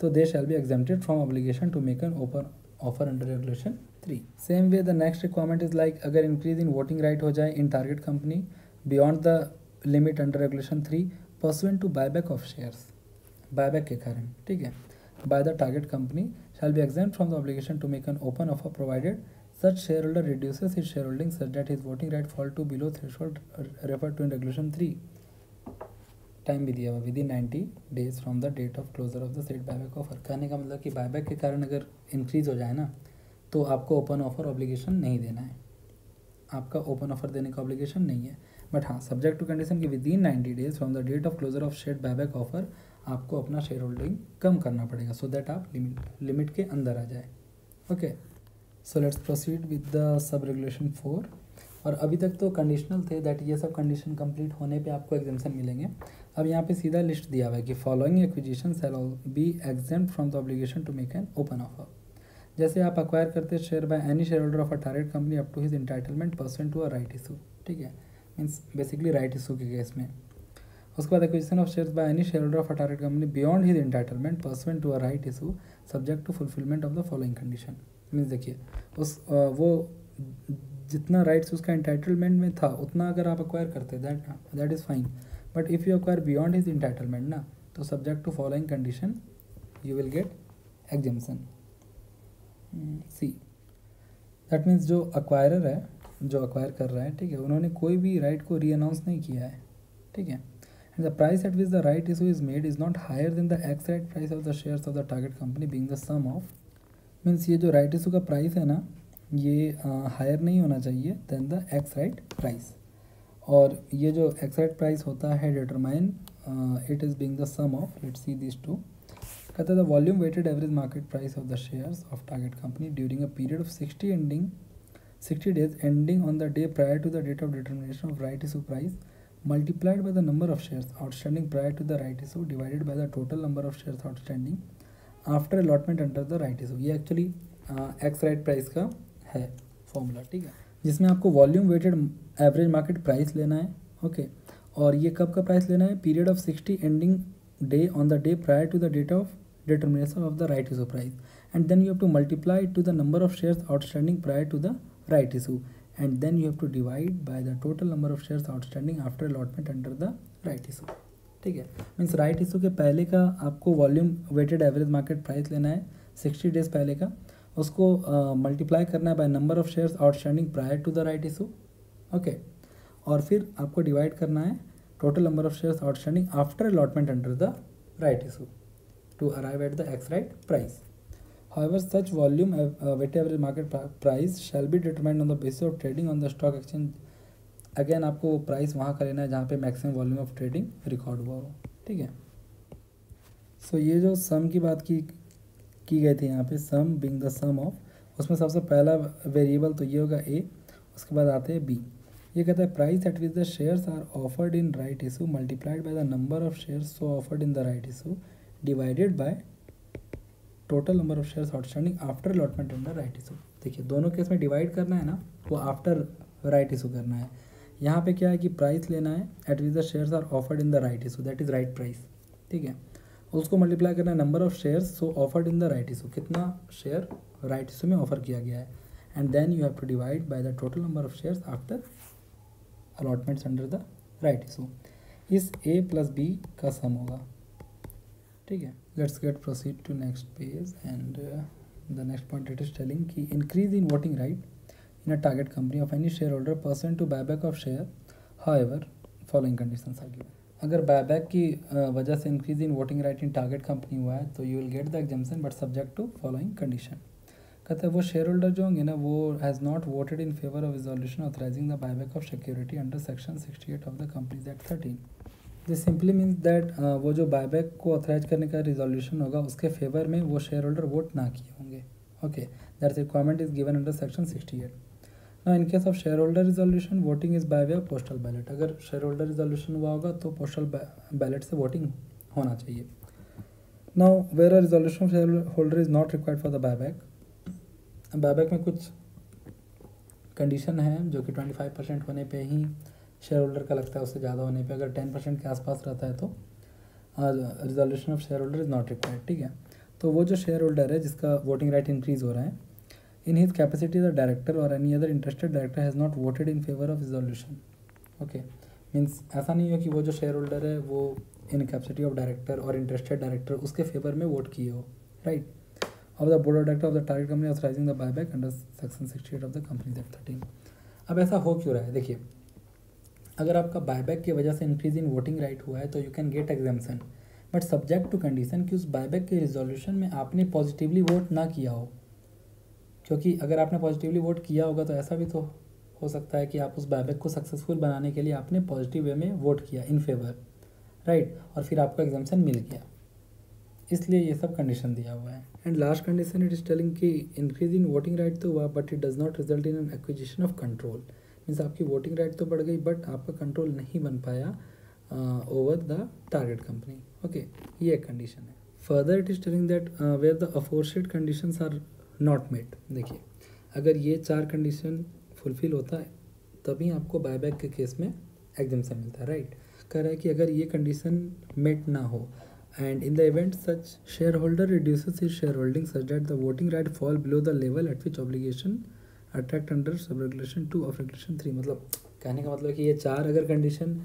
तो they shall be exempted from obligation to make an open offer under regulation 3। Same way the next requirement is like अगर इंक्रीज इन वोटिंग राइट हो जाए in target company beyond the limit under regulation 3 pursuant to buyback of shares, buyback के कारण, ठीक है, by the target company shall be exempt from the obligation to make an open offer provided such shareholder reduces his shareholding such that his voting right fall to below threshold referred to in regulation 3। Time भी दिया हुआ within 90 days from the date of closure of the said buyback offer. कहने का मतलब कि बायबैक के कारण अगर इंक्रीज हो जाए ना, तो आपको ओपन ऑफर ऑब्लिगेशन नहीं देना है, आपका ओपन ऑफर देने का ऑब्लिगेशन नहीं है, बट हाँ सब्जेक्ट टू कंडीशन कि within 90 days from the date of closure of share buyback offer आपको अपना शेयर होल्डिंग कम करना पड़ेगा सो दैट आप लिमिट के अंदर आ जाए। Okay, so let's proceed with the sub regulation 4। और अभी तक तो कंडीशनल थे दैट ये सब कंडीशन कंप्लीट होने पे आपको एग्जाम्पशन मिलेंगे। अब यहाँ पे सीधा लिस्ट दिया हुआ है कि following acquisition shall be exempt from the obligation to make an open offer. जैसे आप अक्वायर करते share by any share holder of a target company up to his entitlement pursuant to a right issue, ठीक है, मीन्स बेसिकली राइट इशू के केस में। उसके बाद acquisition of shares by any share holder of a target company beyond his entitlement pursuant to a right issue subject to fulfilment of the following condition. Means देखिए उस वो जितना राइट्स उसका इंटाइटलमेंट में था उतना अगर आप अक्वायर करते that is fine, but if you acquire beyond his entitlement ना, तो subject to following condition you will get exemption. See that means जो अक्वायरर है, जो अक्वायर कर रहा है, ठीक है, उन्होंने कोई भी राइट को री अनाउंस नहीं किया है, ठीक है, and the price at which the right issue is made is not higher than the ex right price of the shares of the target company being the sum of, means ये जो राइट इशू का प्राइस है ना, ये हायर नहीं होना चाहिए than the ex right price, और ये जो एक्स राइट प्राइस होता है determine it is being the sum of, let's see this two. कहते हैं the volume weighted average market price of the shares of target company during a period of 60 days ending on the day prior to the date of determination of right issue price multiplied by the number of shares outstanding prior to the right issue divided by the total number of shares outstanding after allotment under the right issue। ये एक्चुअली एक्स राइट प्राइस का है फॉर्मूला, ठीक है, जिसमें आपको volume weighted average market price लेना है, ओके, और ये कब का प्राइस लेना है, period of 60 ending day on the day prior to the date of determination of the right issue price, and then you have to multiply it to the number of shares outstanding prior to the right issue, and then you have to divide by the total number of shares outstanding after allotment under the right issue, ठीक है, मीन्स राइट इशू के पहले का आपको volume weighted average market price लेना है 60 डेज पहले का, उसको मल्टीप्लाई करना है by number of shares outstanding prior to the right issue, okay, और फिर आपको डिवाइड करना है total number of shares outstanding after allotment under the right issue to arrive at the X right price. However, such volume weighted average market price shall be determined on the basis of trading on the stock exchange. Again आपको वो प्राइस वहाँ का लेना है जहाँ पे maximum volume of trading record हुआ हो, ठीक है। सो ये जो सम की बात की गई थी यहाँ पे, सम बिंग द सम ऑफ, उसमें सबसे पहला वेरिएबल तो ये होगा ए, उसके बाद आते हैं बी। ये कहता है price at which the shares are offered in right issue multiplied by the number of shares so offered in the right issue divided by total number of shares outstanding after allotment under right issue. देखिए दोनों केस में डिवाइड करना है ना, वो आफ्टर राइट इशू करना है। यहाँ पे क्या है कि प्राइस लेना है at which the shares are offered in the right issue, that is right price, ठीक है, उसको मल्टीप्लाई करना है number of shares so offered in the right issue, कितना शेयर राइट इशू में ऑफर किया गया है, and then you have to divide by the total number of shares after allotments under the right issue. इस ए प्लस बी का सम होगा, ठीक है। Let's get proceed to next page and the next point it is telling कि increase in voting right in a target company of any share holder person to buyback of share, however following conditions are given. अगर बायबैक की वजह से increase in voting right in target company हुआ है तो you will get the exemption but subject to following condition. कहते हैं वो शेयर होल्डर जो होंगे ना, वो has not voted in favour of resolution authorising the buyback of security under section 68 of the companies act 13। This simply means that वो जो बायबैक को ऑथराइज करने का रिजोल्यूशन होगा उसके फेवर में वो शेयर होल्डर वोट ना किए होंगे, okay, that requirement is given under section 68। Now in case of share holder resolution voting is by way of postal ballot. अगर शेयर होल्डर रिजोल्यूशन हुआ होगा तो पोस्टल बैलेट से वोटिंग होना चाहिए। Now where a resolution of share holder is not required for the buyback, buyback में कुछ कंडीशन है जो कि 25% होने पे ही शेयर होल्डर का लगता है, उससे ज़्यादा होने पे अगर 10% के आसपास रहता है तो resolution of share holder is not required, ठीक है। तो वो जो शेयर होल्डर है जिसका वोटिंग राइट इंक्रीज हो रहा है, in his capacity the director और any other interested director has not voted in favour of resolution, okay, means ऐसा नहीं है कि वो जो शेयर होल्डर है वो इन कैपेसिटी ऑफ डायरेक्टर और इंटरेस्टेड डायरेक्टर उसके फेवर में वोट किए हो, right, of the board of director of the target company authorising the buyback under section 68 of the companies act 13। अब ऐसा हो क्यों रहा है, देखिए अगर आपका बायबैक की वजह से इंक्रीज इन वोटिंग राइट हुआ है तो you can get exemption, but subject to condition कि उस बायबैक के रिजोल्यूशन में आपने पॉजिटिवली वोट ना किया हो, क्योंकि अगर आपने पॉजिटिवली वोट किया होगा तो ऐसा भी तो हो सकता है कि आप उस बायबैक को सक्सेसफुल बनाने के लिए आपने पॉजिटिव वे में वोट किया इन फेवर, राइट, और फिर आपको एग्जाम्पशन मिल गया, इसलिए ये सब कंडीशन दिया हुआ है। And last condition it is telling कि इंक्रीज इन वोटिंग राइट तो हुआ but it does not result in an acquisition of control, means आपकी वोटिंग राइट तो बढ़ गई बट आपका कंट्रोल नहीं बन पाया over the target company. Okay, ये एक कंडीशन है. Further it is telling that where the aforesaid conditions are not met. देखिए, अगर ये 4 कंडीशन फुलफिल होता है तभी आपको बायबैक के केस में एग्जम्पशन मिलता है, राइट. कह रहा है कि अगर ये कंडीशन मेट ना हो and in the event such shareholder reduces his shareholding such that the voting right fall below the level at which obligation attract under subregulation 2 of regulation 3. मतलब कहने का मतलब है कि ये 4 अगर कंडीशन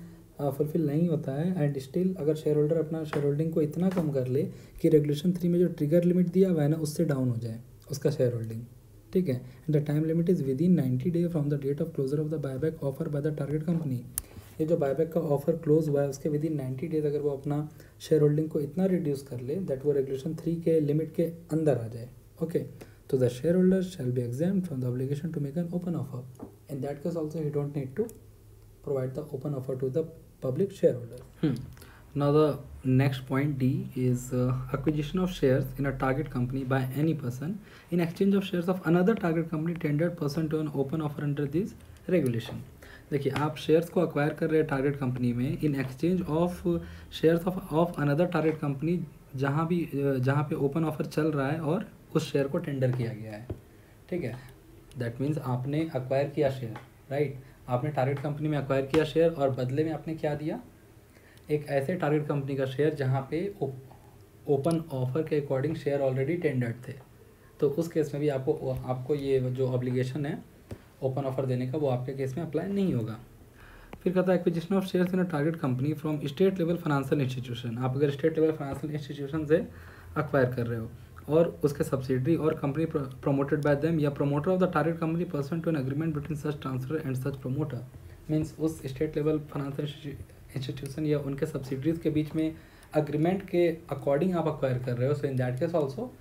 फुलफिल नहीं होता है एंड स्टिल अगर शेयर होल्डर अपना शेयर होल्डिंग को इतना कम कर ले कि रेगुलेशन 3 में जो ट्रिगर लिमिट दिया हुआ है ना उससे डाउन हो जाए उसका शेयर होल्डिंग, ठीक है. And the time limit is within 90 days from the date of closure of the buyback offer by the target company. ये जो बायबैक का ऑफर क्लोज हुआ है उसके विद इन 90 days अगर वो अपना शेयर होल्डिंग को इतना रिड्यूस कर ले दैट वो रेगुलेशन 3 के लिमिट के अंदर आ जाए, ओके, तो the share holder shall be exempted from the obligation to make an open offer. In that case also he don't need to provide the open offer to the public shareholder. Now the next point D is acquisition of shares in a target company by any person in exchange of shares of another target company tendered pursuant to an open offer under this regulation. देखिए, आप शेयर्स को अक्वायर कर रहे हैं टारगेट कंपनी में in exchange of shares of another target company जहाँ पे ओपन ऑफर चल रहा है और उस शेयर को टेंडर किया गया है, ठीक है. दैट मीन्स आपने अक्वायर किया शेयर, राइट. आपने टारगेट कंपनी में अक्वायर किया शेयर और बदले में आपने क्या दिया, एक ऐसे टारगेट कंपनी का शेयर जहाँ पे ओपन ऑफर के अकॉर्डिंग शेयर ऑलरेडी टेंडर्ड थे. तो उस केस में भी आपको ये जो ऑब्लिगेशन है ओपन ऑफर देने का वो आपके केस में अप्लाई नहीं होगा. फिर कहता है acquisition of shares in a target company from state level financial institution. आप अगर स्टेट लेवल फाइनेंशियल इंस्टीट्यूशन से अक्वायर कर रहे हो और उसके सब्सिडरी और कंपनी प्रमोटेड बाय देम या promoter of the target company pursuant to an agreement between such transfer and such promoter. Means उस स्टेट लेवल फाइनेंशियल इंस्टीट्यूशन या उनके सब्सिडरीज के बीच में अग्रीमेंट के अकॉर्डिंग आप अक्वायर कर रहे हो. So in that case also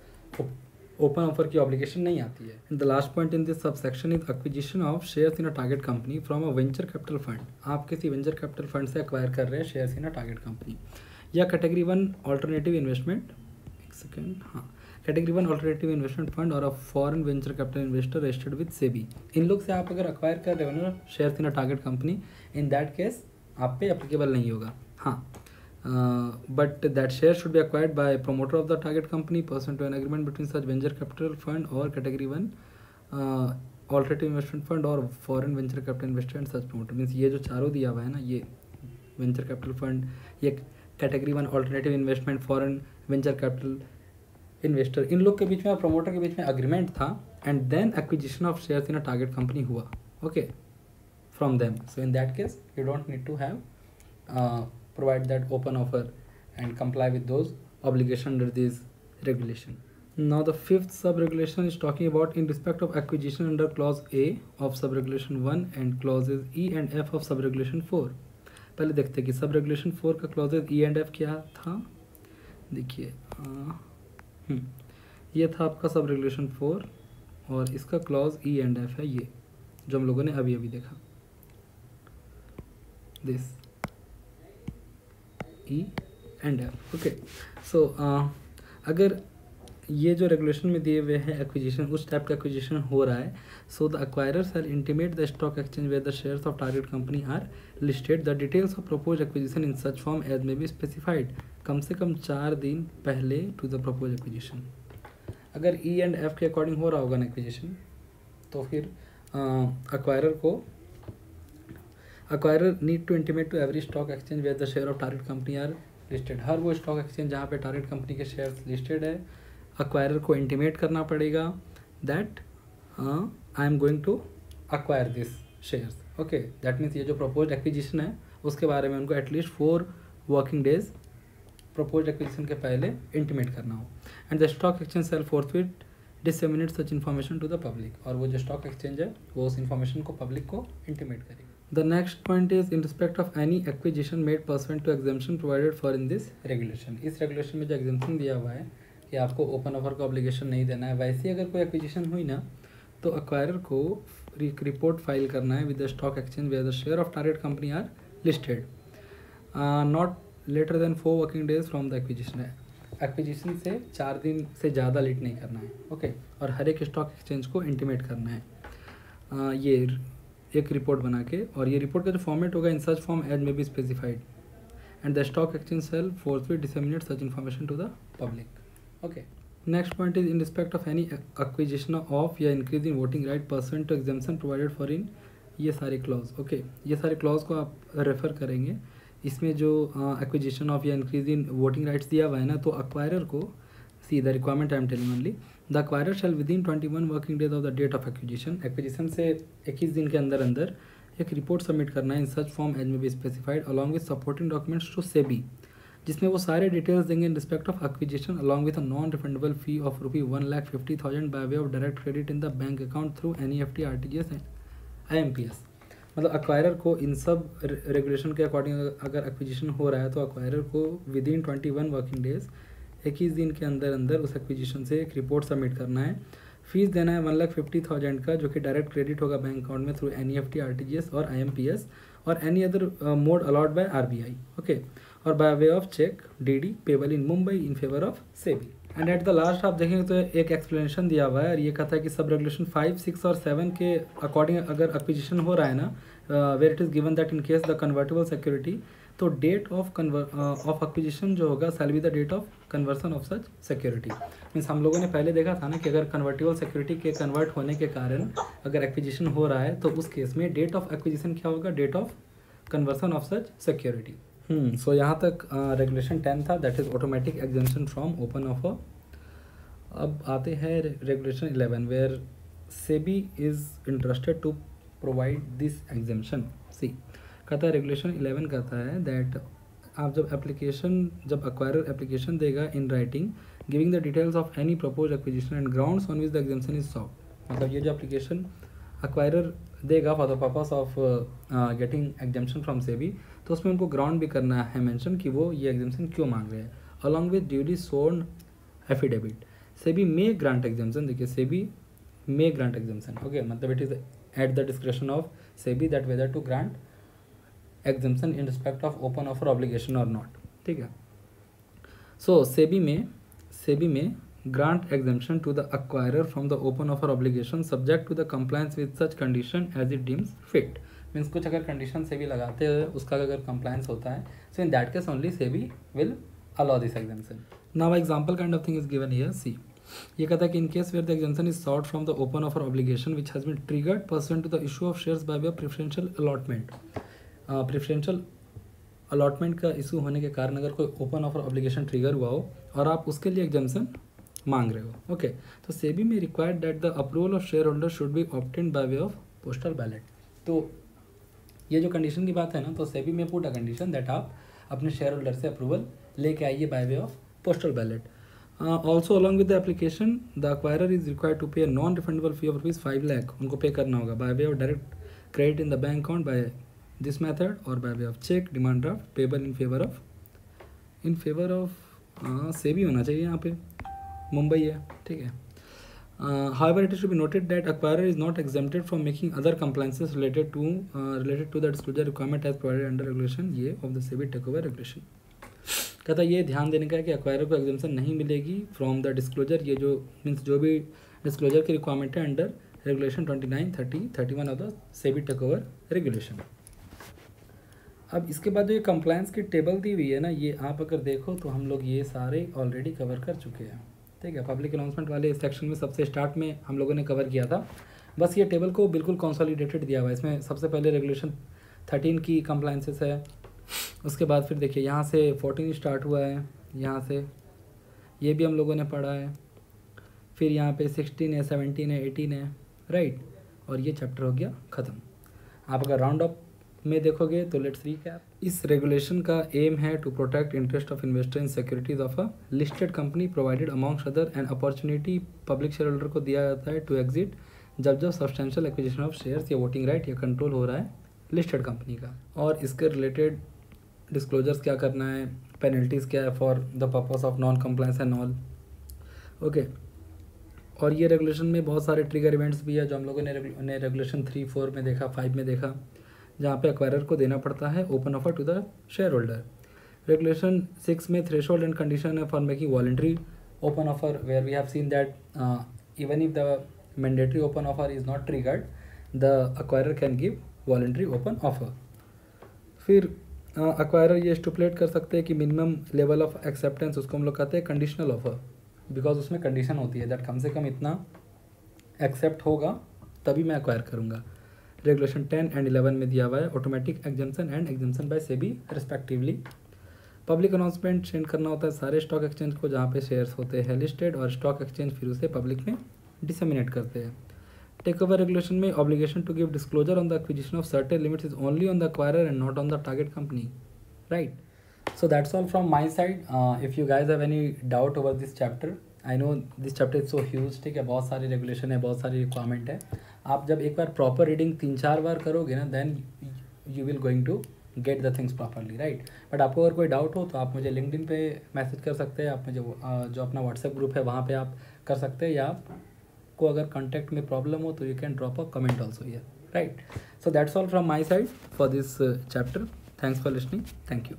open offer की ऑब्लिगेशन नहीं आती है. The last point in this subsection is acquisition of shares in a target company from a venture capital fund. आप किसी वेंचर कैपिटल फंड से अक्वायर कर रहे हैं shares in a target company या कैटेगरी 1 ऑल्टरनेटिव इन्वेस्टमेंट, एक सेकेंड, हाँ, कैटेगरी 1 ऑल्टरनेटिव इन्वेस्टमेंट फंड और a foreign venture capital investor registered with SEBI. इन लोग से आप अगर अक्वायर कर रहे हो ना shares in a target company, in that case आप पे एप्लीकेबल नहीं होगा. हाँ, but that share should be acquired by promoter of the target company pursuant to an agreement between such venture capital fund or category 1 alternative investment fund or foreign venture capital investor and such promoter. Means ये जो चारों दिया हुआ है ना, ये वेंचर कैपिटल फंड, ये category 1 alternative investment, foreign venture capital investor, इन लोग के बीच में और प्रमोटर के बीच में अग्रीमेंट था and then acquisition of shares in a target company हुआ, okay, from them. So in that case you don't need to have provide that open offer and comply with those obligations under this regulation. Now the fifth sub-regulation is talking about in respect of acquisition under clause A of sub-regulation 1 and clauses E and F of sub-regulation 4. पहले देखते हैं कि sub-regulation 4 का clauses E and F क्या था. देखिए, ये था आपका sub-regulation 4 और इसका clause E and F है ये जो हम लोगों ने अभी अभी देखा, this E and F. Okay, so अगर ये जो रेगुलेशन में दिए हुए हैं एक्विजिशन, उस टाइप का एक्विजिशन हो रहा है, so the acquirer shall intimate the stock exchange where the shares of target company are listed the details of propose acquisition in such form as may be specified कम से कम 4 दिन पहले टू द प्रपोज एक्विजिशन. अगर E एंड F के अकॉर्डिंग हो रहा होगा ना एक्विजिशन, तो फिर acquirer need to intimate to every stock exchange where the share of target company are listed. हर वो स्टॉक एक्सचेंज जहाँ पे टारगेट कंपनी के शेयर्स लिस्टेड है, acquirer को इंटीमेट करना पड़ेगा that I am going to acquire this shares. Okay, that means ये जो प्रपोज एक्विजिशन है उसके बारे में उनको at least 4 working days propose acquisition के पहले इंटीमेट करना हो. And the stock exchange shall forthwith disseminate such information to the public. और वो जो स्टॉक एक्सचेंज है वो उस इन्फॉर्मेशन को पब्लिक को इंटीमेट करेगी. The next point is in respect of any acquisition made pursuant to exemption provided for in this regulation. इस रेगुलेशन में जो एग्जेम्पशन दिया हुआ है कि आपको ओपन ऑफर का ऑब्लिगेशन नहीं देना है, वैसे ही अगर कोई एक्विजिशन हुई ना तो अक्वायरर को रिपोर्ट फाइल करना है with the stock exchange where the share of target company are listed not later than 4 working days from the acquisition. Acquisition से 4 दिन से ज़्यादा लेट नहीं करना है, ओके, और हर एक स्टॉक एक्सचेंज को इंटीमेट करना है ये एक रिपोर्ट बना के. और ये रिपोर्ट का जो फॉर्मेट होगा इन such form as may be specified, and the stock exchange shall forthwith disseminate such information to the public. Okay. Next point is in respect of any acquisition of या increase in voting right pursuant to exemption provided for in, ये सारे क्लॉज. ओके, ये सारे क्लॉज को आप रेफर करेंगे. इसमें जो एक्विजिशन ऑफ या इंक्रीज इन वोटिंग राइट्स दिया हुआ है ना, तो अक्वायरर को see the requirement I am telling only the acquirer shall within 21 working days of the date of acquisition से 21 दिन के अंदर अंदर एक रिपोर्ट सबमिट करना है in such form as may be specified along with supporting documents to SEBI, जिसमें वो सारे डिटेल्स देंगे in respect of acquisition along with a non refundable fee of ₹1,50,000 by way of direct credit in the bank account through NEFT RTGS and IMPS. मतलब अक्वायरर को इन सब रेगुलेशन के अकॉर्डिंग अगर एक्विजिशन हो रहा है तो अक्वायरर को विद इन 21 वर्किंग डेज 21 दिन के अंदर अंदर उस एक्विजिशन से एक रिपोर्ट सबमिट करना है. फीस देना है 1,50,000 का, जो कि डायरेक्ट क्रेडिट होगा बैंक अकाउंट में थ्रू NEFT RTGS और IMPS और any other mode allowed by RBI. Okay, और by way of cheque DD payable in Mumbai in favour of SEBI. And at the last आप देखेंगे तो एक एक्सप्लेनेशन दिया हुआ है और ये कहता है कि सब रेगुलेशन 5, 6 और 7 के अकॉर्डिंग अगर एक्विजिशन हो रहा है ना, where it is given that in case the convertible security, तो डेट ऑफ एक्विजिशन जो होगा shall be the date of conversion of such security. Means हम लोगों ने पहले देखा था ना कि अगर कन्वर्टेबल सिक्योरिटी के कन्वर्ट होने के कारण अगर एक्विजिशन हो रहा है तो उस केस में डेट ऑफ एक्विजिशन क्या होगा, date of conversion of such security. So यहाँ तक रेगुलेशन 10 था, that is automatic exemption from open offer. अब आते हैं regulation 11 where SEBI is interested to provide this exemption. See कहता है रेगुलेशन 11 कहता है दैट आप जब अक्वायरर एप्लीकेशन देगा in writing giving the details of any propose acquisition and grounds on which the exemption is soft. मतलब ये जो एप्लीकेशन अक्वायरर देगा for the purpose of getting exemption from SEBI, तो उसमें उनको ग्राउंड भी करना है मेंशन कि वो ये एग्जेम्पशन क्यों मांग रहे हैं along with duly sworn affidavit. SEBI may grant exemption, देखिए SEBI may grant exemption. Okay, मतलब it is at the discretion of SEBI that whether to grant exemption in respect of open offer obligation और नॉट. ठीक है, सो सेबी में grant exemption to the acquirer from the open offer obligation subject to the compliance with such condition as it deems fit. Means कुछ अगर कंडीशन सेबी लगाते हैं उसका अगर कंप्लायंस होता है, so in that case only SEBI will allow this exemption. Now example kind of thing is given here. See ये कहता है कि in case where the exemption is sought from the open offer obligation which has been triggered pursuant to the issue of shares by way of preferential allotment. Preferential allotment का इशू होने के कारण अगर कोई ओपन ऑफर ऑब्लिगेशन ट्रिगर हुआ हो और आप उसके लिए एग्जेम्पशन मांग रहे हो. ओके, तो सेबी में required that the approval of share holder should be obtained by way of postal ballot. तो ये जो कंडीशन की बात है ना, तो सेबी में पुट अ कंडीशन दैट आप अपने शेयर होल्डर से अप्रूवल लेके आइए by way of postal ballot. Also along with the application the acquirer is required to pay non refundable fee of ₹5 lakh उनको पे करना होगा by way of direct credit in the bank account by this method और by way of cheque demand draft payable in favour of SEBI होना चाहिए यहाँ पे, मुंबई है. ठीक है. However, it is to be noted that acquirer is not exempted from making other compliances related to the disclosure requirement as provided under regulation ये of the SEBI takeover regulation. कहता ये ध्यान देने का है कि acquirer को exemption नहीं मिलेगी from the disclosure, ये जो मीन्स जो भी disclosure की रिक्वायरमेंट है under regulation 29, 30, 31 of the SEBI takeover regulation. अब इसके बाद जो ये कंप्लायंस की टेबल दी हुई है ना, ये आप अगर देखो तो हम लोग ये सारे ऑलरेडी कवर कर चुके हैं. ठीक है, पब्लिक अनाउंसमेंट वाले सेक्शन में सबसे स्टार्ट में हम लोगों ने कवर किया था. बस ये टेबल को बिल्कुल कंसोलिडेटेड दिया हुआ है. इसमें सबसे पहले रेगुलेशन 13 की कंप्लायंसेस है, उसके बाद फिर देखिए यहाँ से 14 स्टार्ट हुआ है, यहाँ से ये भी हम लोगों ने पढ़ा है, फिर यहाँ पे 16 है, 17 है, 18 है, राइट, और ये चैप्टर हो गया ख़त्म. आप अगर राउंड अप में देखोगे तो लेट्स रीकैप. इस रेगुलेशन का एम है to protect interest of investor in securities of a listed company provided amongst other and opportunity public share holder को दिया जाता है टू एग्जिट जब सब्सटेंशियल एक्विजिशन ऑफ शेयर्स या वोटिंग राइट या कंट्रोल हो रहा है लिस्टेड कंपनी का. और इसके रिलेटेड डिस्क्लोजर्स क्या करना है, पेनल्टीज़ क्या है for the purpose of non compliance and all. Okay, और ये रेगुलेशन में बहुत सारे ट्रिगर इवेंट्स भी है जो हम लोगों ने रेगुलेशन 3, 4 में देखा, 5 में देखा, जहाँ पे एक्वायरर को देना पड़ता है open offer to the share holder. Regulation 6 में थ्रेशोल्ड एंड कंडीशन है for making voluntary open offer where we have seen that even if the mandatory open offer is not triggered the acquirer can give voluntary open offer. फिर एक्वायरर ये स्टिपुलेट कर सकते हैं कि मिनिमम लेवल ऑफ एक्सेप्टेंस, उसको हम लोग कहते हैं कंडीशनल ऑफर, बिकॉज उसमें कंडीशन होती है दैट कम से कम इतना एक्सेप्ट होगा तभी मैं एक्वायर करूँगा। रेगुलेशन 10 एंड 11 में दिया हुआ है automatic exemption and exemption by SEBI respectively. Public announcement send करना होता है सारे स्टॉक एक्सचेंज को जहाँ पे शेयर्स होते हैं लिस्टेड, और स्टॉक एक्सचेंज फिर उसे पब्लिक में डिसमिनेट करते हैं। टेक ओवर रेगुलेशन में obligation to give disclosure on the acquisition of certain limits is only on the acquirer and not on the target company, right. So that's all from my side. If you guys have any doubt over this chapter, I know this chapter is so huge, ठीक है, बहुत सारी रेगुलेशन है, बहुत सारी रिक्वायरमेंट है। आप जब एक बार प्रॉपर रीडिंग 3-4 बार करोगे ना, then you will going to get the things properly, right. But आपको अगर कोई डाउट हो तो आप मुझे लिंक्डइन पे मैसेज कर सकते हैं, आप मुझे जो अपना व्हाट्सएप ग्रुप है वहाँ पे आप कर सकते हैं, या आपको अगर कॉन्टैक्ट में प्रॉब्लम हो तो you can drop a comment also here, right. So that's all from my side for this chapter. Thanks for listening, thank you.